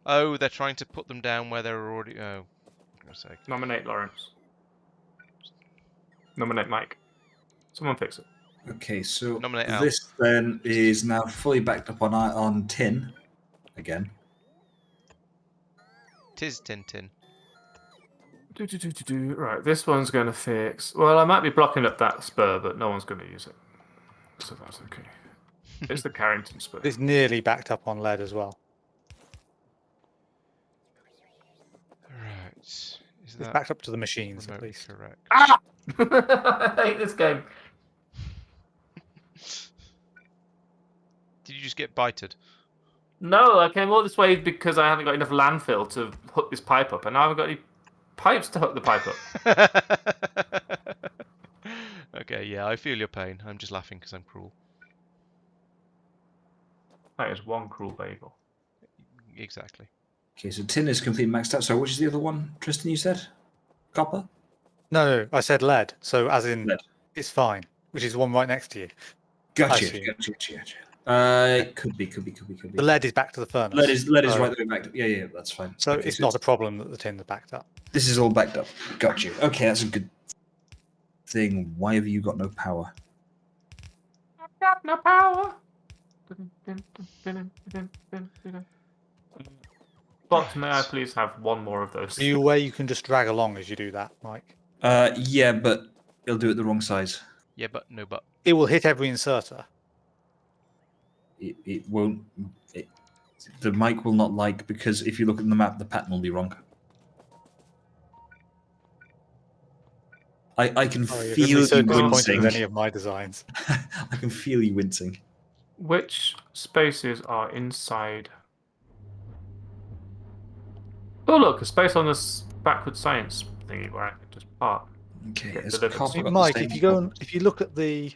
Oh, they're trying to put them down where they're already. Oh, for goodness sake. Nominate Laurence. Nominate Mike. Someone fix it. Okay, so Nominate Al. this then is now fully backed up on tin again. Tis Tintin. Right, this one's going to fix. Well, I might be blocking up that spur, but no one's going to use it. So that's okay. It's the Carrington spur. It's nearly backed up on lead as well. Right. Is It's that backed up to the machines at remotely least. correct? Ah! I hate this game. Did you just get bited? No, I came all this way because I haven't got enough landfill to hook this pipe up, and I haven't got any pipes to hook the pipe up. Okay, yeah, I feel your pain. I'm just laughing because I'm cruel. That is one cruel bagel. Exactly. Okay, so tin is completely maxed out. So which is the other one, Tristan, you said? Copper? No, I said lead. So as in, Lead. it's fine. Which is the one right next to you. Gotcha. see. Could be. The lead is back to the furnace. Lead is right so, the way back. Yeah, that's fine. So Okay, it's not a problem that the tins are backed up. This is all backed up. Got you. Okay, that's a good thing. Why have you got no power? I've got no power. But may I please have one more of those? Are you aware you can just drag along as you do that, Mike? Yeah, but it'll do it the wrong size. Yeah, but no, but. It will hit every inserter. It won't. The mic will not like, because if you look at the map, the pattern will be wrong. I can You're feel gonna be so you disappointed wincing. with any of my designs. I can feel you wincing. Which spaces are inside? Oh look, a space on this backward science thingy where I can just park. Okay, Yeah, it's delivered. copper got the Mike, same if you go and, if you look at the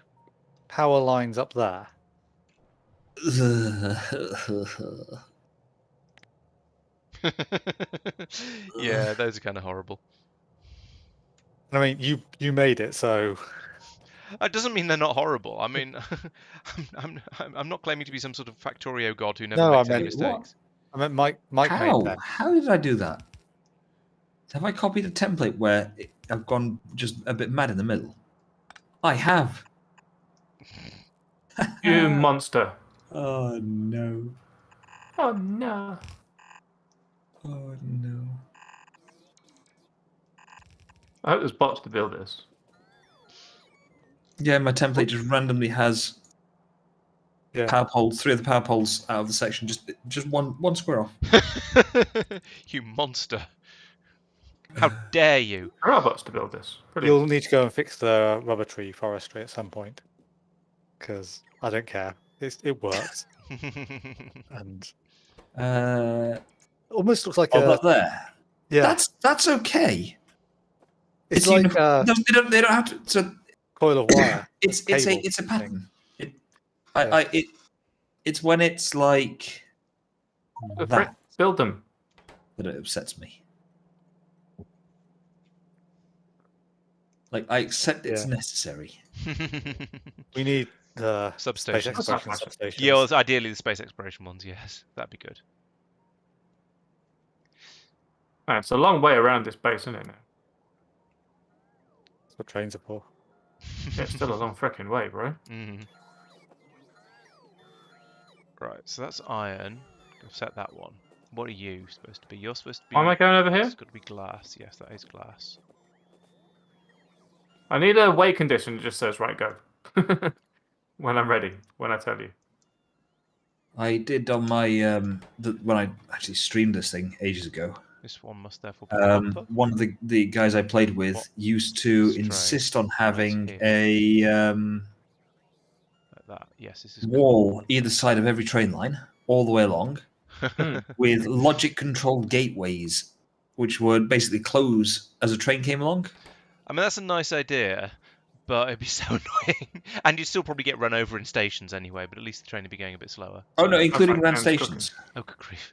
power lines up there, Yeah, those are kind of horrible. I mean, you made it, so It doesn't mean they're not horrible. I mean, I'm not claiming to be some sort of Factorio god who never No, I makes any meant- mistakes. I meant Mike made How? them. How did I do that? Have I copied a template where I've gone just a bit mad in the middle? I have. You monster. Oh no. Oh no. Oh no. I hope there's bots to build this. Yeah, my template just randomly has Yeah. power poles, 3 of the power poles out of the section, just one square off. You monster! How dare you! There are bots to build this. Brilliant. You'll need to go and fix the rubber tree forestry at some point, because I don't care. It works, and almost looks like Oh, a that there. yeah. That's okay. It's like a They don't have to. So coil of wire. it's cable a thing. pattern. Yeah. It's when it's like that Build them. that it upsets me. Like, I accept it's Yeah. necessary. We need the space Substation. exploration That's substations. Yeah, well, ideally the space exploration ones. Yes, that'd be good. Right, it's a long way around this base, isn't it now? That's what trains are for. Yeah, it's still a long freaking way, bro. Mm. Right, so that's iron. I've set that one. What are you supposed to be? You're supposed to be. Why am I going over here? It's got to be glass. Yes, that is glass. I need a way condition that just says, right, go. when I'm ready. When I tell you. I did on my when I actually streamed this thing ages ago. This one must therefore be copper. One of the guys I played with What? used to Stray. insist on having here. a Like that. Yes, this is wall either side of every train line, all the way along, with logic-controlled gateways, which would basically close as a train came along. I mean, that's a nice idea, but it'd be so annoying. And you'd still probably get run over in stations anyway, but at least the train would be going a bit slower. Oh no, including like around Ken's stations. Oh, good grief.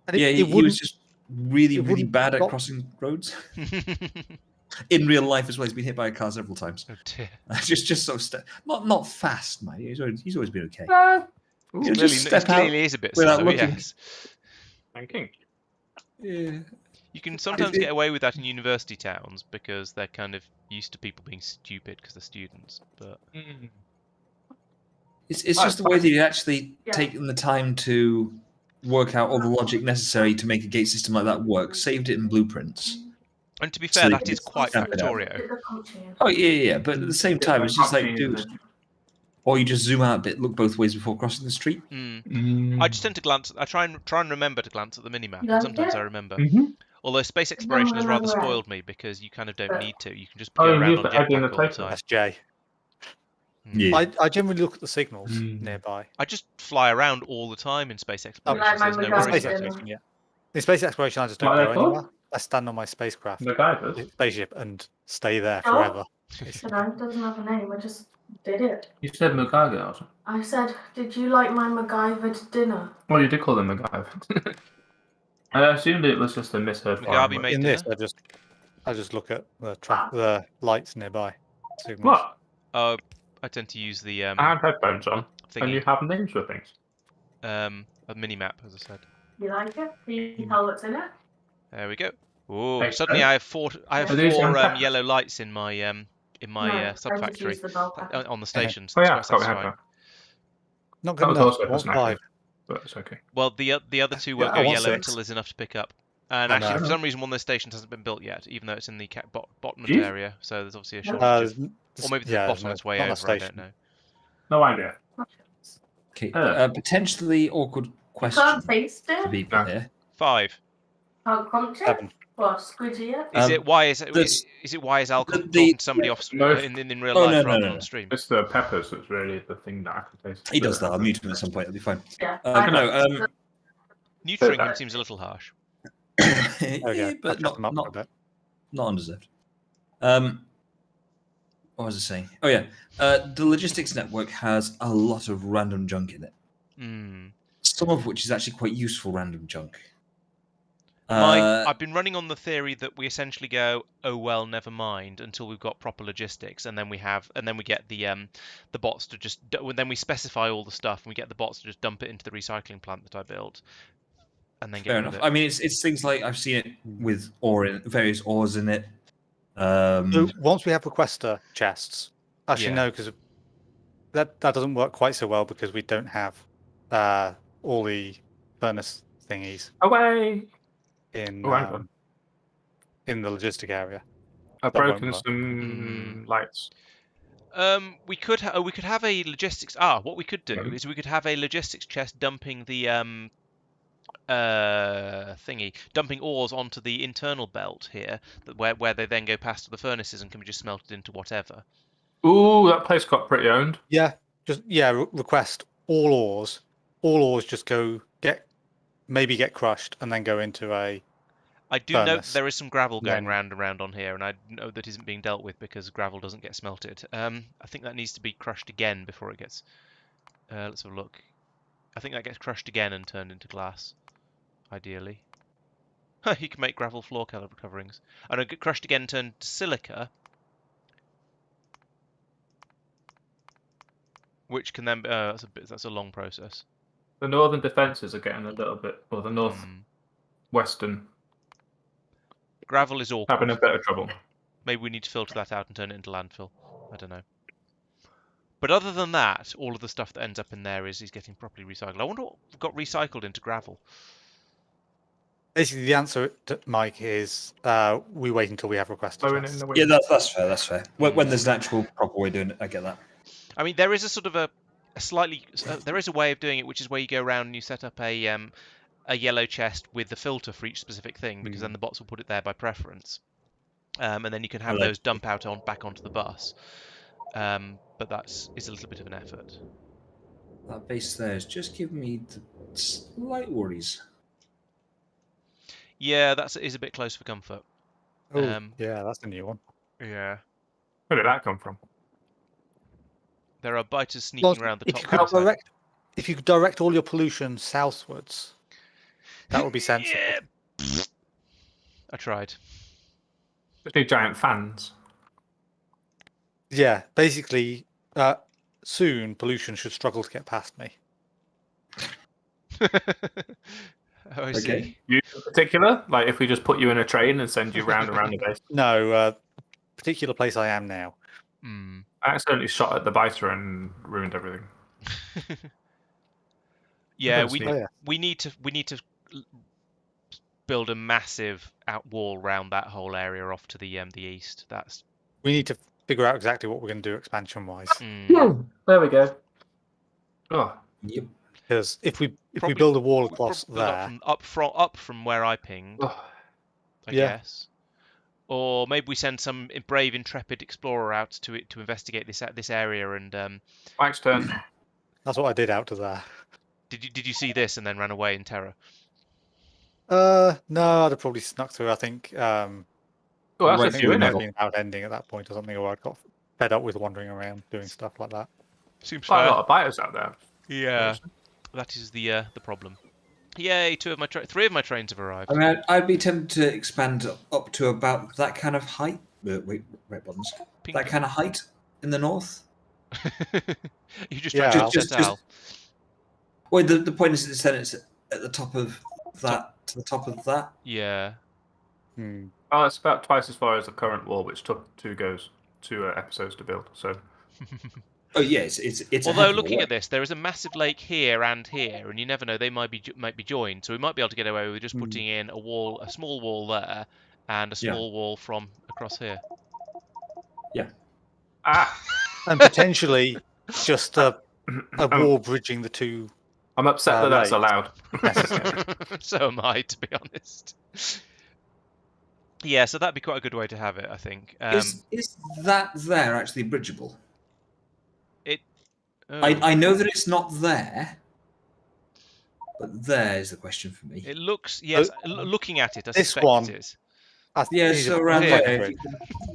And Yeah, he was just really wouldn't bad at stop- crossing roads. Oh In real life as well, he's been hit by a car several times. dear. just sort of not fast, mate. He's always been okay. Ooh, Yeah, Clearly, just step it clearly out is a bit without slow, looking. yes. thinking. Yeah. You can sometimes get away with that in university towns because they're kind of used to people being stupid because they're students. But It's just the way that you actually taken the time to work out all the logic necessary to make a gate system like that work, saved it in blueprints. and to be So fair, you that can is quite snap it out. Factorio. Oh yeah, but at the same time, it's just like, dude, or you just zoom out a bit, look both ways before crossing the street. I just tend to glance. I try and remember to glance at the minimap, You and like sometimes it? I remember. Mhm. Although space exploration has rather right. spoiled me because you kind of don't need to. You can just Oh, go you around use on the egg in the jetpack all the title. time. That's Jay. Yeah. I generally look at the signals nearby. I just fly around all the time in space exploration. like so there's my no MacGyver worries Space about did. it. exploration, yeah. In space exploration, I just don't What are go they called? anywhere. I stand on my spacecraft, MacGyvers. spaceship, and stay there Oh. forever. You know, it doesn't have a name. I just did it. You said MacGyver. Also. I said, "Did you like my MacGyvered dinner?" Well, you did call them MacGyver. I assumed it was just a misheard MacGyver foreign made In dinner. this, I just look at the lights nearby. Signals. What? Oh, I tend to use the I have headphones on, and you thingy, have names for things. a mini map, as I said. You like it? Can you tell what's in it? There we go. Oh, Thanks, suddenly Ben. I have four Are these four untapped? yellow lights in my No, I just sub-factory used the bell pepper. on the stations. Oh That's yeah, quite thought we had satisfying. that. Not That good was enough. also I a want snack, 5. but it's okay. Well, the other two won't I go want yellow 6. until there's enough to pick up. And I actually, know. for some reason, one of those stations hasn't been built yet, even though it's in the bottom of Jeez. the area. So there's obviously a No. shortage of, or maybe the yeah, bottom on its way not a over. I don't station. know. No idea. Okay, Uh. potentially awkward You question can't taste for it. people No. here. 5. Can't crunch it. 7. Or squidgy it. Is Um, it why is it there's- is it why is Al the- talking to somebody off most- in real Oh, life no, rather no, than no. on stream? It's the peppers that's really the thing that I can taste. He does that. I'll mute him at some point. It'll be fine. Yeah. Neutering him seems a little harsh. Yeah, but I'll cut them up for a not bit. undeserved. What was I saying? Oh yeah, the logistics network has a lot of random junk in it. Some of which is actually quite useful random junk. I've been running on the theory that we essentially go, oh well, never mind, until we've got proper logistics, and then we get the bots to just then we specify all the stuff, and we get the bots to just dump it into the recycling plant that I built, and then get Fair rid enough. of it. I mean, it's things like I've seen it with various ores in it. So once we have requester chests, actually Yeah. no, because that doesn't work quite so well because we don't have all the furnace thingies Away! in Oh, hang on. in the logistic area. I've That won't broken work. some lights. We could have a logistics. What we could do is we could have a logistics chest dumping the dumping ores onto the internal belt here, where they then go past the furnaces and can be just smelted into whatever. Ooh, that place got pretty owned. Yeah, request all ores. All ores just get crushed and then go into a. I do know furnace. there is some gravel going Then- round and round on here, and I know that isn't being dealt with because gravel doesn't get smelted. I think that needs to be crushed again before it gets. Let's have a look. I think that gets crushed again and turned into glass, ideally. You can make gravel floor coverings. And it get crushed again, turned to silica, which can then that's a long process. The northern defences are getting a little bit, or the northwestern Gravel is awkward. having a bit of trouble. Maybe we need to filter that out and turn it into landfill. I don't know. But other than that, all of the stuff that ends up in there is getting properly recycled. I wonder what got recycled into gravel. Basically, the answer, Mike, is we wait until we have requester Blowing it in chests. the wind. Yeah, that's fair. That's fair. When there's an actual proper way of doing it, I get that. I mean, there is a sort of a slightly there is a way of doing it, which is where you go around and you set up a yellow chest with the filter for each specific thing, because then the bots will put it there by preference, and then you can have those dump out back onto the bus. But is a little bit of an effort. That base there is just giving me the slight worries. Yeah, is a bit close for comfort. Oh, yeah, that's a new one. Yeah. Where did that come from? There are biters sneaking around the top. If you could direct all your pollution southwards, that would be sensible. Yeah. I tried. Just need giant fans. Yeah, basically, soon pollution should struggle to get past me. Oh, I Okay. see. You in particular? Like if we just put you in a train and send you round and round the base? No, particular place I am now. Hmm. I accidentally shot at the biter and ruined everything. Yeah, That's neat. we need to build a massive out wall around that whole area off to the east. We need to figure out exactly what we're going to do expansion-wise. There we go. Oh, Yep. Because if we Probably- build a wall across Probably there, up from where I pinged, oh. I Yeah. guess. Or maybe we send some brave, intrepid explorer out to investigate this area. And Mike's turn. that's what I did out to there. did you see this and then ran away in terror? No, I'd have probably snuck through. I think Oh, that's Right I a think few we in might it. have been about ending at that point or something, or I got fed up with wandering around doing stuff like that. Seems Quite a fair. lot of biters out there. Yeah, that is the problem. Yay! 3 of my trains have arrived. I mean, I'd be tempted to expand up to about that kind of height. Wait, red buttons. Pink. That kind of height in the north. You just Yeah, trying I'll- to upset Al. Well, the point is it's then it's at the top of that to the top of that. Yeah. Hmm. Oh, it's about twice as far as the current wall, which took 2 episodes to build. So Oh yes, it's. A Although heck of a looking way. at this, there is a massive lake here and here, and you never know, they might be joined. So we might be able to get away with just putting in a small wall there, and a small wall from across here. And potentially just a wall bridging the two. I'm upset that that's Right. allowed. Necessary. So am I, to be honest. Yeah, so that'd be quite a good way to have it, I think. Is that there actually bridgeable? Oh, I know that it's not there, but there is the question for me. it looks, yes, looking at it, I this suspect one- it is. Yeah, Here's so a- around here. there.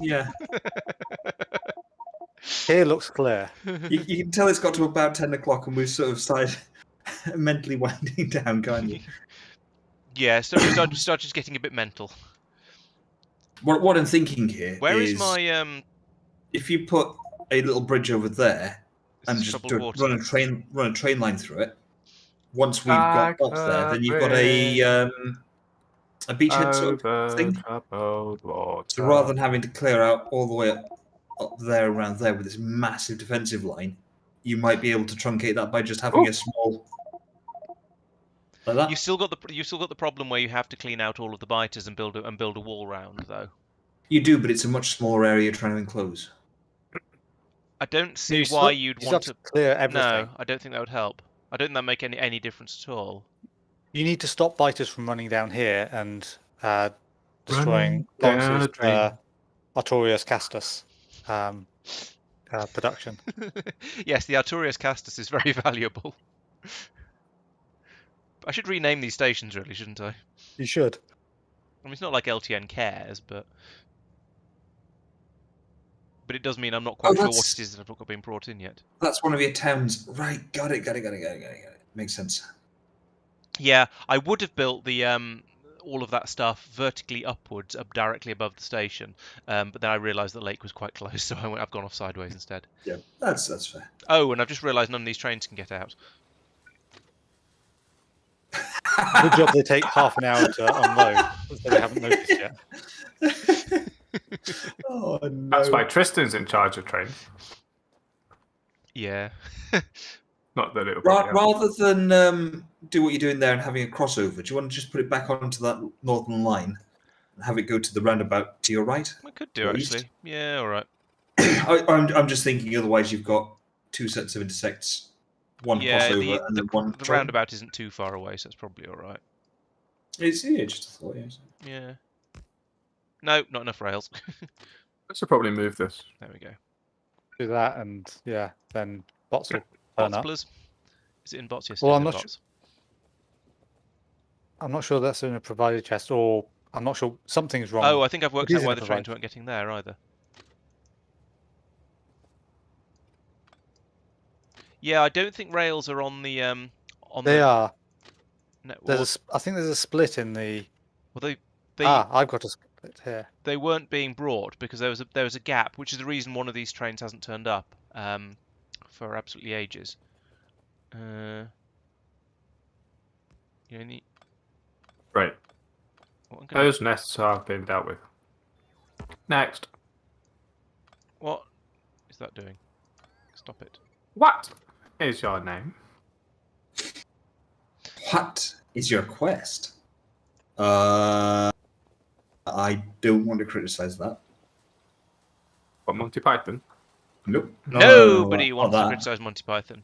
Yeah, Here looks clear. you can tell it's got to about 10 o'clock, and we've sort of started mentally winding down, can't you? Yeah, so we start just getting a bit mental. What I'm thinking here Where is my if you put a little bridge over there and this just troubled water? run a train line through it. Once we've got up there, then you've got a beachhead sort of thing. So rather than having to clear out all the way up there around there with this massive defensive line, you might be able to truncate that by just having a small like that. You've still got the problem where you have to clean out all of the biters and build a wall round, though. You do, but it's a much smaller area you're trying to enclose. I don't see You why still- you'd you want still to. have to clear everything. No, I don't think that would help. I don't think that make any difference at all. You need to stop biters from running down here and destroying Running down Laurence's a train. Artorius castus production. Yes, the Artorius castus is very valuable. I should rename these stations, really, shouldn't I? You should. I mean, it's not like LTN cares, but it does mean I'm not quite sure what that's- it is that I've not got been brought in yet. That's one of your towns. Right, got it. Makes sense. Yeah, I would have built the all of that stuff vertically upwards, up directly above the station, but then I realised the lake was quite close, so I've gone off sideways instead. Yeah, that's fair. Oh, and I've just realised none of these trains can get out. Good job they take half an hour to unload, so they haven't noticed yet. Oh no. That's why Tristan's in charge of trains. Yeah. Not that it'll Rather than do what you're doing there and having a crossover, do you want to just put it back onto that northern line and have it go to the roundabout to your right? I could do, East? actually. Yeah, all right. I'm just thinking. Otherwise, you've got two sets of intersects, one Yeah, crossover, and then one the join. roundabout isn't too far away, so it's probably all right. It's just a thought. Yes. Yeah. No, not enough rails. I should probably move this. There we go. Do that, and yeah, then bots will turn Bots, up. please. Is it in bots? Yes, Well, it is I'm in not bots. I'm not sure that's in a provided chest, or I'm not sure something's wrong. Oh, I think I've worked It out is in why a the trains provided- weren't getting there either. Yeah, I don't think rails are on the They the are. network. There's I think there's a split in the. Well, I've got a split here. they weren't being brought because there was a gap, which is the reason one of these trains hasn't turned up for absolutely ages. You only Right. what, I'm gonna, Those nests have been dealt with. Next. what is that doing? Stop it. What is your name? What is your quest? I don't want to criticize that. What, Monty Python? Nope. Nobody not wants to that. criticize Monty Python.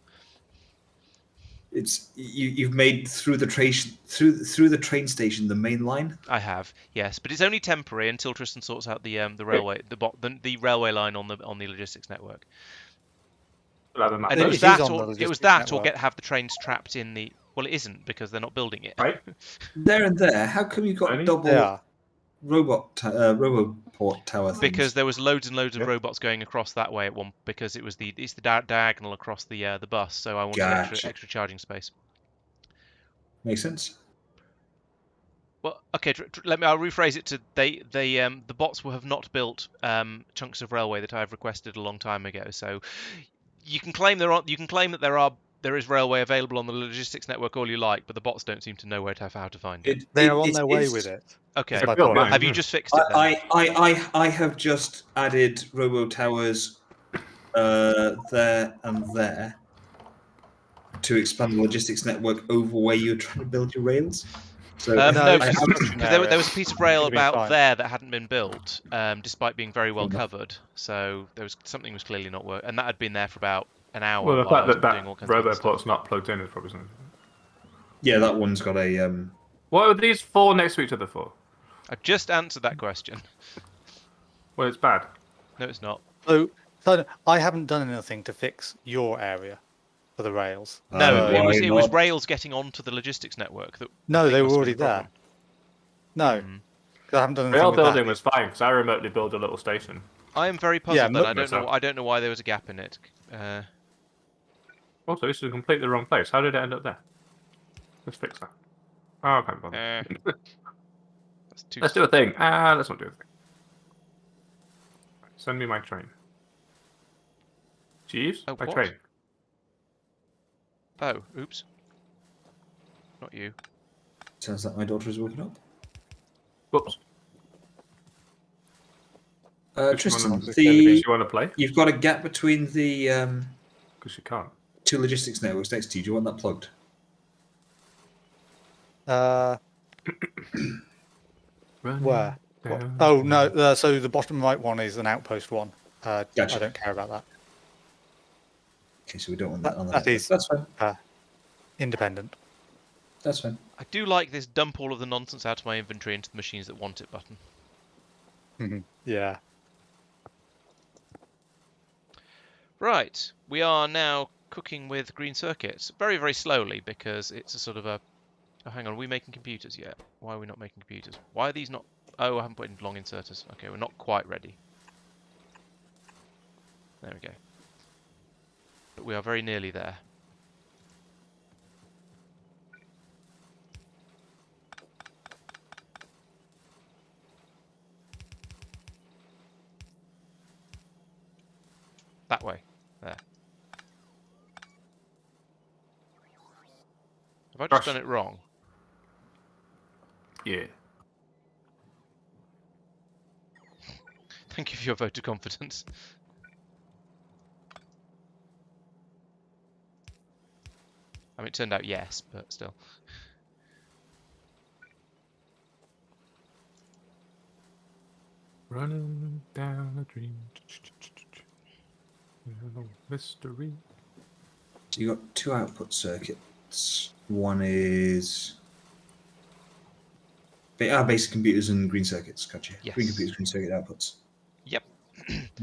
It's you've made through the train station the main line. I have, yes, but it's only temporary until Tristan sorts out the railway the railway line on the logistics network. We'll have a map. And it It was is that, on the or it was logistics that, or network. have the trains trapped in the. Well, it isn't because they're not building it. Right? There and there. How come you got Only? double They are. roboport tower things? Because there was loads and loads of Yeah. robots going across that way at one. Because it's the diagonal across the bus, so I wanted Gotcha. extra charging space. Makes sense. Well, okay. I'll rephrase it to the bots will have not built chunks of railway that I've requested a long time ago. So you can claim that there is railway available on the logistics network all you like, but the bots don't seem to know how to find it. They are on their way with it. Okay. my built point. mine, Have you yeah. just fixed it then? I have just added robo towers there and there to expand the logistics network over where you're trying to build your rails. So No, No, it's because construction there area. was a piece of rail It'll be about fine. there that hadn't been built, despite being very well Fair enough. covered. So something was clearly not working, and that had been there for about an hour. Well, the while I fact was that doing all kinds of other stuff. roboport's not plugged in is probably something. yeah, that one's got a What are these four next to each other for? I've just answered that question. Well, it's bad. No, it's not. So I haven't done anything to fix your area for the rails. No, why it was not? rails getting onto the logistics network. That I No, think they were must have already been the problem. there. No, Mm. 'cause I haven't done anything Rail with that. building was fine because I remotely built a little station. I am very puzzled. Yeah, Then myself. I don't know why there was a gap in it. Also, this is completely the wrong place. How did it end up there? Let's fix that. Oh, I can't bother. That's too. Let's do a thing. Let's not do a thing. Send me my train. Jeeves? Oh, my what? train. Oh, oops. Not you. sounds like my daughter is woken up. Whoops. Tristan, Does the she want to play? you've got a gap between the Because she can't. two logistics networks next to you. Do you want that plugged? Where? What? down. Oh no! So the bottom right one is an outpost one. Gotcha. I don't care about that. Okay, so we don't want that on the That network. is- That's fine. Independent. That's fine. I do like this dump all of the nonsense out of my inventory into the machines that want it button. Yeah. Right, we are now cooking with green circuits. Very, very slowly because it's a sort of a... Oh, hang on, are we making computers yet? Why are we not making computers? Why are these not... Oh, I haven't put in long inserters. Okay, we're not quite ready. There we go. But we are very nearly there. That way. There. Have I just Gosh. done it wrong? Yeah. Thank you for your vote of confidence. I mean, it turned out yes, but still. Running down a dream. No mystery. So you got 2 output circuits. One is basic computers and green circuits. Gotcha. Yes. Green computers, green circuit outputs. Yep.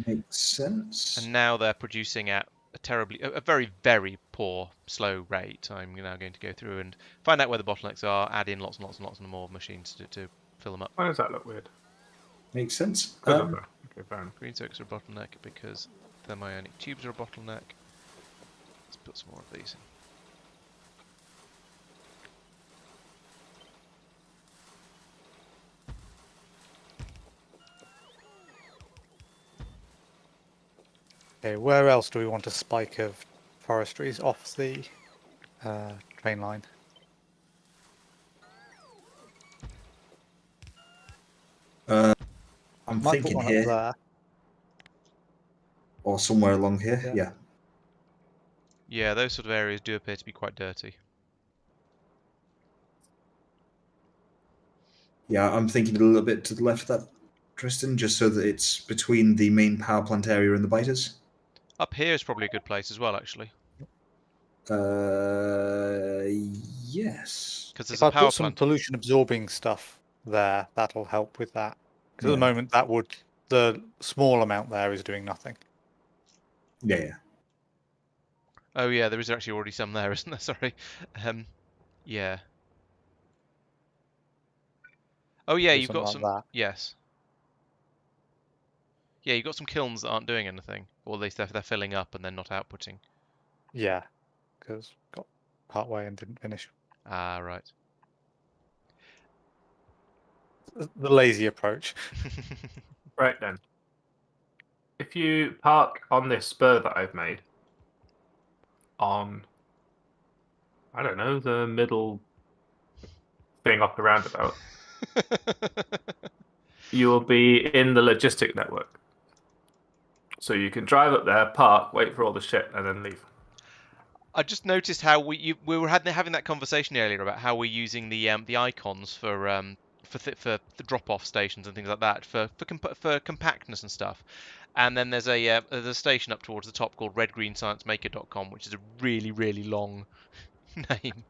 Makes sense. And now they're producing at a very, very poor, slow rate. I'm now going to go through and find out where the bottlenecks are, add in lots and lots and lots more machines to fill them up. Why does that look weird? Makes sense. Okay, fair enough. Green circuits are a bottleneck because thermionic tubes are a bottleneck. Let's put some more of these in. Okay, where else do we want a spike of forestries off the train line? I'm Might put thinking one here, up there. or somewhere along here. Yeah. Yeah. Yeah, those sort of areas do appear to be quite dirty. Yeah, I'm thinking a little bit to the left of that, Tristan, just so that it's between the main power plant area and the biters. Up here is probably a good place as well, actually, Yes. because there's If a I power put some plant. pollution absorbing stuff there, that'll help with that. Because at the Yeah. moment, the small amount there is doing nothing. Yeah. Oh yeah, there is actually already some there, isn't there? Sorry. Yeah. Oh yeah, Do you've got something some. like that. Yes. Yeah, you've got some kilns that aren't doing anything, or at least they're filling up and then not outputting. Yeah, because got part way and didn't finish. Ah, right. The lazy approach. Right then. If you park on this spur that I've made, on, I don't know, the middle thing off the roundabout, you will be in the logistic network. So you can drive up there, park, wait for all the shit, and then leave. I just noticed how we were having that conversation earlier about how we're using the icons for the drop-off stations and things like that for compactness and stuff. And then there's a station up towards the top called redgreensciencemaker.com, which is a really, really long name.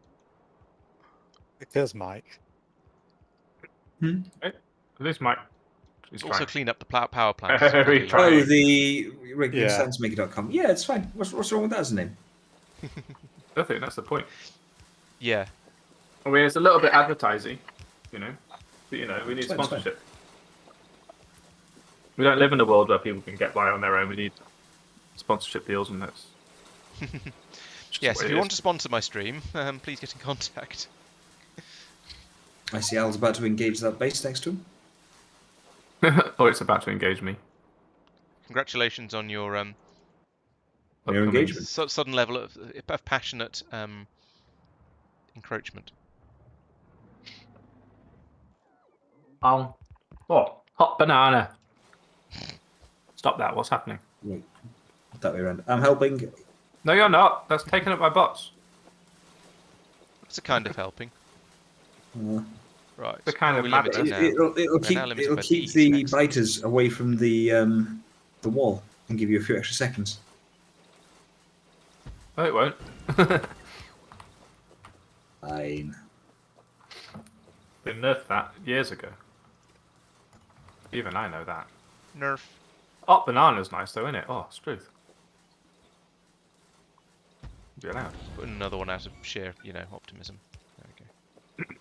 Because Mike. This might. He's Also trying. clean up the power plant. It's Very bloody trying. long. Oh, the Yeah. regular Yeah, it's fine. What's wrong with that as a name? I think that's the point. Yeah. I mean, it's a little bit advertising, you know. But, you know, we need It's fine, it's fine. sponsorship. We don't live in a world where people can get by on their own. We need sponsorship deals, and that's. Yes, if you want to sponsor my stream, please get in contact. I see Al's about to engage that base next to him. Oh, it's about to engage me. Congratulations on your Your Upcoming. engagement. sudden level of passionate encroachment. Oh, hot banana. Stop that. What's happening? Wait, that way around. I'm helping. No, you're not. That's taken up by bots. That's a kind of helping. Uh, Right. The kind of we magic. limited now. it'll We're keep now limited it'll by keep these. the Excellent. biters away from the wall and give you a few extra seconds. No, it won't. Fine. They nerfed that years ago. Even I know that. Nerf. Oh, banana's nice though, isn't it? Oh, Struth. Be allowed. Put another one out of sheer, optimism. There we go.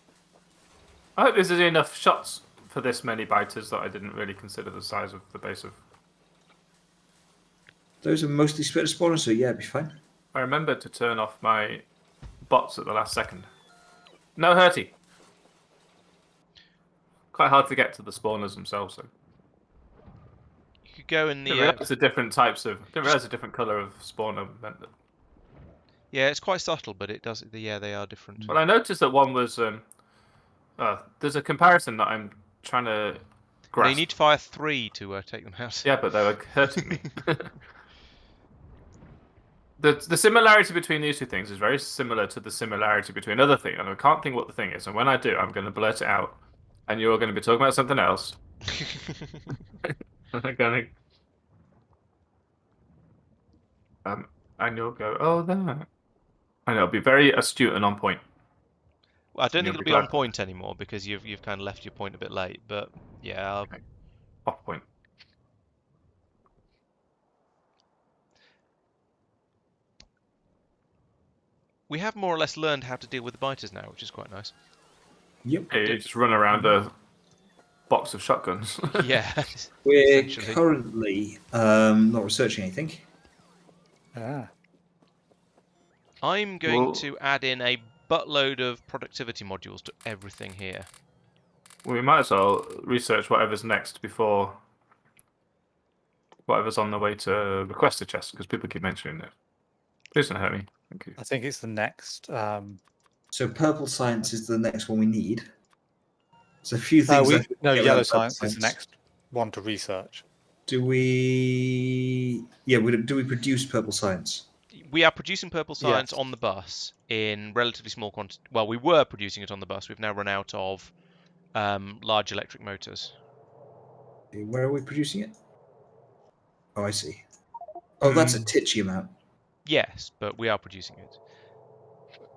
I hope this is enough shots for this many biters that I didn't really consider the size of the base of. Those are mostly spitter spawners, so yeah, it'd be fine. I remembered to turn off my bots at the last second. No hurty. Quite hard to get to the spawners themselves, though. You could go in Didn't the. realize the different types of. Didn't realize the different color of spawner meant that. Yeah, it's quite subtle, but it does. Yeah, they are different. But I noticed that one was. There's a comparison that I'm trying to You grasp. need to fire 3 to take them out. Yeah, but they were hurting me. The similarity between these two things is very similar to the similarity between other things, and I can't think what the thing is. And when I do, I'm going to blurt it out, and you're going to be talking about something else. I'm going to, and you'll go, "Oh, that." And it'll be very astute and on point. Well, I don't You'll think it'll be be on glad. point anymore because you've kind of left your point a bit late. But yeah, Okay. Off point. we have more or less learned how to deal with the biters now, which is quite nice. Yep. Yeah, you just run around a box of shotguns. Yeah, We're essentially. currently not researching anything. Ah. I'm going Well- to add in a buttload of productivity modules to everything here. We might as well research whatever's next before whatever's on the way to request a chest, because people keep mentioning it. Please don't hurt me. Thank you. I think it's the next. So purple science is the next one we need. There's a few things. I think no, we get yellow without purple science is the next one to research. Do we? Yeah, do we produce purple science? We are producing purple science Yes. on the bus in relatively small quantity. Well, we were producing it on the bus. We've now run out of large electric motors. Where are we producing it? Oh, I see. Oh, that's a titchy amount. Yes, but we are producing it.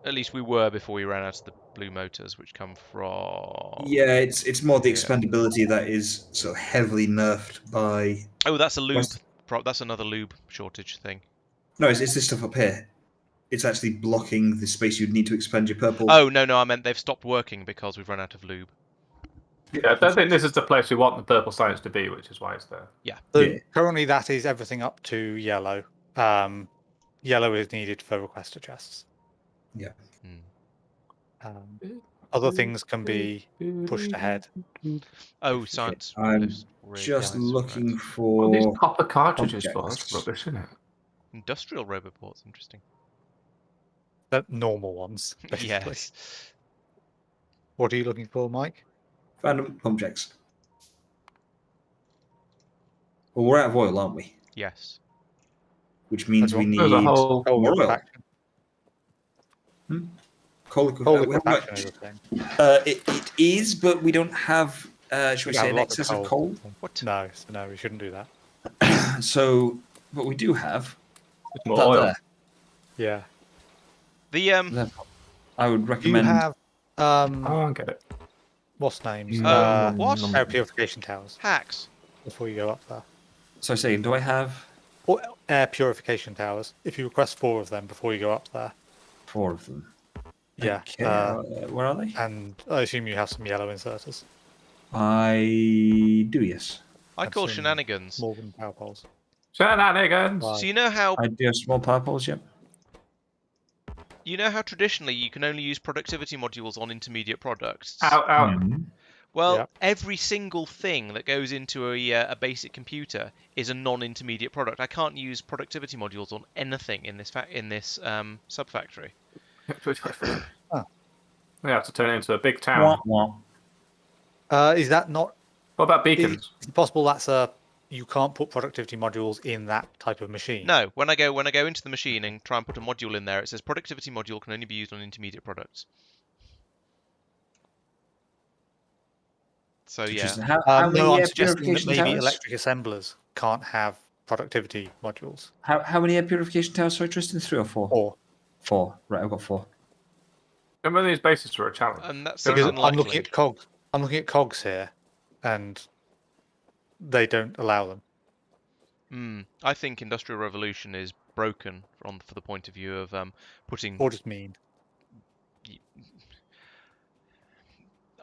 At least we were before we ran out of the blue motors, which come from... Yeah, it's more the here. expandability that is sort of heavily nerfed by. Oh, that's a lube. West- That's another lube shortage thing. No, it's this stuff up here. It's actually blocking the space you'd need to expand your purple. Oh, no, I meant they've stopped working because we've run out of lube. Yeah, I don't think this is the place we want the purple science to be, which is why it's there. So Yeah. currently that is everything up to yellow. Yellow is needed for requester chests. Other things can be pushed ahead. Oh, science. I'm Rig, just science looking rats. for. What are these copper cartridges for? objects. That's rubbish, isn't it? Industrial roboports, interesting. The normal ones, basically. Yes. What are you looking for, Mike? Random pump jacks. Well, we're out of oil, aren't we? Yes. Which means we need There's a whole. Coal more oil. liquefaction. Coal Coal we haven't got- liquefaction is a thing. it is, but we don't have. Should we We say have an lots excess of coal? What? No, we shouldn't do that. So, what we do have. More that oil. there. Yeah. The There. I would You recommend. have I don't get it. what's names? what? Air purification towers hacks? before you go up there. So I say, do I have Or air purification towers. If you request 4 of them before you go up there. 4 of them? Yeah. Okay, where are they? And I assume you have some yellow inserters. I do, yes. I I've call seen shenanigans. More than power poles. Shenanigans! Wow. So you know how I do have small power poles, yep. traditionally you can only use productivity modules on intermediate products. Ow, ow. Mhm. Well, Yep. every single thing that goes into a basic computer is a non-intermediate product. I can't use productivity modules on anything in this sub-factory. We have to turn it into a big town. Wah, wah. Is that not? What about Is beacons? it possible that's you can't put productivity modules in that type of machine? No, when I go into the machine and try and put a module in there, it says productivity module can only be used on intermediate products. So yeah, Interesting. How many no, I'm air suggesting that purification maybe towers? electric assemblers can't have productivity modules. How many air purification towers? Sorry, Tristan, 3 or 4? Or 4. Right, I've got 4. Remember these bases were a challenge. and that's because unlikely. I'm looking at cogs. I'm looking at cogs here, and they don't allow them. I think Industrial Revolution is broken for the point of view of putting. What does it mean?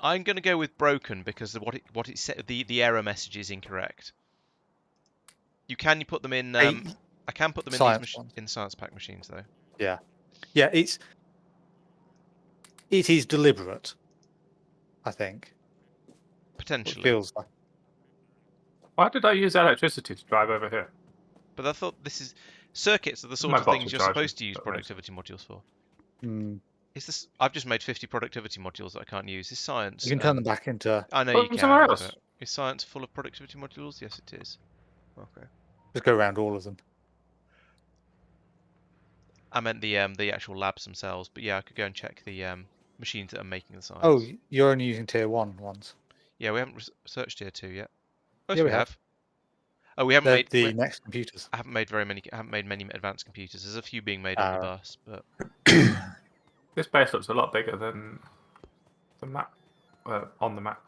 I'm going to go with broken because what it said the error message is incorrect. You put them in. I can put them in Science ones. in science pack machines though. Yeah, it is deliberate. I think it Potentially, feels like. Why did I use electricity to drive over here? but I thought circuits are the sort My of box things will you're charge supposed me, to use but right. productivity modules for. Hmm. Is this? I've just made 50 productivity modules that I can't use. Is science? You can turn them back into. I know Put you them can. somewhere else. But is science full of productivity modules? Yes, it is. Okay. Just go around all of them. I meant the actual labs themselves, but yeah, I could go and check the machines that are making the science. Oh, you're only using tier 1 ones. Yeah, we haven't researched tier 2 yet. Oh, yes, Yeah, we we have. have. Oh, we haven't They're made. the next computers. I haven't made very many. I haven't made many advanced computers. There's a few being made on the bus, but This base looks a lot bigger than the map. On the map.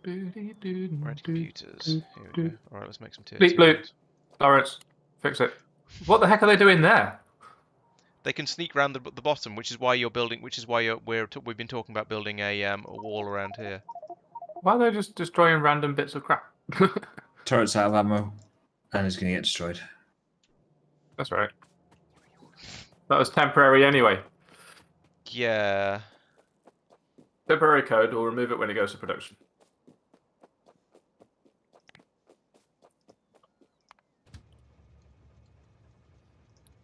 red computers. Here we go. All right, let's make some tier Deep 2 blue. ones. Laurence, fix it. What the heck are they doing there? They can sneak around the bottom, which is why you're building. Which is why we've been talking about building a wall around here. Why are they just destroying random bits of crap? Turret's out of ammo, and is going to get destroyed. That's right. That was temporary anyway. Yeah. Temporary code, we'll remove it when it goes to production.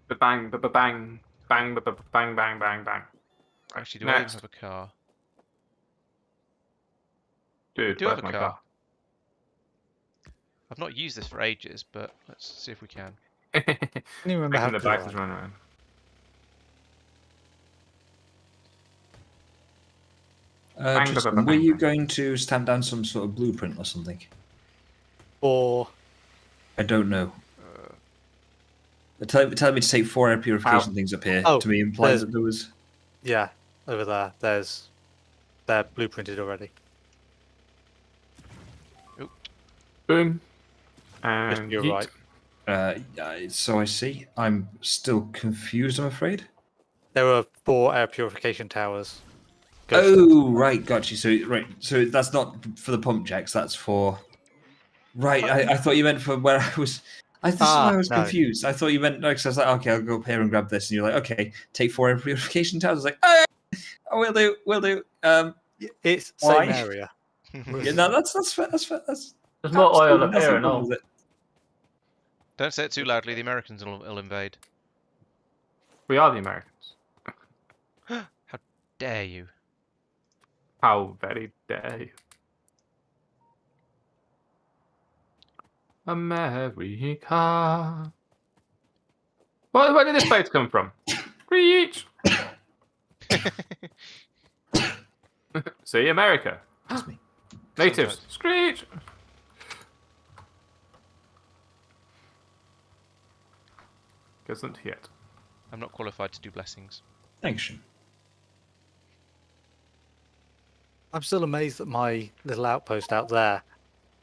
Bang, bang, bang, bang, bang, bang, bang, bang. Actually, do I even Next. have a car? Dude, Do I have where's a my car? car? I've not used this for ages, but let's see if we can. I don't even remember how Making to the do bikers that. run around. Bang, Tristan, bang, were bang, you bang. going to stamp down some sort of blueprint or something? Or I don't know. Tell me to take 4 air purification things up here. Oh, to me, implied there's- that there was. yeah, over there. They're blueprinted already. Boom. Yes, And you're yeet. right. So I see. I'm still confused, I'm afraid. There were 4 air purification towers. Oh, right, got you. So that's not for the pump jacks. That's for. Right, I thought you meant for where I was. This is why I was no. confused. I thought you meant because I was like, okay, I'll go up here and grab this, and you're like, okay, take 4 air purification towers. I was like, oh, will do. It's Why? same area. Yeah, no, that's fair. That's fair. That's There's more oil up nothing here and wrong all. with it. Don't say it too loudly. The Americans will invade. We are the Americans. How dare you? How very dare you. America. Where did this place come from? Screech! See, America. That's me. Natives. Sometimes. Screech! Doesn't yet. I'm not qualified to do blessings. Thanks, Sean. I'm still amazed that my little outpost out there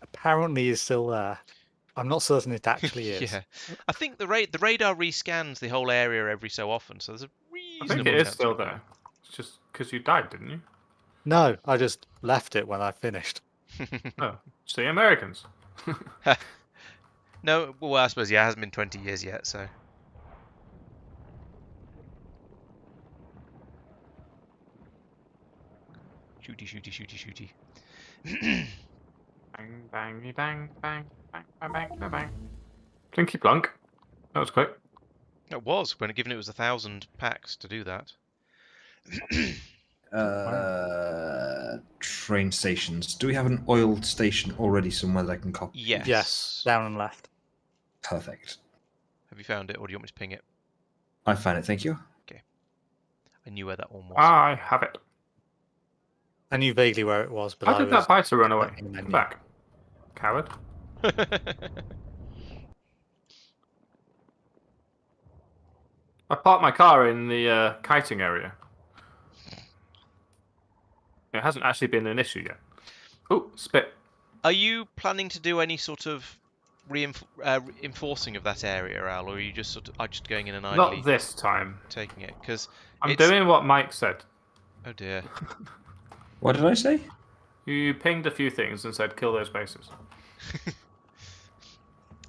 apparently is still there. I'm not certain it actually is. Yeah, I think the radar rescans the whole area every so often, so there's a I reasonable think it is chance still of it. there. It's just because you died, didn't you? No, I just left it when I finished. Oh, see, Americans. No, well, I suppose yeah, it hasn't been 20 years yet, so. Shooty. Bang, bang, bang, bang, bang, bang, bang, bang. Blinky plunk. That was quick. It was when given it was 1,000 packs to do that. Train stations. Do we have an oil station already somewhere that I can copy? Yes. Down and left. Perfect. Have you found it, or do you want me to ping it? I found it. Thank you. I knew where that one was. I have it. I knew vaguely where it was, but How I did was that biter run away? in the Come menu. back. Coward. I parked my car in the kiting area. It hasn't actually been an issue yet. Oh, spit. Are you planning to do any sort of enforcing of that area, Al, or are you just just going in and idly Not this time. taking it? Because I'm doing what Mike said. Oh dear. What did I say? You pinged a few things and said kill those bases.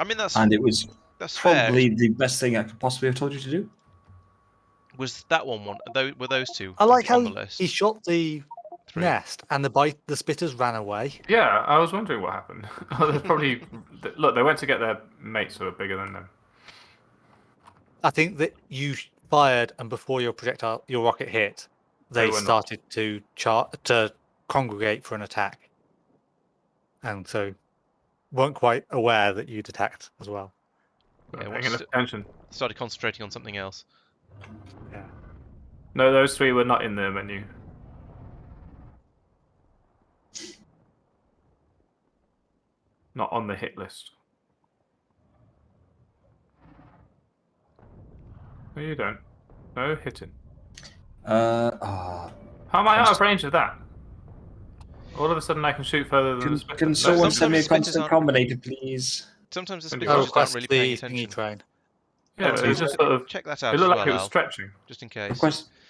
I mean that's And it was fair. probably the best thing I could possibly have told you to do. Was that one? Were those two? I like how on the list? he shot the 3. nest and the spitters ran away. Yeah, I was wondering what happened. They probably look. They went to get their mates who are bigger than them. I think that you fired, and before your rocket hit, They they were not. started to congregate for an attack, and so weren't quite aware that you'd attacked as well. Yeah, Paying what's enough it- attention. Started concentrating on something else. Yeah. No, those 3 were not in the menu. not on the hit list. No, you don't. No hitting. How am I out of range of that? All of a sudden I can shoot further than the spitter. Can No, someone sometimes send me a spitters constant aren't- combinator, please? Sometimes the When do spitters you just aren't request really paying the thingy attention. train. Yeah, Oh, it's just sort of. check that out It as looked well, like it was Al, stretching. just in case.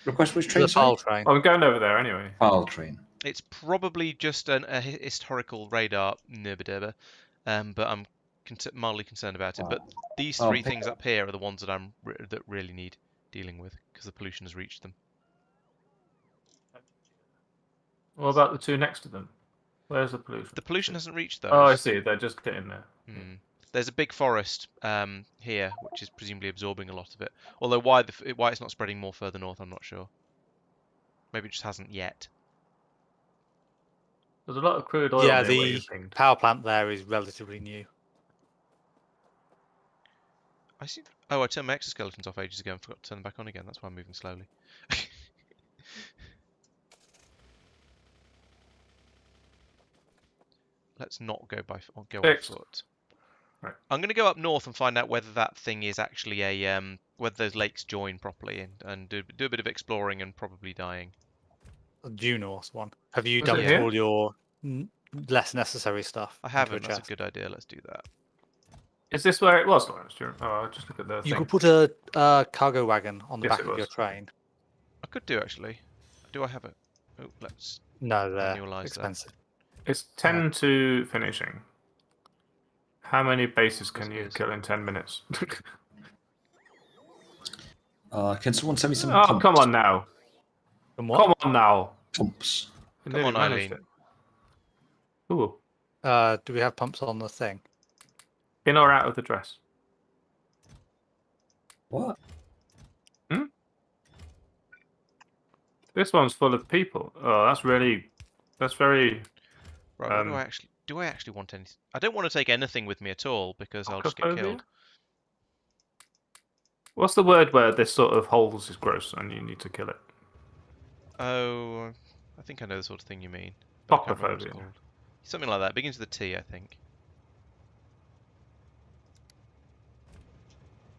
Request which train? The Sorry? PAL train. I'm going over there anyway. File train. It's probably just a historical radar nibba but I'm mildly concerned about it. But these Oh, three pick things up here are the ones that that really need dealing with because the pollution has reached them. What about the two next to them? Where's the pollution? The pollution hasn't reached those. Oh, I see. They're just getting there. Hmm. There's a big forest here, which is presumably absorbing a lot of it. Although why it's not spreading more further north, I'm not sure. Maybe it just hasn't yet. There's a lot of crude oil Yeah, near where you the pinged. power plant there is relatively new. I see. Oh, I turned my exoskeletons off ages ago and forgot to turn them back on again. That's why I'm moving slowly. Let's not go on Fixed. foot. Right. I'm going to go up north and find out whether that thing is actually whether those lakes join properly and do a bit of exploring and probably dying. The due north one. Have you Was it dumped here? all your less necessary stuff? I into haven't. That's a chest? good idea. Let's do that. Is this where it was, Laurence? Oh, just look at the You thing. could put a cargo wagon on the Yes, back it of your was. train. I could do actually. Do I have it? Oh, let's No, they're annualize that. expensive. It's 10 to finishing. How many bases can you Bases. kill in 10 minutes? Can someone send me some Oh, pumps? come on now. And what? Come on now. Pumps. We Come nearly on, managed Eileen. it. Ooh. Do we have pumps on the thing? In or out of the dress? What? This one's full of people. Oh, that's very... Right. What do I actually want anything? I don't want to take anything with me at all because I'll just get Acrophobia? killed. What's the word where this sort of holes is gross and you need to kill it? Oh, I think I know the sort of thing you mean. but I can't remember what it's Topophobia. called. Something like that. Begins with a T, I think.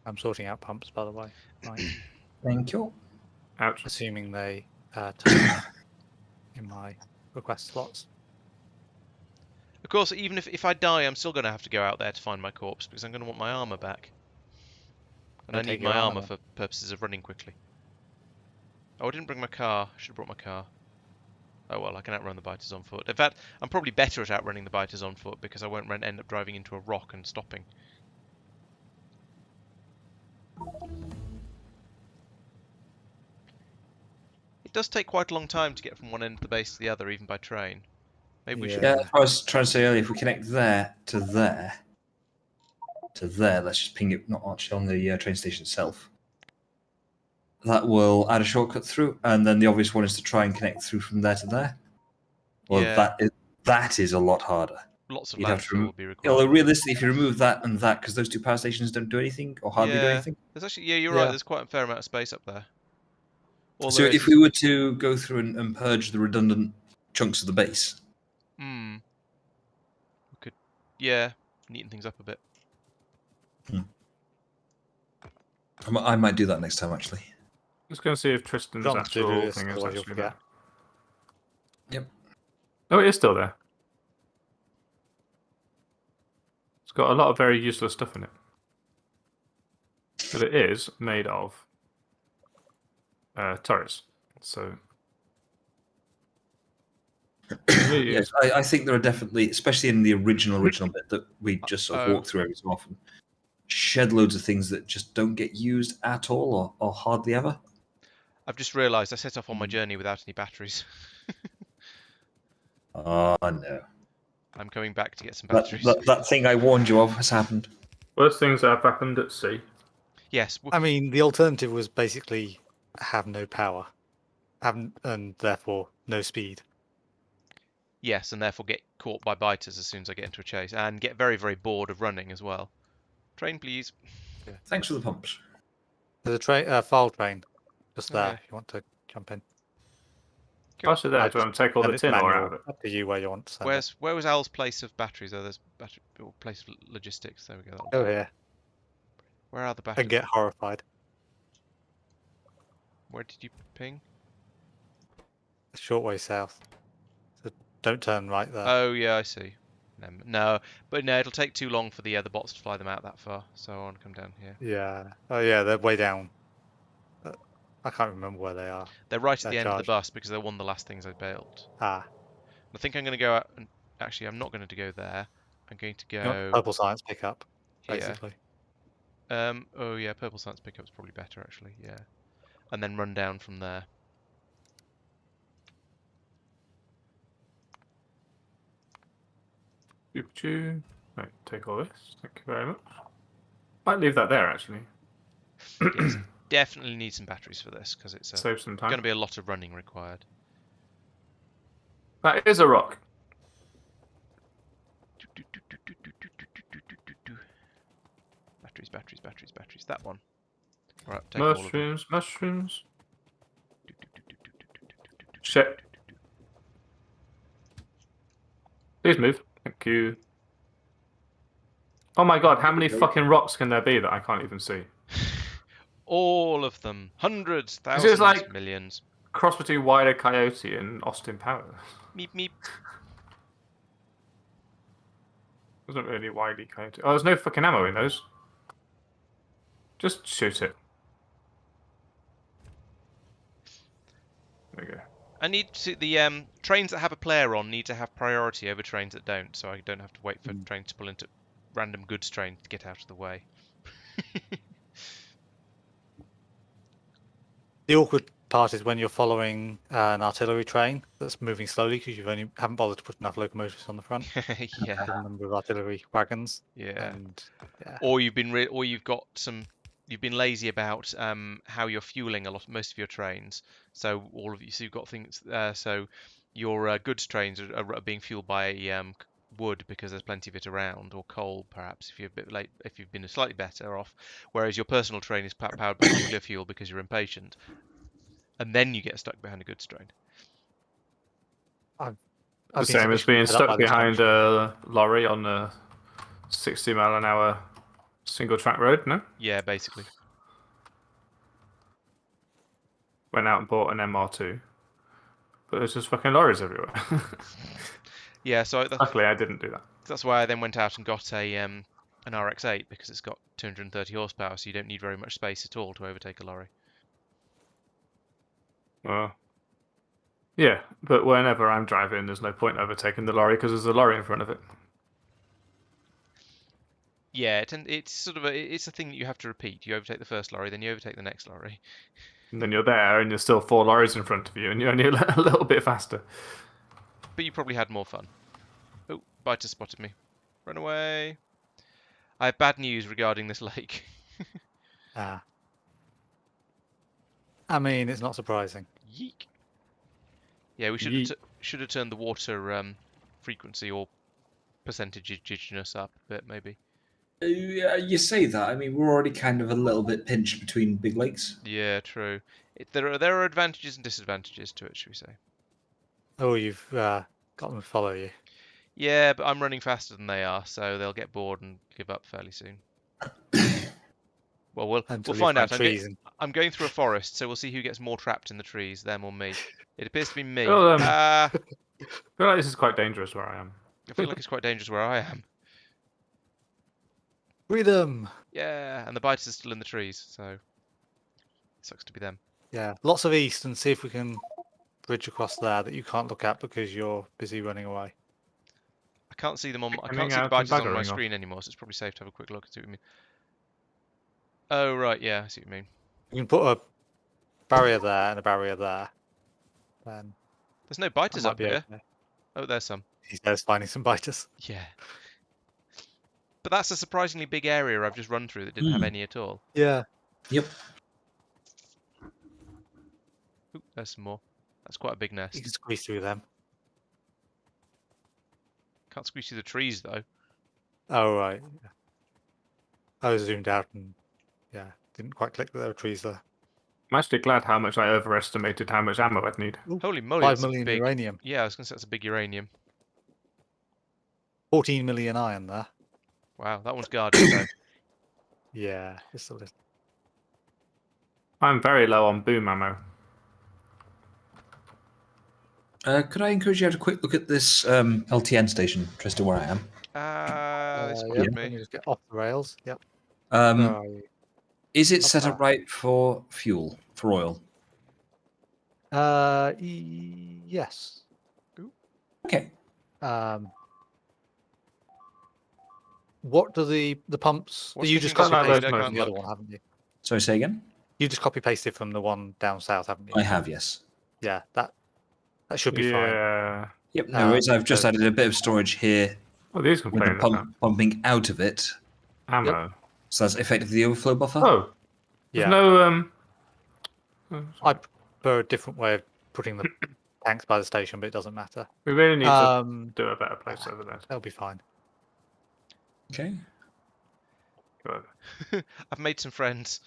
I'm sorting out pumps, by the way. Right. Thank you. Ouch. Assuming they turn up in my request slots. Of course, even if I die, I'm still going to have to go out there to find my corpse because I'm going to want my armor back. And I Don't need take your my armor armor for purposes of running quickly. Oh, I didn't bring my car. I should have brought my car. Oh well, I can outrun the biters on foot. In fact, I'm probably better at outrunning the biters on foot because I won't end up driving into a rock and stopping. It does take quite a long time to get from one end of the base to the other, even by train. Maybe we should. Yeah, I was trying to say earlier, if we connect there to there, let's just ping it, not actually on the train station itself. That will add a shortcut through, and then the obvious one is to try and connect through from there to there. Well, Yeah. that is a lot harder. Lots of You'd have to landfill will be required. Although realistically, if you remove that and that, because those two power stations don't do anything or hardly do Yeah. anything. There's actually, yeah, you're right. Yeah. There's quite a fair amount of space up there. All So there if is we were to go through and purge the redundant chunks of the base, we could, yeah, neaten things up a bit. I might do that next time, actually. Just going to see if Tristan's Don't do actual this, thing is otherwise you'll actually there. forget. Yep. Oh, it is still there. It's got a lot of very useless stuff in it. But it is made of turrets. So really Yes, I think there are definitely, especially in the original bit that we just sort of Oh. walk through every so often, shed loads of things that just don't get used at all or hardly ever. I've just realised I set off on my journey without any batteries. Oh, no. I'm coming back to get some That, batteries. that thing I warned you of has happened. worst things that have happened at sea. Yes, I mean, the alternative was basically have no power, and therefore no speed. yes, and therefore get caught by biters as soon as I get into a chase, and get very, very bored of running as well. Train, please. Thanks for the pumps. There's a file train just there Okay. if you want to jump in. Pass it there. I Do you want to take all And the it's tin ore manual. out of it? Up to you where you want to send it. Where was Al's place of batteries? Oh, there's battery or place of logistics. There we go. that'll Go do. here Where are the batteries? and get horrified. Where did you ping? A short way south. So don't turn right there. Oh yeah, I see. No, but no, it'll take too long for the bots to fly them out that far. So I want to come down here. Yeah. Oh yeah, they're way down. I can't remember where they are. They're right at They're the end of the charged. bus because they're one of the last things I built. Ah, I think I'm going to go out and actually I'm not going to go there. I'm going to you want go purple science pickup, here. basically. Oh yeah, purple science pickup's probably better actually. Yeah, and then run down from there. Boop-choo. Right, take all this. Thank you very much. Might leave that there actually. Yes, definitely need some batteries for this because it's Save some going to time. be a lot of running required. That is a rock. Batteries. That one. Right, take all of them. Mushrooms. Shit. Please move. Thank you. Oh my god, how many fucking rocks can there be that I can't even see? All of them. Hundreds, This thousands, is like- millions. Cross between Wider Coyote and Austin Powers. Meep meep. Wasn't really Wiley Coyote. Oh, there's no fucking ammo in those. Just shoot it. There we go. I need to the trains that have a player on need to have priority over trains that don't, so I don't have to wait for trains to pull into random goods trains to get out of the way. The awkward part is when you're following an artillery train that's moving slowly because you haven't bothered to put enough locomotives on the front. Yeah, There's a number of artillery wagons. yeah. And yeah. Or you've been you've been lazy about how you're fueling most of your trains. So you've got things. So your goods trains are being fueled by wood because there's plenty of it around, or coal perhaps if you're a bit late, if you've been slightly better off. Whereas your personal train is powered by nuclear fuel because you're impatient, and then you get stuck behind a goods train. I've The been same as sufficiently being fed up by stuck this behind junction. a lorry on a 60-mile-an-hour single track road, no? Yeah, basically. Went out and bought an MR2. But there's just fucking lorries everywhere. Yeah, so Luckily, I didn't do that. that's why I then went out and got an RX-8 because it's got 230 horsepower, so you don't need very much space at all to overtake a lorry. Well, yeah, but whenever I'm driving, there's no point overtaking the lorry because there's a lorry in front of it. Yeah, it's sort of it's a thing that you have to repeat. You overtake the first lorry, then you overtake the next lorry. And then you're there, and there's still 4 lorries in front of you, and you're only a little bit faster. But you probably had more fun. Oh, biter spotted me. Run away. I have bad news regarding this lake. Ah. I mean, it's not surprising. Yeek. Yeah, we should have turned the water frequency or percentageness up a bit, maybe. You say that. I mean, we're already kind of a little bit pinched between big lakes. Yeah, true. There are advantages and disadvantages to it, should we say? Oh, you've got them to follow you. Yeah, but I'm running faster than they are, so they'll get bored and give up fairly soon. Well, we'll Until you find out. find trees and I'm going through a forest, so we'll see who gets more trapped in the trees, them or me. It appears to be me. Well, I I feel like this is quite dangerous where I am. feel like it's quite dangerous where I am. freedom. Yeah, and the biters are still in the trees, so it sucks to be them. Yeah, lots of east, and see if we can bridge across there that you can't look at because you're busy running away. I can't see them on. I Coming can't see the out and biters on my buggering off. screen anymore, so it's probably safe to have a quick look and see what you mean. Oh right, yeah, I see what you mean. You can put a barrier there and a barrier there. Then There's no that biters might up be here. okay. Oh, there's some. He says finding some biters. Yeah. But that's a surprisingly big area I've just run through that didn't have any at all. Yeah. Yep. Ooh, there's some more. That's quite a big You nest. can squeeze through them. Can't squeeze through the trees though. Oh, right. I was zoomed out and, yeah, didn't quite click that there were trees there. I'm actually glad how much I overestimated how much ammo I'd need. Holy moly, 5 that's a million big... uranium. Yeah, I was going to say that's a big uranium. 14 million iron there. Wow, that one's guarded though. Yeah, it's a little. I'm very low on boom ammo. Could I encourage you to have a quick look at this LTN station, Tristan, where I am? This Yeah, could let me be. just get off the rails. Yep. Where are you? Is it Up set there. up right for fuel, for oil? Yes. Okay. What do the pumps? What's you just machine copy gun pasted supplied? I from can't the other look. one, haven't you? Sorry, say again? You just copy pasted from the one down south, haven't you? I have, yes. Yeah, that should be fine. Yeah. Yep, no worries. I've just so- added a bit of storage here Oh, these can with play the in the map. pumping out of it. Ammo. So that's effectively the overflow buffer. Oh, there's Yeah, no oh, I sorry. prefer a different way of putting the tanks by the station, but it doesn't matter. We really need to Um, do a better place over there. that'll be fine. Okay. Go over. I've made some friends.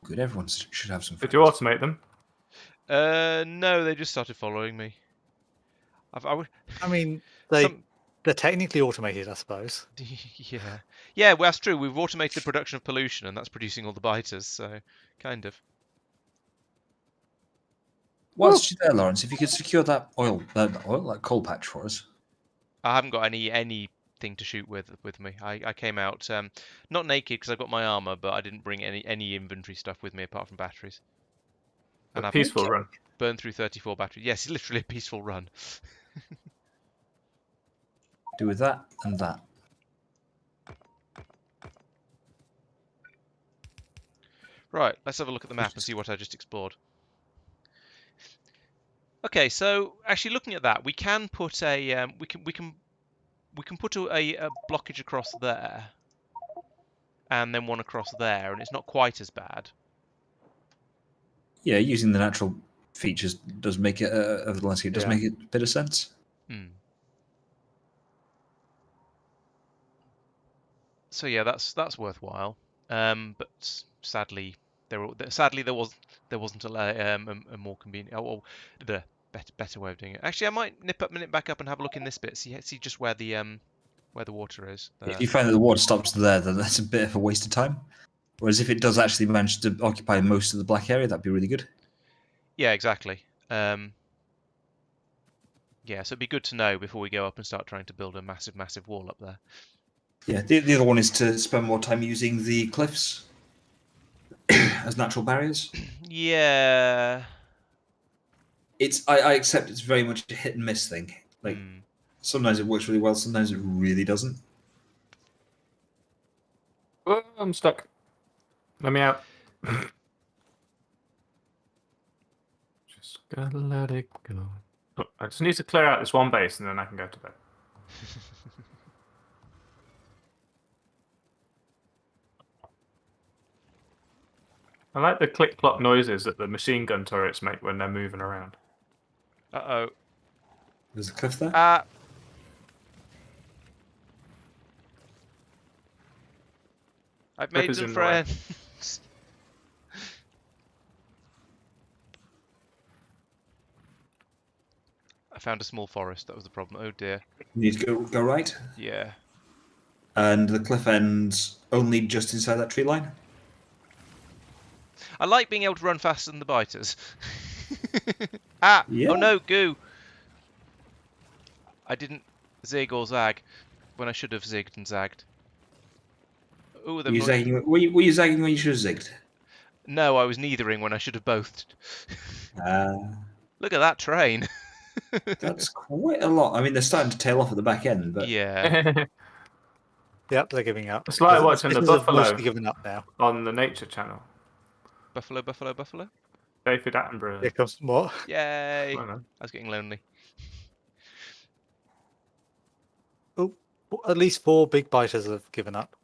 Good, everyone should have some Did friends. you automate them? No, they just started following me. I mean, they're Some... technically automated, I suppose. yeah, well, that's true. We've automated the production of pollution, and that's producing all the biters. So, kind of. Whilst you're there, Laurence, if you could secure that that coal patch for us. I haven't got anything to shoot with me. I came out not naked because I got my armor, but I didn't bring any inventory stuff with me apart from batteries. And A I've peaceful run. burned through 34 batteries. Yes, it's literally a peaceful run. Do with that and that. Right, let's have a look at the map and see what I just explored. Okay, so actually looking at that, we can put a we can put a blockage across there, and then one across there, and it's not quite as bad. Yeah, using the natural features does make it of the landscape does Yeah. make it a bit of sense. So yeah, that's worthwhile. But sadly, there wasn't a more convenient the better way of doing it. Actually, I might nip back up and have a look in this bit. See just where the water is. If you find that the water stops there, then that's a bit of a waste of time. Whereas if it does actually manage to occupy most of the black area, that'd be really good. Yeah, exactly. Yeah, so it'd be good to know before we go up and start trying to build a massive wall up there. Yeah, the other one is to spend more time using the cliffs as natural barriers. Yeah. I accept it's very much a hit and miss thing. Like sometimes it works really well, sometimes it really doesn't. Oh, I'm stuck. Let me out. Just gotta let it go. Oh, I just need to clear out this one base and then I can go to bed. I like the click-clock noises that the machine gun turrets make when they're moving around. Uh-oh. There's a cliff there. I've made is some in the way. friends. I found a small forest. That was the problem. Oh dear. You need to go right. Yeah. And the cliff ends only just inside that tree line. I like being able to run faster than the biters. Yeah. Oh no, goo. I didn't zig or zag when I should have zigged and zagged. Ooh, Were you zagging when you should have zigged? No, I was neithering when I should have both. Uh, Look at that train. that's quite a lot. I mean, they're starting to tail off at the back end, but Yeah. Yep, they're giving up. It's like watching the Businesses have buffalo. mostly given up now. On the Nature Channel. Buffalo, buffalo, buffalo. David Attenborough. Here comes some more. Yay. I don't know. I was getting lonely. Oh, at least 4 big biters have given up.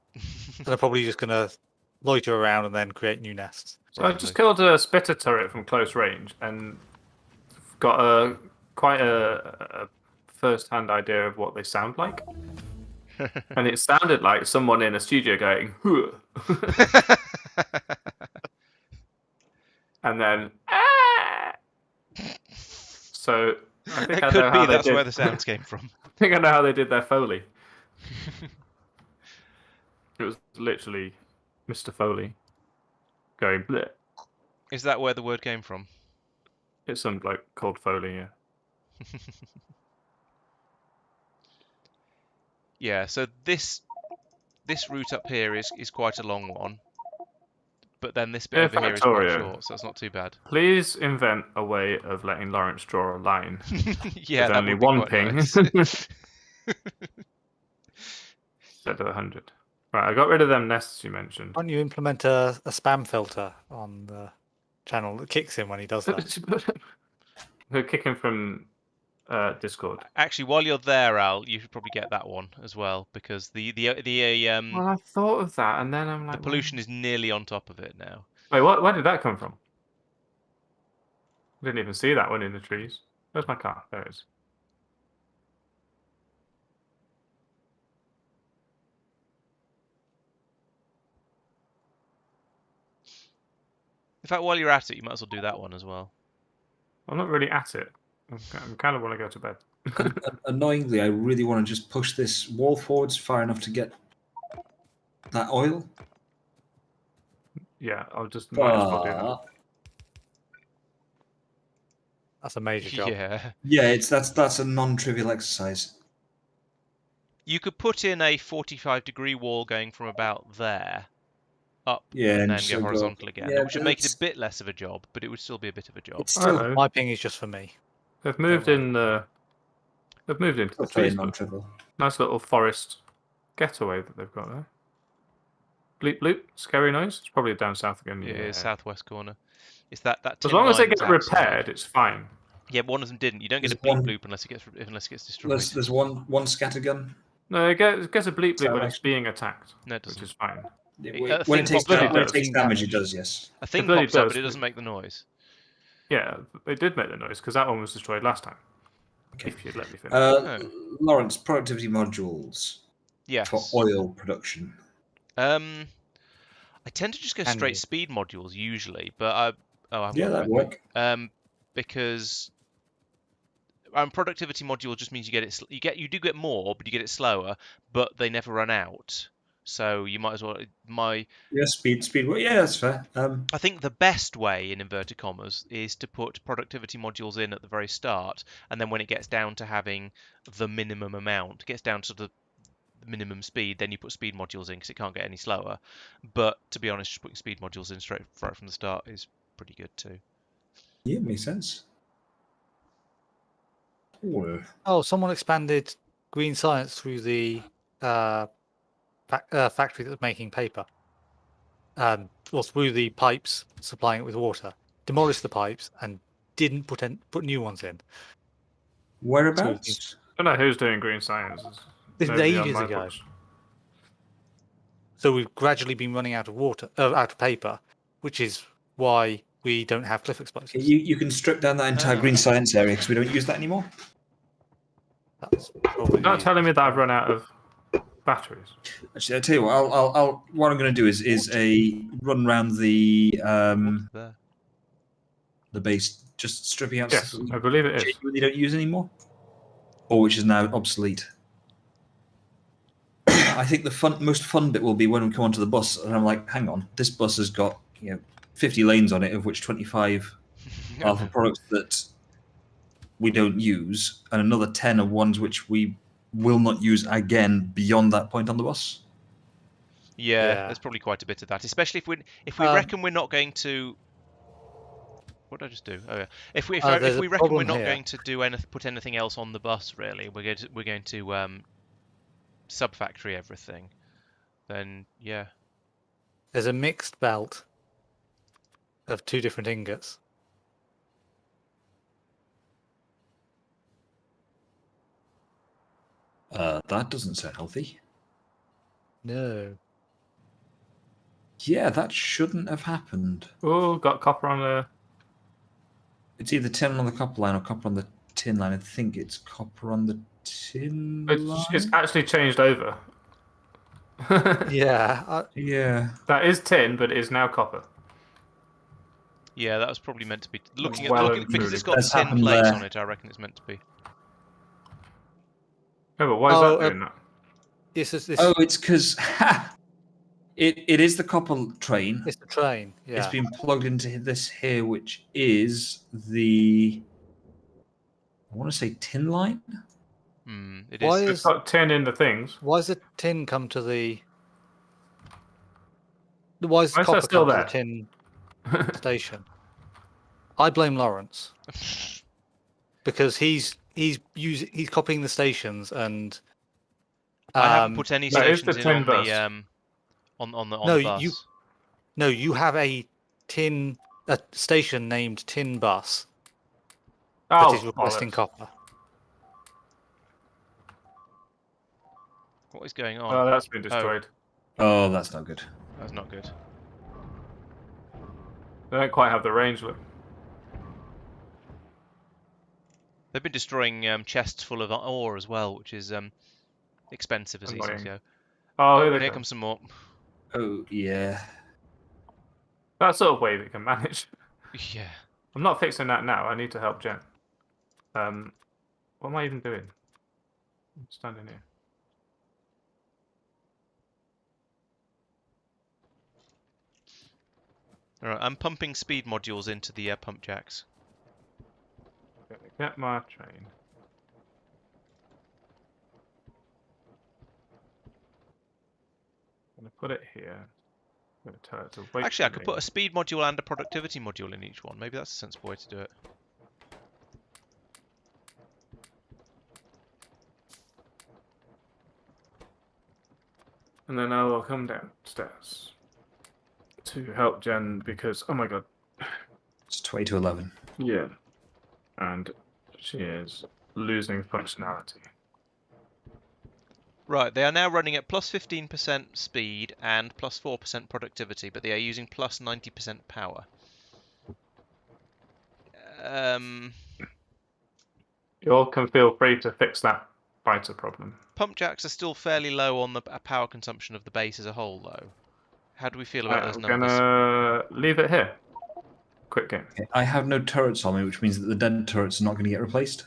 And they're probably just going to loiter around and then create new nests. So I just killed a spitter turret from close range and got quite a first-hand idea of what they sound like. And it sounded like someone in a studio going, "Huh." and then So I think It I could know be how they that's did. where the sounds came from. I think I know how they did their Foley. It was literally Mr. Foley going bleh. Is that where the word came from? It's some bloke called Foley, yeah. Yeah, so this route up here is quite a long one. But then this bit Yeah, over here is quite Factorio. short, so it's not too bad. Please invent a way of letting Laurence draw a line Yeah, with that only would be one quite ping nice. instead of 100. Right, I got rid of them nests you mentioned. Why don't you implement a spam filter on the channel that kicks him when he does that? They're kicking from Discord. Actually, while you're there, Al, you should probably get that one as well because Well, I thought of that, and then I'm the like, pollution is nearly on top of it now. wait, what? Where did that come from? I didn't even see that one in the trees. Where's my car? There it is. In fact, while you're at it, you might as well do that one as well. I'm not really at it. I kind of want to go to bed. Annoyingly, I really want to just push this wall forwards far enough to get that oil. Yeah, I'll just might as well do that. But That's a major job. Yeah. yeah, that's a non-trivial exercise. You could put in a 45-degree wall going from about there up Yeah, and then just go go- horizontal again, yeah, which would make it that's- a bit less of a job, but it would still be a bit of a job. It's I don't still know. My ping is just for me. They've moved worry. in. They've moved into the very trees. Look. non-trivial. Nice little forest getaway that they've got there. Bleep bloop, scary noise. It's probably down south again. It Yeah. is southwest corner. It's that As tin long as they line get that's outside. repaired, it's fine. Yeah, but one of them didn't. You don't get a There's bleep one- bloop unless it gets destroyed. There's one scattergun. No, it gets a bleep bloop when right? it's being attacked, No, it which doesn't. is fine. When it takes pops up. when it takes damage, it does. Yes. A thing bloody pops up, does. but it doesn't make the noise. Yeah, it did make the noise because that one was destroyed last time. Okay. If you'd let me finish. Laurence, productivity modules Yes. for oil production. I tend to just go Can straight you? speed modules usually, but I haven't Yeah, got that'd them with me. work. Because productivity module just means you do get more, but you get it slower, but they never run out. So you might as well Yeah, speed. Yeah, that's fair. I think the best way, in inverted commas, is to put productivity modules in at the very start, and then when it gets down to having the minimum amount, gets down to the minimum speed, then you put speed modules in because it can't get any slower. But to be honest, just putting speed modules in right from the start is pretty good too. Yeah, makes sense. Oil. Oh, someone expanded green science through the factory that's making paper. Or through the pipes supplying it with water. Demolished the pipes and didn't put new ones in. Whereabouts? I don't know who's doing green science. This is Nobody on ages my ago. books. So we've gradually been running out of paper, which is why we don't have cliff explosives. You can strip down that entire green science area because we don't use that anymore. That's probably Not telling me that I've run out of batteries. Actually, I'll tell you what. I'll what I'm going to do is a run round the There. base, just stripping out Yes, stuff that I believe it we is. genuinely don't use anymore, or which is now obsolete. I think the most fun bit will be when we come onto the bus, and I'm like, hang on, this bus has got 50 lanes on it, of which 25 are for products that we don't use, and another 10 are ones which we will not use again beyond that point on the bus. Yeah, Yeah. there's probably quite a bit of that, especially if we reckon we're not going to. What did I just do? Oh yeah. If we there's if we a reckon we're problem not here. going to do put anything else on the bus, really, we're going to sub-factory everything. Then yeah. There's a mixed belt of 2 different ingots. That doesn't sound healthy. No. Yeah, that shouldn't have happened. Oh, got copper on the. It's either tin on the copper line or copper on the tin line. I think it's copper on the tin line. It's actually changed over. Yeah. Yeah. That is tin, but it is now copper. Yeah, that was probably meant to be. Looking at Well looking and because truly it's got That's tin happened plates there. on it. I reckon it's meant to be. Yeah, but why is Oh, that doing that? This Oh, it's because it is the copper train. it's the train. It's Yeah. been plugged into this here, which is the I want to say tin line. It Why is. It's got tin in the things. Why does the tin come to the? Why does Why is copper that still come to the there? tin station? I blame Laurence because he's copying the stations and. I haven't put any That is the stations in tin on the bus. on No, the bus. you have a station named Tin Bus that is Oh, requesting bollocks. copper. What is going Oh, on? that's been destroyed. Oh, that's not good. That's not good. They don't quite have the range. Look. They've been destroying chests full of ore as well, which is expensive as these things Annoying. go. Oh, Oh, here and they here come. comes some more. Oh yeah. That sort of way they can manage. Yeah. I'm not fixing that now. I need to help Jen. What am I even doing? I'm standing here. All right, I'm pumping speed modules into the pump jacks. Gonna get my train. Gonna put it here. Gonna tell it to wait. Actually, I for could me. put a speed module and a productivity module in each one. Maybe that's a sensible way to do it. And then I will come downstairs to help Jen because, oh my god, It's 20 to 11. yeah, and she is losing functionality. Right, they are now running at plus 15% speed and plus 4% productivity, but they are using plus 90% power. You all can feel free to fix that fighter problem. Pump jacks are still fairly low on the power consumption of the base as a whole, though. How do we feel about those I'm numbers? gonna leave it here. Quick game. Okay, I have no turrets on me, which means that the dead turrets are not going to get replaced.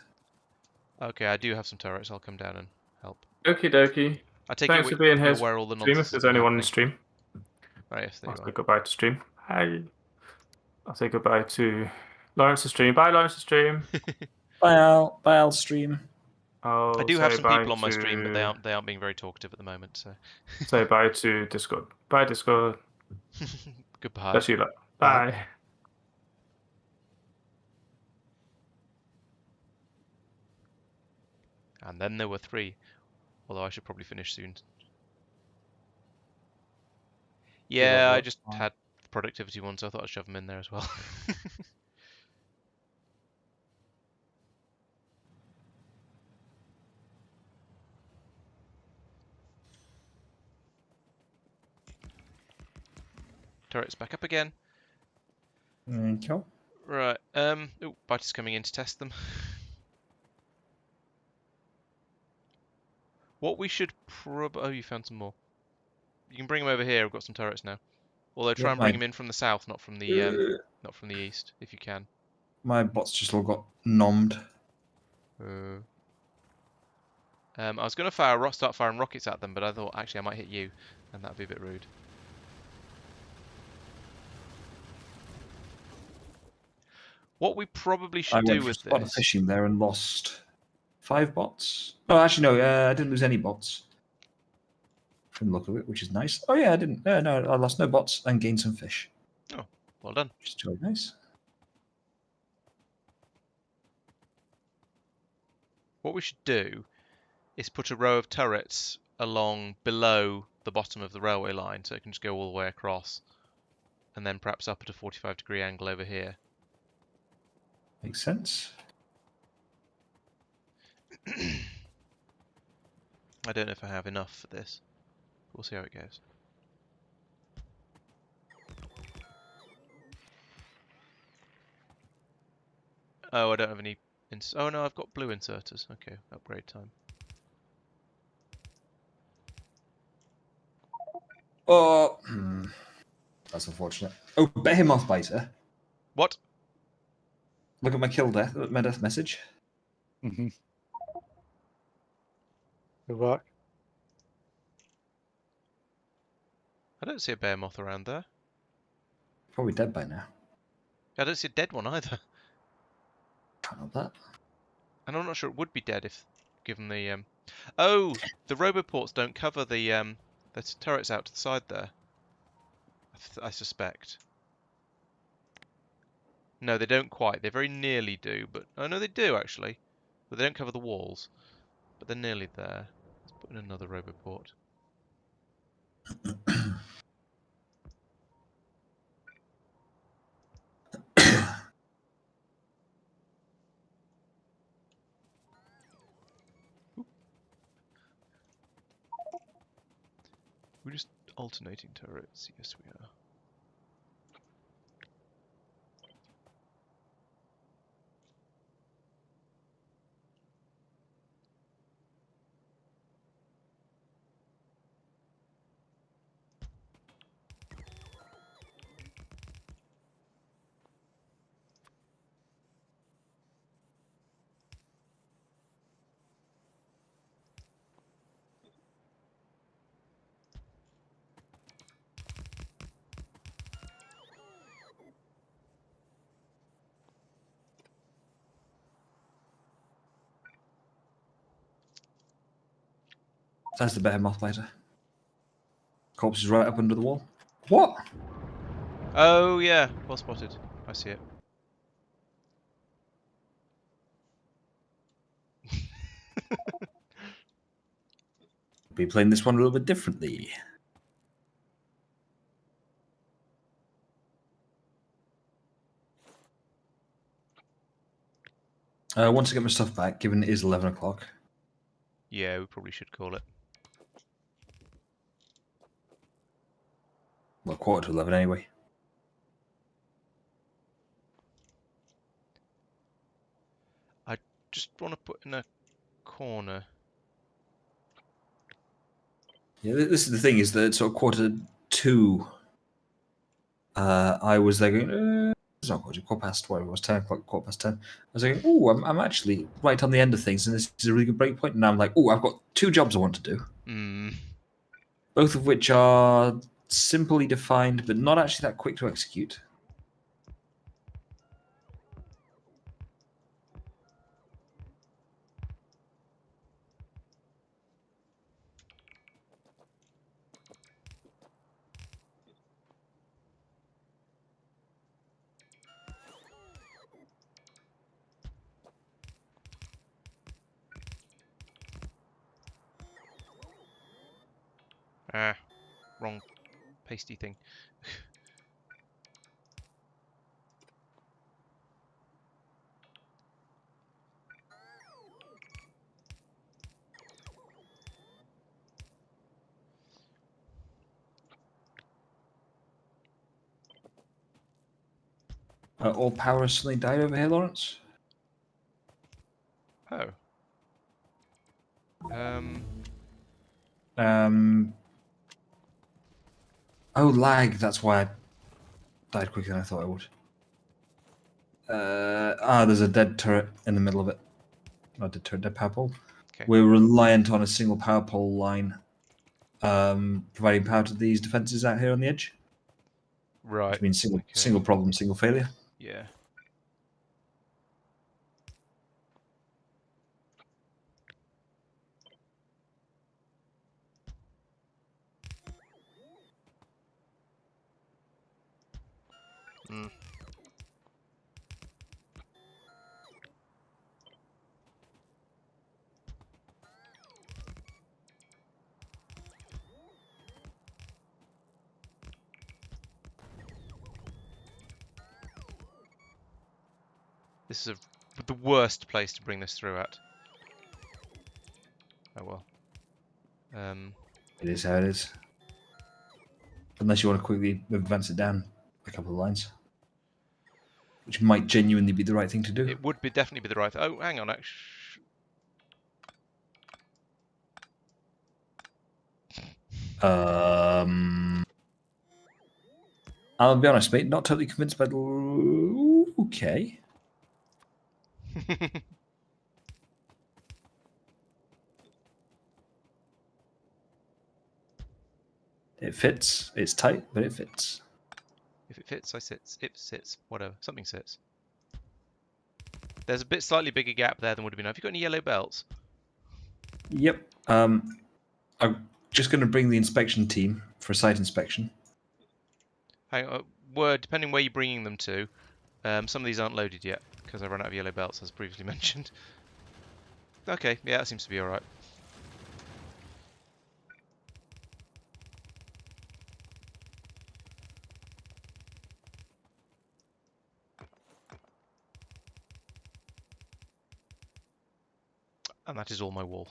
Okay, I do have some turrets. I'll come down and help. Okie dokie. I take Thanks it for being you're here, aware all the stream. nonsense If has there's been anyone in the happening. stream, Right, yes, there I'll you say are. goodbye to stream. Hi. I'll say goodbye to Laurence's stream. Bye, Laurence's stream. Bye, Al. Bye, Al stream. I I'll do have say some bye people on my to stream, but they aren't being very talkative at the moment. So say bye to Discord. Bye, Discord. goodbye. That's you lot. Bye. Bye. And then there were 3. Although I should probably finish soon. Yeah, I just had the productivity one, so I thought I'd shove them in there as well. Turret's back up again. Thank you. Right. Oh, Bite coming in to test them. What we should oh, you found some more. You can bring them over here. I've got some turrets now. Although try Yeah, and bring them in from the south, not from the east, if you can. My bots just all got nommed. I was going to start firing rockets at them, but I thought actually I might hit you, and that'd be a bit rude. What we probably should do with I went this. fishing there and lost 5 bots. Oh, actually, no, I didn't lose any bots. From the look of it, which is nice. Oh, yeah, I didn't. No, I lost no bots and gained some fish. Oh, well done. Which is very nice. What we should do is put a row of turrets along below the bottom of the railway line, so it can just go all the way across, and then perhaps up at a 45-degree angle over here. Makes sense. I don't know if I have enough for this. We'll see how it goes. Oh, I don't have any... oh no, I've got blue inserters. Okay, upgrade time. Oh, that's unfortunate. Oh, Behemoth Biter. What? Look at my death message. Mm-hmm. Good work. I don't see a bear moth around there. Probably dead by now. I don't see a dead one either. Can't help that. And I'm not sure it would be dead if given the Oh, the roboports don't cover the turrets out to the side there. I suspect. No, they don't quite. They very nearly do, but oh no, they do actually. But they don't cover the walls. But they're nearly there. Let's put in another roboport. We're just alternating turrets. Yes, we are. There's the behemoth later. Corpse is right up under the wall. What? Oh yeah, well spotted. I see it. Be playing this one a little bit differently. I want to get my stuff back, given it is 11 o'clock. Yeah, we probably should call it. Well, quarter to 11 anyway. I just want to put in a corner. Yeah, this is the thing, is that sort of quarter to, I was there going, it's not quarter past, whatever it was, 10 o'clock, quarter past 10. I was like, oh, I'm actually right on the end of things, and this is a really good break point. And now I'm like, oh, I've got 2 jobs I want to do, both of which are simply defined, but not actually that quick to execute. Ah, wrong pasty thing. All power has suddenly died over here, Laurence. Oh. Oh, lag. That's why I died quicker than I thought I would. There's a dead turret in the middle of it. Not dead turret, dead power pole. Okay. We're reliant on a single power pole line, providing power to these defenses out here on the edge. Right. Which means okay. single problem, single failure. Yeah. This is the worst place to bring this through at. Oh well. It is how it is. Unless you want to quickly advance it down a couple of lines, which might genuinely be the right thing to do. It would definitely be the right. Oh, hang on, actually. I'll be honest, mate. Not totally convinced by the. Okay. It fits. It's tight, but it fits. If it fits, I sits. It sits. Whatever. Something sits. There's a bit slightly bigger gap there than would have been. Have you got any yellow belts? Yep. I'm just going to bring the inspection team for a site inspection. Hang on. Depending where you're bringing them to, some of these aren't loaded yet because I run out of yellow belts, as previously mentioned. Okay, yeah, that seems to be all right. And that is all my wall.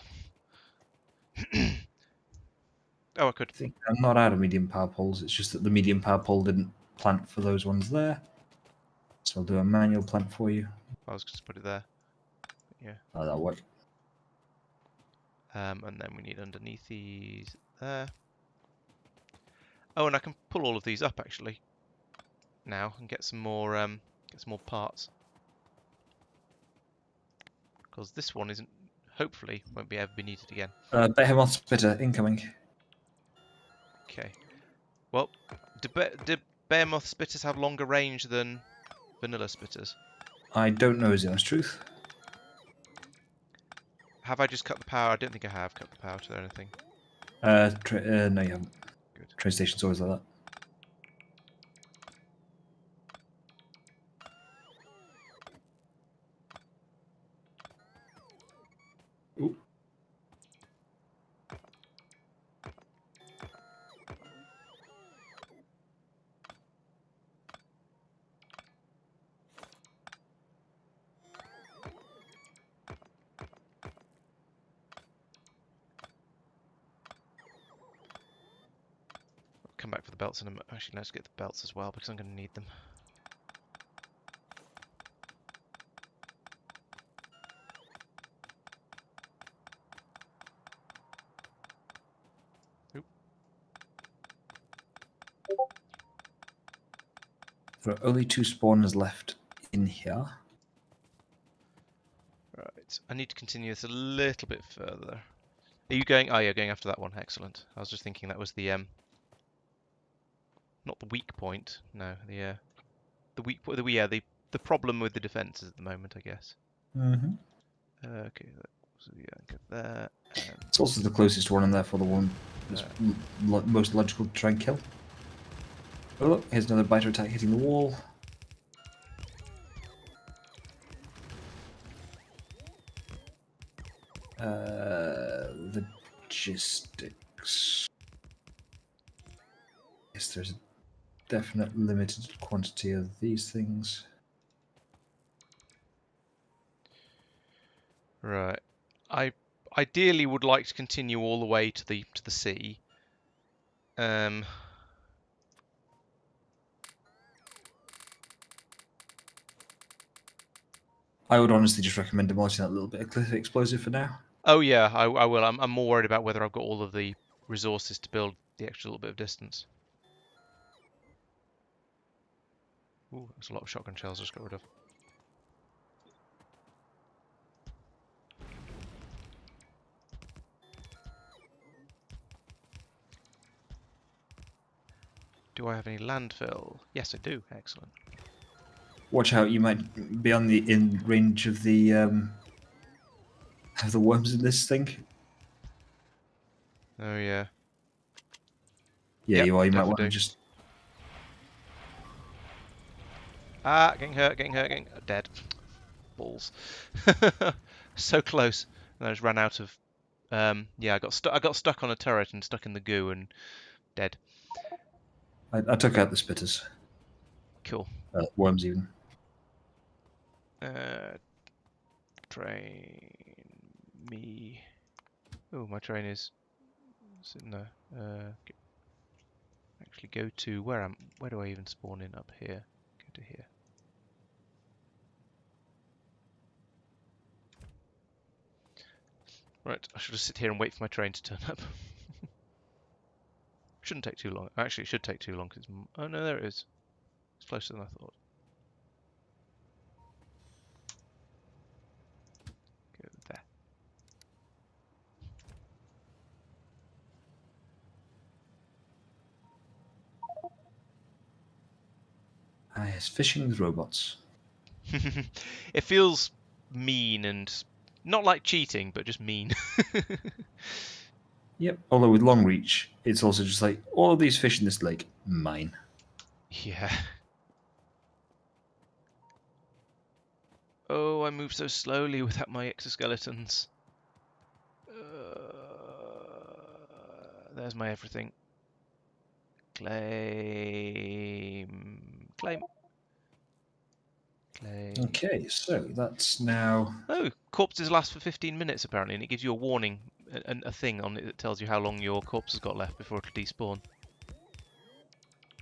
Oh, I could. I think I'm not out of medium power poles. It's just that the medium power pole didn't plant for those ones there. So I'll do a manual plant for you. I was just put it there. Yeah. Oh, that'll work. And then we need underneath these there. Oh, and I can pull all of these up actually now and get some more parts. Because this one isn't, hopefully, won't be ever be needed again. Behemoth splitter incoming. Okay. Well, do behemoth spitters have longer range than vanilla spitters? I don't know is the honest truth. Have I just cut the power? I don't think I have cut the power to anything. No, you haven't. Good. Train station's always like that. Ooh. Come back for the belts in a minute. Actually, let's get the belts as well because I'm going to need them. Oop. There are only 2 spawners left in here. Right. I need to continue this a little bit further. Are you going? Oh, yeah, going after that one. Excellent. I was just thinking that was the not the weak point. No, the weak point. The problem with the defences at the moment, I guess. Mm-hmm. Okay. So yeah, get there. It's also the closest one, and therefore the one that's most logical to try and kill. Oh, look, here's another biter attack hitting the wall. Logistics. Yes, there's a definite limited quantity of these things. Right. I ideally would like to continue all the way to the sea. I would honestly just recommend demolishing that little bit of cliff explosive for now. Oh yeah, I will. I'm more worried about whether I've got all of the resources to build the extra little bit of distance. Ooh, there's a lot of shotgun shells I just got rid of. Do I have any landfill? Yes, I do. Excellent. Watch out, you might be on the in range of the worms in this thing. Oh yeah. Yeah, Yep, you are. You might want definitely to do. just. Ah, getting hurt, dead. Balls. So close. And I just ran out of. Yeah, I got stuck on a turret and stuck in the goo and dead. I took out the spitters. Cool. Worms even. Train me. Oh, my train is sitting there. Actually, go to where do I even spawn in? Up here. Go to here. Right, I should just sit here and wait for my train to turn up. Shouldn't take too long. Actually, it should take too long because oh no, there it is. It's closer than I thought. Yes, fishing with robots. It feels mean and not like cheating, but just mean. Yep. Although with long reach, it's also just like all of these fish in this lake, mine. Yeah. Oh, I move so slowly without my exoskeletons. There's my everything. Claim. Claim. Claim. Okay, so that's now. Oh, corpses last for 15 minutes apparently, and it gives you a warning, a thing on it that tells you how long your corpse has got left before it'll despawn.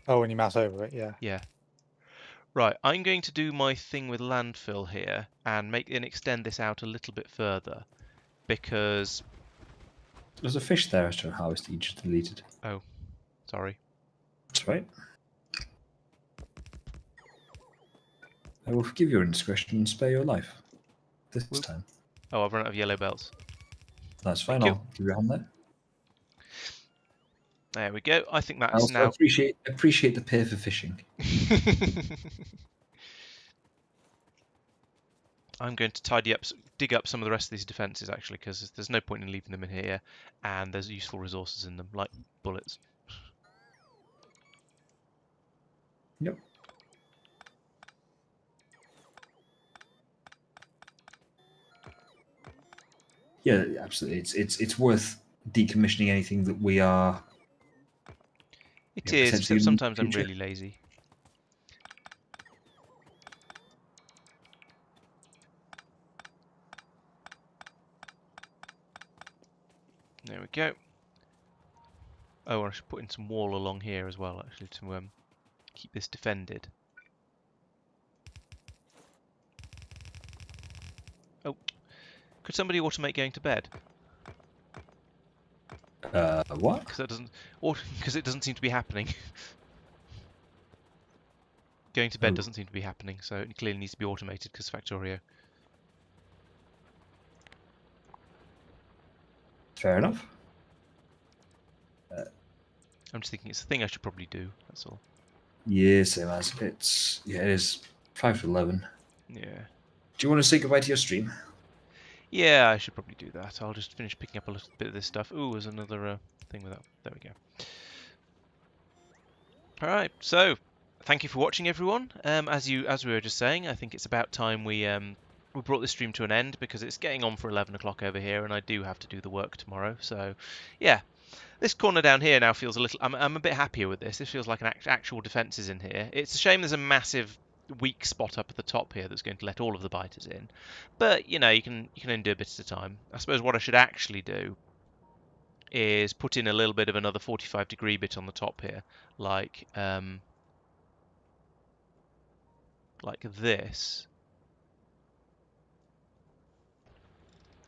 Oh, when you mouse over it, yeah. Yeah. Right, I'm going to do my thing with landfill here and extend this out a little bit further because. There's a fish there to harvest that you just deleted. Oh, sorry. That's right. I will forgive your indiscretion and spare your life. This Whoop. time. Oh, I've run out of yellow belts. That's fine. Thank you. I'll give you a hand there. There we go. I think I that's also now. appreciate the pay for fishing. I'm going to dig up some of the rest of these defences actually, because there's no point in leaving them in here, and there's useful resources in them, like bullets. Yep. Yeah, absolutely. It's worth decommissioning anything that we are. It Yeah, is, potentially except in the sometimes I'm future. really lazy. There we go. Oh, I should put in some wall along here as well, actually, to keep this defended. Oh, could somebody automate going to bed? What? Because that doesn't, because it doesn't seem to be happening. Going to bed Oh. doesn't seem to be happening, so it clearly needs to be automated because Factorio. Fair enough. I'm just thinking it's a thing I should probably do. That's all. Yeah, same as it is 5 to 11. Yeah. Do you want to say goodbye to your stream? Yeah, I should probably do that. I'll just finish picking up a little bit of this stuff. Ooh, there's another thing with that. There we go. All right. So, thank you for watching, everyone. As we were just saying, I think it's about time we brought this stream to an end because it's getting on for 11 o'clock over here, and I do have to do the work tomorrow. So, yeah. This corner down here now feels a little. I'm a bit happier with this. This feels like an actual defence is in here. It's a shame there's a massive weak spot up at the top here that's going to let all of the biters in. But you know, you can only do a bit at a time. I suppose what I should actually do is put in a little bit of another 45-degree bit on the top here, like this.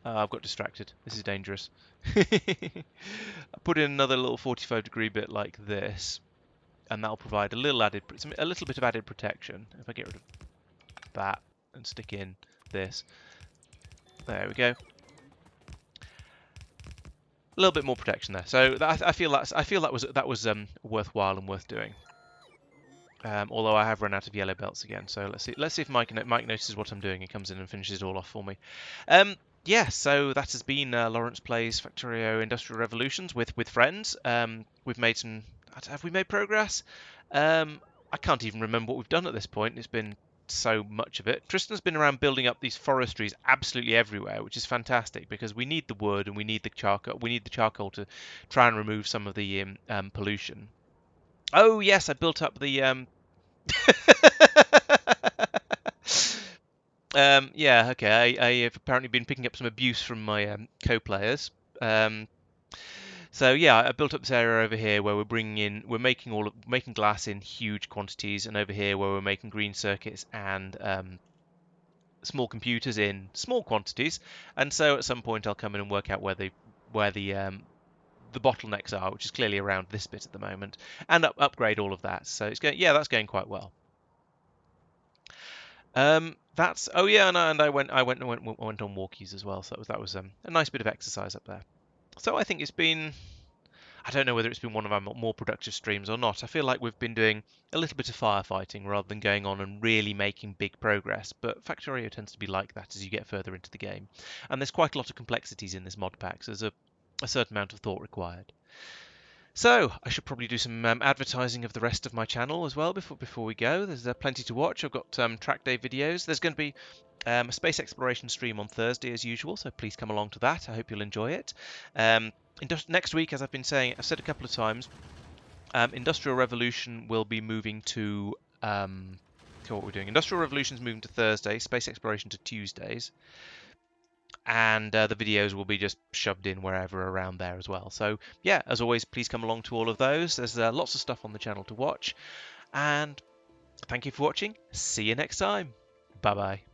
I've got distracted. This is dangerous. I put in another little 45-degree bit like this, and that'll provide a little bit of added protection. If I get rid of that and stick in this, there we go. A little bit more protection there. So I feel that was worthwhile and worth doing. Although I have run out of yellow belts again, so let's see if Mike notices what I'm doing and comes in and finishes it all off for me. Yeah, so that has been Laurence Plays Factorio Industrial Revolutions with friends. We've made some. Have we made progress? I can't even remember what we've done at this point. It's been so much of it. Tristan's been around building up these forestries absolutely everywhere, which is fantastic because we need the wood and we need the charcoal. We need the charcoal to try and remove some of the pollution. Oh yes, I built up the. Yeah, okay. I have apparently been picking up some abuse from my co-players. So yeah, I built up this area over here where we're making glass in huge quantities, and over here where we're making green circuits and small computers in small quantities. And so at some point I'll come in and work out where the bottlenecks are, which is clearly around this bit at the moment, and upgrade all of that. So that's going quite well. Oh yeah, and I went on walkies as well, so that was a nice bit of exercise up there. So I think it's been I don't know whether it's been one of our more productive streams or not. I feel like we've been doing a little bit of firefighting rather than going on and really making big progress, but Factorio tends to be like that as you get further into the game. And there's quite a lot of complexities in this mod pack, so there's a certain amount of thought required. So I should probably do some advertising of the rest of my channel as well before we go. There's plenty to watch. I've got track day videos. There's going to be a space exploration stream on Thursday as usual, so please come along to that. I hope you'll enjoy it. Next week, as I've been saying, I've said a couple of times, Industrial Revolution will be moving to what we're doing. Industrial Revolution's moving to Thursday, space exploration to Tuesdays. And the videos will be just shoved in wherever around there as well. So yeah, as always, please come along to all of those. There's lots of stuff on the channel to watch. And thank you for watching. See you next time. Bye bye.